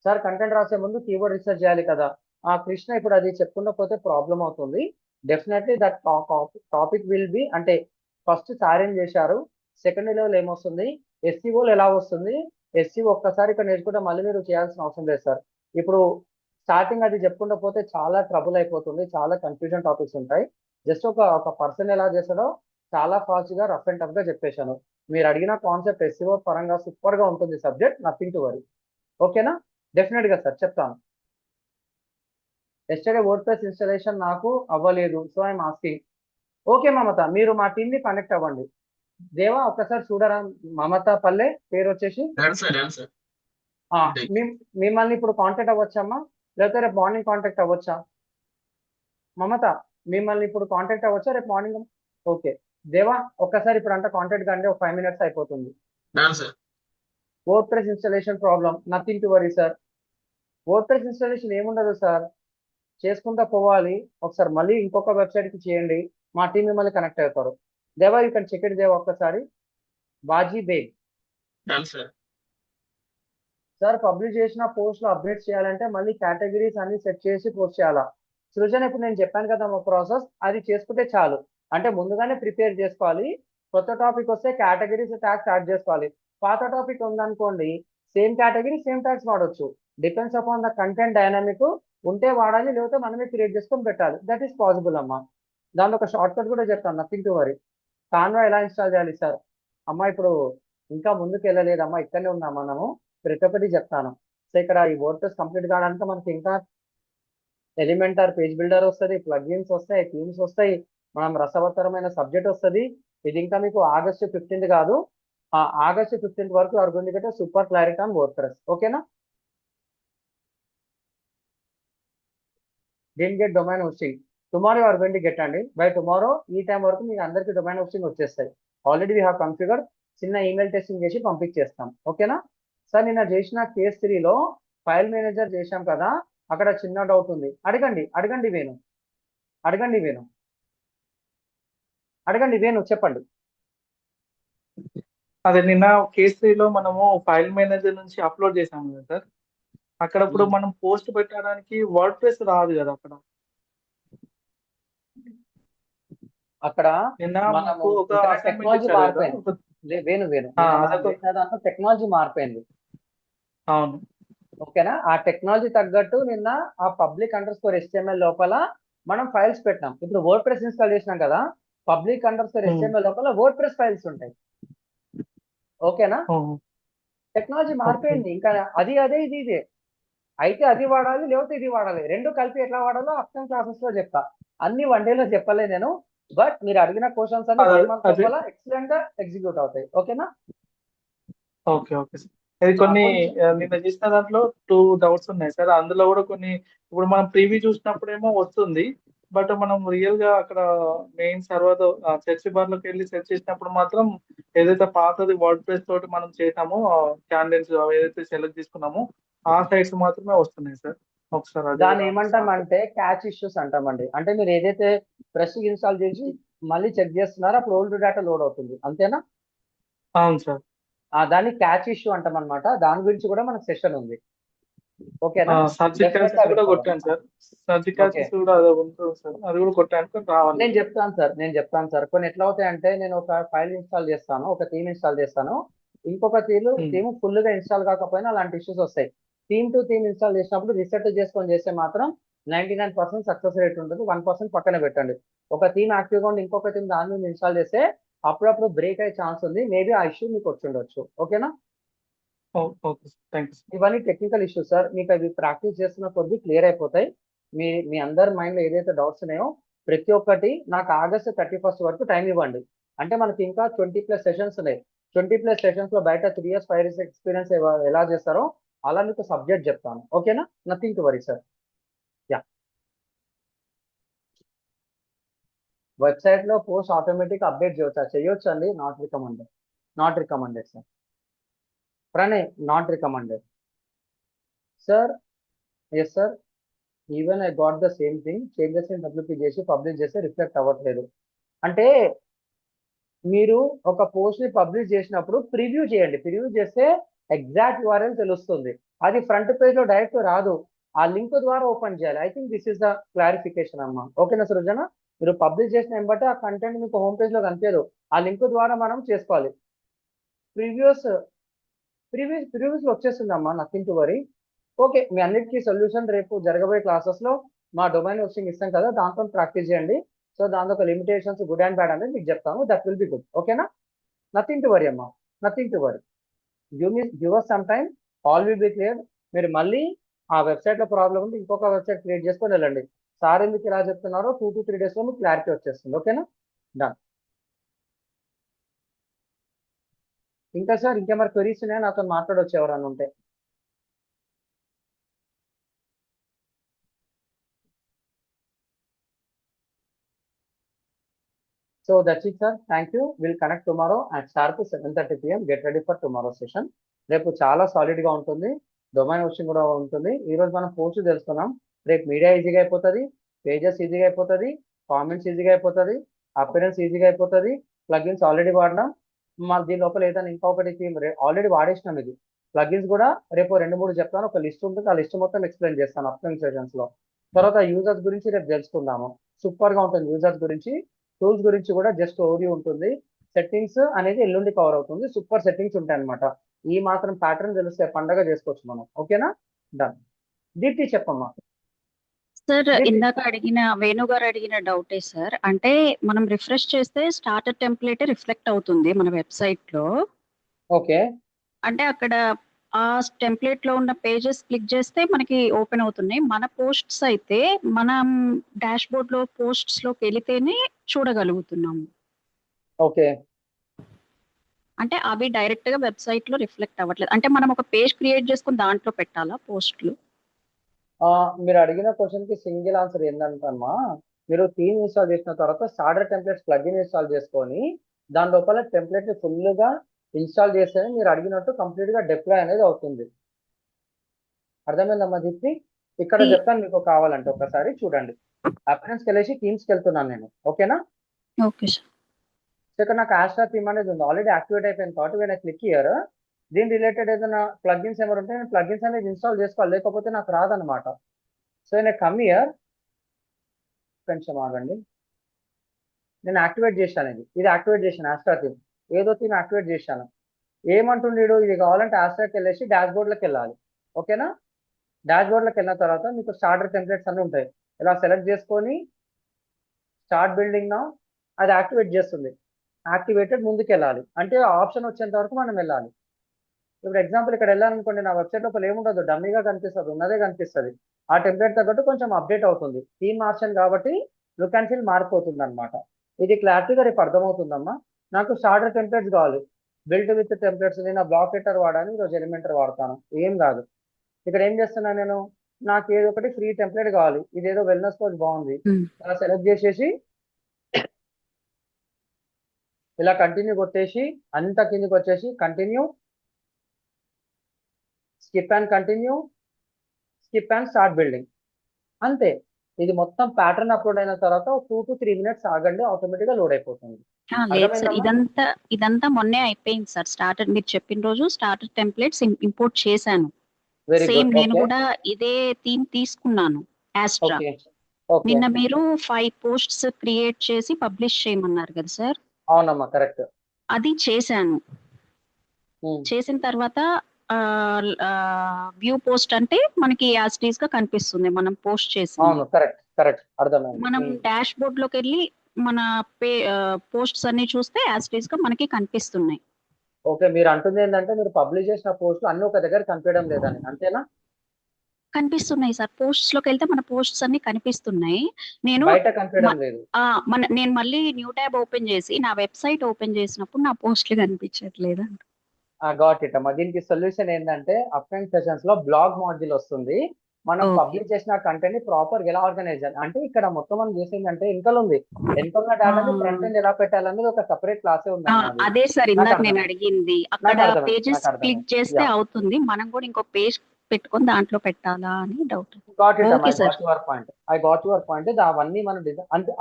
సార్ కంటెంట్ రాసే ముందు కీవర్డ్ రీసెర్చ్ చేయాలి కదా. ఆ కృష్ణ ఇప్పుడు అది చెప్పుకుంటూ పోతే ప్రాబ్లం అవుతుంది. Definitely that topic will be, అంటే ఫస్ట్ సారేం చేశారు, సెకండ్ లెవెల్ ఏమొస్తుంది, ఎస్సీఓలు ఎలా వస్తుంది, ఎస్సీఓ ఒక్కసారి ఇక్కడ నేర్చుకుంటే మళ్ళీ మీరు చేయాల్సిన అవసరం లేదు సార్. ఇప్పుడు స్టార్టింగ్ అది చెప్పుకుంటూ పోతే చాలా ట్రబుల్ అయిపోతుంది, చాలా కన్ఫ్యూజన్ టాపిక్స్ ఉంటాయి. జస్ట్ ఒక పర్సన్ ఎలా చేస్తాడో చాలా ఫాస్ట్ గా రఫ్ అండ్ టఫ్ గా చెప్పేశాను. మీరు అడిగిన కాన్సెప్ట్ ఎస్సీఓ పరంగా సూపర్ గా ఉంటుంది సబ్జెక్ట్, నథింగ్ టు వరీ. ఓకేనా? డెఫినెట్ గా సార్ చెప్తాను. ఎస్టర్డే వర్డ్ ప్రెస్ ఇన్స్టాలేషన్ నాకు అవ్వలేదు, సో ఐఎమ్ ఆస్కింగ్. ఓకే మమత, మీరు మా టీమ్ ని కనెక్ట్ అవ్వండి. దేవా ఒక్కసారి చూడరా, మమత పల్లె పేరు వచ్చేసి. మిమ్మల్ని ఇప్పుడు కాంటాక్ట్ అవ్వచ్చమ్మా, లేకపోతే రేపు మార్నింగ్ కాంటాక్ట్ అవ్వచ్చా? మమత, మిమ్మల్ని ఇప్పుడు కాంటాక్ట్ అవ్వచ్చా రేపు మార్నింగ్? ఓకే, దేవా ఒక్కసారి ఇప్పుడు అంతా కాంటాక్ట్ కంటే ఒక 5 minutes అయిపోతుంది. Sir word press installation problem, nothing to worry sir. Word press installation ఏముండదు సార్, చేసుకుంటా పోవాలి. ఒకసారి మళ్ళీ ఇంకొక వెబ్సైట్కి చేయండి, మా టీం మిమ్మల్ని కనెక్ట్ అవుతారు. దేవా you can check it Deva ఒక్కసారి. Baji Beg sir sir, publish చేసిన పోస్ట్లో అప్డేట్ చేయాలంటే మళ్ళీ కేటగిరీస్ అన్ని సెట్ చేసి పోస్ట్ చేయాలా? సృజన ఇప్పుడు నేను చెప్పాను కదా మా ప్రాసెస్, అది చేసుకుంటే చాలు. అంటే ముందుగానే ప్రిపేర్ చేసుకోవాలి. కొత్త టాపిక్ వస్తే కేటగిరీస్ ట్యాగ్స్ యాడ్ చేసుకోవాలి. పాత టాపిక్ ఉందనుకోండి, సేమ్ కేటగిరీ సేమ్ ట్యాగ్స్ వాడొచ్చు. Depends upon the content dynamic. ఉంటే వాడాలి, లేకపోతే మనమే క్రియేట్ చేసుకొని పెట్టాలి. దట్ ఈస్ పాసిబుల్ అమ్మా. దాంట్లో ఒక షార్ట్ కట్ కూడా చెప్తాను, నథింగ్ టు వరీ. కాన్వా ఎలా ఇన్స్టాల్ చేయాలి సార్? అమ్మా ఇప్పుడు ఇంకా ముందుకు వెళ్ళలేదమ్మా, ఇక్కడనే ఉన్నాం మనము. ప్రతి ఒక్కటి చెప్తాను. సో ఇక్కడ ఈ వర్డ్ కంప్లీట్ కావడానికి మనకి ఇంకా ఎలిమెంటార్ పేజ్ బిల్డర్ వస్తుంది, ప్లగ్ఇన్స్ వస్తాయి, థీమ్స్ వస్తాయి, మనం రసవత్తరమైన సబ్జెక్ట్ వస్తుంది. ఇది ఇంకా మీకు August 15th కాదు, August 15th వరకు అడుగుంది super clarity on WordPress. ఓకేనా? Didn't get domain hosting, tomorrow you are going to get అండి. బై టుమారో ఈ టైం వరకు మీకు అందరికీ డొమైన్ హోస్టింగ్ వచ్చేస్తాయి. Already we have configure. చిన్న ఈమెయిల్ టెస్టింగ్ చేసి పంపించేస్తాం. ఓకేనా సార్? నిన్న చేసిన కేస్ 3లో ఫైల్ మేనేజర్ చేశాం కదా, అక్కడ చిన్న డౌట్ ఉంది. అడగండి అడగండి వేణు, అడగండి వేణు, అడగండి వేణు, చెప్పండి. అదే నిన్న కేసీలో మనము ఫైల్ మేనేజర్ నుంచి అప్లోడ్ చేసాము కదా సార్, అక్కడ ఇప్పుడు మనం పోస్ట్ పెట్టడానికి వర్డ్ ప్రెస్ రాదు కదా అక్కడ. అక్కడ నిన్న మనము మాకు ఒక ఇక్కడ అసైన్మెంట్ టెక్నాలజీ ఇచ్చారు కదా మారిపోయింది. వేణు వేణు, నిన్న మనం అదొక చేసిన దాంట్లో టెక్నాలజీ మారిపోయింది. అవును ఓకేనా? ఆ టెక్నాలజీ తగ్గట్టు నిన్న ఆ public_HTML లోపల మనం ఫైల్స్ పెట్టినాం. ఇప్పుడు వర్డ్ ప్రెస్ ఇన్స్టాల్ చేసినాం కదా, public_HTML లోపల వర్డ్ ప్రెస్ ఫైల్స్ ఉంటాయి. ఓకేనా? టెక్నాలజీ మారిపోయింది. ఇంకా అది అదే ఇది ఇదే. అయితే అది వాడాలి, లేకపోతే ఇది వాడాలి. రెండు కలిపి ఎట్లా వాడాలో అప్కమింగ్ క్లాసెస్ లో చెప్తా. అన్ని వన్ డేలో చెప్పలే నేను, బట్ మీరు అడిగిన క్వశ్చన్స్ అన్ని 1 month అదే లోపల ఎక్సలెంట్ గా ఎగ్జిక్యూట్ అవుతాయి. ఓకేనా? Okay okay sir. ఇది కొన్ని కొంచెం నిన్న చేసిన దాంట్లో 2 డౌట్స్ ఉన్నాయి సార్. అందులో కూడా కొన్ని ఇప్పుడు మనం ప్రీవ్యూ చూసినప్పుడేమో వస్తుంది, బట్ మనం రియల్ గా అక్కడ మెయిన్ సర్వర్ సెర్చ్ బార్ లోకి వెళ్ళి సెర్చ్ చేసినప్పుడు మాత్రం ఏదైతే పాతది వర్డ్ ప్రెస్ తోటి మనం చేసామో క్యాండిడేట్స్ ఏదైతే సెలెక్ట్ చేసుకున్నామో ఆ సైట్స్ మాత్రమే వస్తున్నాయి సార్. ఒకసారి అది దాన్ని కూడా ఏమంటామంటే క్యాచ్ ఇష్యూస్ అంటామండి. అంటే మీరు ఏదైతే ప్రెస్ ఇన్స్టాల్ చేసి మళ్ళీ చెక్ చేస్తున్నారో అప్పుడు ఓల్డ్ డేటా లోడ్ అవుతుంది. అంతేనా? అవును సార్. దాన్ని క్యాచ్ ఇష్యూ అంటాం అనమాట. దాని గురించి కూడా మనకు సెషన్ ఉంది. ఓకేనా? సర్చ్ డెఫినెట్ గా క్యాచెస్ కూడా వింటారు. కొట్టాను సార్. సర్చ్ ఓకే, క్యాచెస్ కూడా అది ఉంటుంది సార్, అది కూడా కొట్టాను కానీ రావాలి. నేను చెప్తాను సార్. కొన్ని ఎట్లా అవుతాయంటే, నేను ఒక ఫైల్ ఇన్స్టాల్ చేస్తాను, ఒక థీమ్ ఇన్స్టాల్ చేస్తాను, ఇంకొక థీమ్ ఫుల్ గా ఇన్స్టాల్ కాకపోయినా అలాంటి ఇష్యూస్ వస్తాయి. థీమ్ టు థీమ్ ఇన్స్టాల్ చేసినప్పుడు రీసెట్ చేసుకొని చేస్తే మాత్రం 99% సక్సెస్ రేట్ ఉంటుంది. 1% పక్కన పెట్టండి. ఒక థీమ్ యాక్టివ్గా ఉండి ఇంకొక థీమ్ దాని మీద ఇన్స్టాల్ చేస్తే అప్పుడప్పుడు బ్రేక్ అయ్యే ఛాన్స్ ఉంది. మేబీ ఆ ఇష్యూ మీకు వచ్చి ఉండొచ్చు. ఓకేనా? Okay sir, thank you sir. ఇవన్నీ టెక్నికల్ ఇష్యూస్ సార్. మీకు అవి ప్రాక్టీస్ చేస్తున్న కొద్దీ క్లియర్ అయిపోతాయి. మీ మీ అందరి మైండ్లో ఏదైతే డౌట్స్ ఉన్నాయో ప్రతి ఒక్కటి నాకు August 31st వరకు టైం ఇవ్వండి. అంటే మనకి ఇంకా 20+ సెషన్స్ ఉన్నాయి. 20+ సెషన్స్ లో బయట 3 years 5 years ఎక్స్పీరియన్స్ ఎలా చేస్తారో అలా మీకు సబ్జెక్ట్ చెప్తాను. ఓకేనా? Nothing to worry sir. Yeah, website లో పోస్ట్ ఆటోమేటిక్ అప్డేట్ చేయొచ్చు అండి. Not recommended sir. Pranay, not recommended sir. Yes sir, even I got the same thing. Changes in WP చేసి పబ్లిష్ చేస్తే రిఫ్లెక్ట్ అవ్వట్లేదు. అంటే మీరు ఒక పోస్ట్ ని పబ్లిష్ చేసినప్పుడు ప్రివ్యూ చేయండి. ప్రివ్యూ చేస్తే ఎగ్జాక్ట్ URL తెలుస్తుంది. అది ఫ్రంట్ పేజ్ లో డైరెక్ట్ రాదు, ఆ లింక్ ద్వారా ఓపెన్ చేయాలి. I think this is the clarification అమ్మా. ఓకేనా సృజన? మీరు పబ్లిష్ చేసిన వెంబటే ఆ కంటెంట్ మీకు హోమ్ పేజ్ లో కనిపించదు, ఆ లింక్ ద్వారా మనం చేసుకోవాలి. ప్రీవియస్ ప్రీవియస్ వచ్చేస్తుందమ్మా, నథింగ్ టు వరీ. ఓకే, మీ అన్నిటికీ సొల్యూషన్ రేపు జరగబోయే క్లాసెస్ లో మా డొమైన్ హోస్టింగ్ ఇస్తాం కదా, దాంతో ప్రాక్టీస్ చేయండి. సో దాంతో ఒక లిమిటేషన్స్ గుడ్ అండ్ బ్యాడ్ అనేది మీకు చెప్తాను. That will be good. ఓకేనా? నథింగ్ టు వరీ అమ్మా, nothing to worry. Give us some time, all will be clear. మీరు మళ్ళీ ఆ వెబ్సైట్ లో ప్రాబ్లం ఉంది, ఇంకొక వెబ్సైట్ క్రియేట్ చేసుకొని వెళ్ళండి. సార్ ఎందుకు ఇలా చెప్తున్నారో 2 to 3 days లో మీకు క్లారిటీ వచ్చేస్తుంది. ఓకేనా? డన్. ఇంకా సార్, ఇంకేమైనా క్వరీస్ ఉన్నాయా? నాతో మాట్లాడొచ్చు ఎవరన్నా ఉంటే. So that's it, sir. Thank you. We'll connect tomorrow at sharp 7:30 p.m. Get ready for tomorrow session. రేపు చాలా సాలిడ్ గా ఉంటుంది. డొమైన్ హోస్టింగ్ కూడా ఉంటుంది. ఈ రోజు మనం పోస్ట్ తెలుసుకున్నాం. రేపు మీడియా ఈజీగా అయిపోతుంది, పేజెస్ ఈజీగా అయిపోతుంది, కామెంట్స్ ఈజీగా అయిపోతుంది, అపిరెన్స్ ఈజీగా అయిపోతుంది. ప్లగిన్స్ ఆల్రెడీ వాడినాం. దీని లోపల ఏదైనా ఇంకొకటి ఆల్రెడీ వాడేసినాం. ఇది ప్లగిన్స్ కూడా రేపు 2-3 చెప్తాను. ఒక లిస్ట్ ఉంటుంది, ఆ లిస్ట్ మొత్తం ఎక్స్ప్లెయిన్ చేస్తాను అప్కమింగ్ సెషన్స్ లో. తర్వాత యూజర్స్ గురించి రేపు తెలుసుకుందాము. సూపర్ గా ఉంటుంది యూజర్స్ గురించి. టూల్స్ గురించి కూడా జస్ట్ ఓవర్ ఉంటుంది. సెట్టింగ్స్ అనేది ఎల్లుండి కవర్ అవుతుంది. సూపర్ సెట్టింగ్స్ ఉంటాయి అనమాట. ఈ మాత్రం ప్యాటర్న్ తెలిస్తే పండగ చేసుకోవచ్చు మనం. ఓకేనా? డన్. దీప్తి చెప్పమ్మా. సార్ దీప్తి. ఇందాక వేణు గారు అడిగిన డౌటే సార్. అంటే మనం రిఫ్రెష్ చేస్తే స్టార్టర్ టెంప్లెట్ రిఫ్లెక్ట్ అవుతుంది మన వెబ్సైట్ లో. ఓకే. అంటే అక్కడ ఆ టెంప్లెట్ లో ఉన్న పేజెస్ క్లిక్ చేస్తే మనకి ఓపెన్ అవుతున్నాయి. మన పోస్ట్స్ అయితే మనం డాష్ బోర్డ్ లో పోస్ట్స్ లోకి వెళితేనే చూడగలుగుతున్నాము. ఓకే. అంటే అవి డైరెక్ట్ గా వెబ్సైట్ లో రిఫ్లెక్ట్ అవ్వట్లేదు. అంటే మనం ఒక పేజ్ క్రియేట్ చేసుకుని దాంట్లో పెట్టాలా పోస్ట్లు? మీరు అడిగిన క్వశ్చన్ కి సింగిల్ ఆన్సర్ ఏంటంటమ్మా, మీరు థీమ్ ఇన్స్టాల్ చేసిన తర్వాత స్టార్టర్ టెంప్లెట్స్ ప్లగిన్ ఇన్స్టాల్ చేసుకొని దాని లోపల టెంప్లెట్ ని ఫుల్ గా ఇన్స్టాల్ చేస్తే మీరు అడిగినట్టు కంప్లీట్ గా డిప్లాయ్ అనేది అవుతుంది. అర్థమైందమ్మా దీప్తి? ఇక్కడ చెప్తాను మీకు కావాలంటే ఒకసారి చూడండి. అపిరెన్స్ వెళ్ళేసి థీమ్స్కి వెళ్తున్నాను నేను. ఓకేనా? Okay sir. ఇక్కడ నాకు ఆస్ట్రా థీమ్ అనేది ఉంది, ఆల్రెడీ యాక్టివేట్ అయిపోయింది. కాబట్టి నేను క్లిక్ ఇయర్ దీని రిలేటెడ్ ఏదైనా ప్లగిన్స్ ఏమైనా ఉంటే నేను ప్లగిన్స్ అనేది ఇన్స్టాల్ చేసుకోవాలి, లేకపోతే నాకు రాదనమాట. సో నేను కమ్ ఇయర్, కొంచెం ఆగండి. నేను యాక్టివేట్ చేశాను. ఇది యాక్టివేట్ చేశాను. ఆస్ట్రా థీమ్ ఏదో థీమ్ యాక్టివేట్ చేశాను. ఏమంటుండీడు, ఇది కావాలంటే ఆస్ట్రాకి వెళ్ళేసి డాష్ బోర్డ్లోకి వెళ్ళాలి. ఓకేనా? డాష్ బోర్డ్లోకి వెళ్ళిన తర్వాత మీకు స్టార్టర్ టెంప్లెట్స్ అన్నీ ఉంటాయి. ఇలా సెలెక్ట్ చేసుకొని స్టార్ట్ బిల్డింగ్ నా అది యాక్టివేట్ చేస్తుంది. యాక్టివేటెడ్ ముందుకు వెళ్ళాలి అంటే ఆప్షన్ వచ్చేంత వరకు మనం వెళ్ళాలి. ఇప్పుడు ఎగ్జాంపుల్ ఇక్కడ వెళ్ళాలనుకోండి, నా వెబ్సైట్ లోపల ఏముండదు, డమ్మీగా కనిపిస్తుంది, ఉన్నదే కనిపిస్తుంది. ఆ టెంప్లెట్ తగ్గట్టు కొంచెం అప్డేట్ అవుతుంది. థీమ్ ఆప్షన్ కాబట్టి లుక్ అండ్ ఫీల్ మారిపోతుంది అనమాట. ఇది క్లారిటీగా రేపు అర్థమవుతుందమ్మా. నాకు స్టార్టర్ టెంప్లెట్స్ కావాలి, బిల్డ్ విత్ టెంప్లెట్స్. నేను బ్లాక్ లెటర్ వాడాను, ఈరోజు ఎలిమెంటర్ వాడతాను, ఏం కాదు. ఇక్కడ ఏం చేస్తున్నా నేను, నాకు ఏదో ఒకటి ఫ్రీ టెంప్లెట్ కావాలి. ఇదేదో వెల్నెస్ కోచ్ బాగుంది, అలా సెలెక్ట్ చేసేసి ఇలా కంటిన్యూ కొట్టేసి అంత కిందికి వచ్చేసి continue, skip and continue, skip and start building, అంతే. ఇది మొత్తం ప్యాటర్న్ అప్లోడ్ అయిన తర్వాత 2 to 3 minutes ఆగండి, ఆటోమేటిక్ గా లోడ్ అయిపోతుంది. లేదు సార్, ఇదంతా మొన్నే అయిపోయింది సార్. స్టార్టర్ మీరు చెప్పిన రోజు స్టార్టర్ టెంప్లెట్స్ ఇంపోర్ట్ చేశాను. సేమ్ నేను కూడా ఇదే థీమ్ తీసుకున్నాను, ఆస్ట్రా. నిన్న మీరు 5 పోస్ట్స్ క్రియేట్ చేసి పబ్లిష్ చేయమన్నారు కదా సార్? అవునమ్మా, కరెక్ట్. అది చేశాను. చేసిన తర్వాత వ్యూ పోస్ట్ అంటే మనకి యాజ్ గా కనిపిస్తుంది మనం పోస్ట్ చేసి. అవును, కరెక్ట్ కరెక్ట్, అర్థమైంది. మనం డాష్ బోర్డ్ లోకి వెళ్ళి మన పోస్ట్స్ అన్ని చూస్తే యాజ్ గా మనకి కనిపిస్తున్నాయి. ఓకే, మీరు అంటుంది ఏంటంటే మీరు పబ్లిష్ చేసిన పోస్టులు అన్ని ఒక దగ్గర కనిపించడం లేదని, అంతేనా? కనిపిస్తున్నాయి సార్, పోస్ట్స్ లోకి వెళ్తే మన పోస్ట్స్ అన్ని కనిపిస్తున్నాయి. నేను బయట కనిపించడం లేదు. నేను మళ్ళీ న్యూ ట్యాబ్ ఓపెన్ చేసి నా వెబ్సైట్ ఓపెన్ చేసినప్పుడు నా పోస్ట్లు కనిపించట్లేదు. గాట్ ఇట్ అమ్మా. దీనికి సొల్యూషన్ ఏంటంటే అప్కమింగ్ సెషన్స్ లో బ్లాగ్ మాడ్యూల్ వస్తుంది. మనం పబ్లిష్ చేసిన కంటెంట్ ని ప్రాపర్ గా ఎలా ఆర్గనైజ్ చేయాలి అంటే, ఇక్కడ మొత్తం మనం చేసేది అంటే వెనకాల ఉంది, వెనకాల డేటాని ఫ్రంట్ ఎండ్ ఎలా పెట్టాలనేది ఒక సెపరేట్ క్లాసే ఉంది. అదే సార్ ఇందాక నేను అడిగింది. అక్కడ పేజెస్ క్లిక్ చేస్తే అవుతుంది, మనం కూడా ఇంకో పేజ్ పెట్టుకొని దాంట్లో పెట్టాలా అని doubt. I got your point. అవన్నీ మనం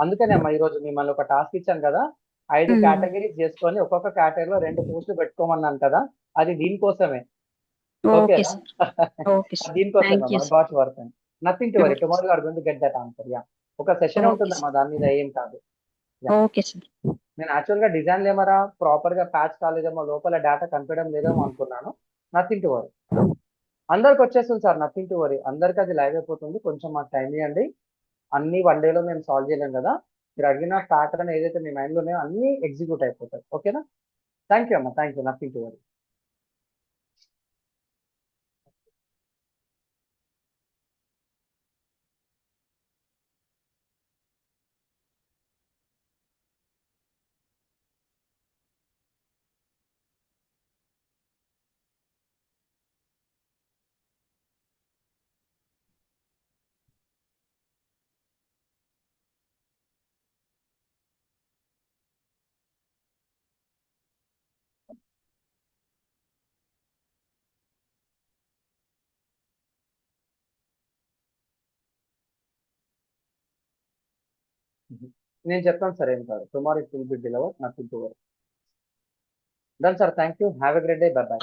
అందుకనే అమ్మా ఈ రోజు మిమ్మల్ని ఒక టాస్క్ ఇచ్చాను కదా, 5 కేటగిరీస్ చేసుకొని ఒక్కొక్క కేటగిరీలో 2 పోస్టులు పెట్టుకోమన్నాను కదా, అది దీనికోసమే. దీనికోసమే got your point. Nothing to worry, tomorrow you are going to get that answer. Yeah, ఒక సెషన్ ఉంటుందమ్మా దాని మీద, ఏం కాదు. నేను యాక్చువల్ గా డిజైన్ లేమరా ప్రాపర్ గా ప్యాచ్ కాలేదేమో, లోపల డేటా కనిపించడం లేదేమో అనుకున్నాను. నథింగ్ టు వరీ, అందరికి వచ్చేస్తుంది సార్. నథింగ్ టు వరీ, అందరికి అది లైవ్ అయిపోతుంది. కొంచెం మాకు టైం ఇవ్వండి. అన్ని 1 day లో మేము సాల్వ్ చేయలేం కదా. మీరు అడిగిన ప్యాటర్న్ ఏదైతే మీ మైండ్ లో ఉన్నాయో అన్ని ఎగ్జిక్యూట్ అయిపోతాయి. ఓకేనా? థ్యాంక్ యూ అమ్మా, thank you. Nothing to worry. నేను చెప్తాను సార్, ఏం కాదు. Tomorrow it will be deliver, nothing to worry. Done sir, thank you, have a great day, by by.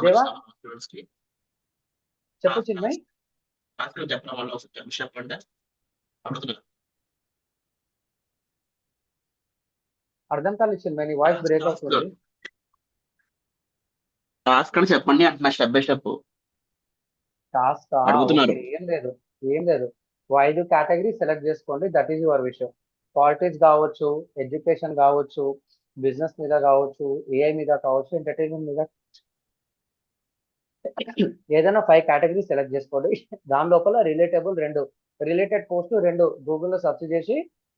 దేవా చెప్పు చిన్మయ్. అర్థం కాలేదు చిన్మయ్, నీ వాయిస్ బ్రేక్ అవుతుంది. టాస్క్ అని చెప్పండి అంటున్నా, స్టెప్ బై స్టెప్ టాస్క్ అడుగుతున్నారు. ఏం లేదు. 5 కేటగిరీ సెలెక్ట్ చేసుకోండి, దట్ ఈజ్ యువర్ విషయం. పాలిటిక్స్ కావచ్చు, ఎడ్యుకేషన్ కావచ్చు, బిజినెస్ మీద కావచ్చు, ఏఐ మీద కావచ్చు, ఎంటర్టైన్మెంట్ మీద, ఏదైనా 5 కేటగిరీ సెలెక్ట్ చేసుకోండి. దాని లోపల రిలేటెడ్ పోస్టులు 2 గూగుల్లో సెర్చ్ చేసి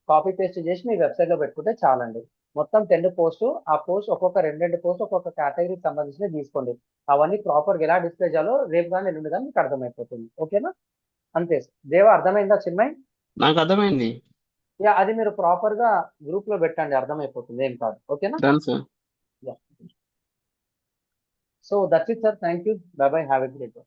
కాపీ పేస్ట్ చేసి మీ వెబ్సైట్ లో పెట్టుకుంటే చాలండి. మొత్తం 10 పోస్టు, ఆ పోస్ట్ ఒక్కొక్క 2 పోస్ట్ ఒక్కొక్క కేటగిరీకి సంబంధించి తీసుకోండి. అవన్నీ ప్రాపర్గా ఎలా డిస్ప్లే చేయాలో రేపు కానీ ఎల్లుండి కానీ మీకు అర్థమైపోతుంది. ఓకేనా? అంతే. దేవా అర్థమైందా చిన్మయ్? నాకు అర్థమైంది. యా, అది మీరు ప్రాపర్ గా గ్రూప్ లో పెట్టండి, అర్థమైపోతుంది, ఏం కాదు. ఓకేనా? Done sir. So that's it sir, thank you, by by, have a great day.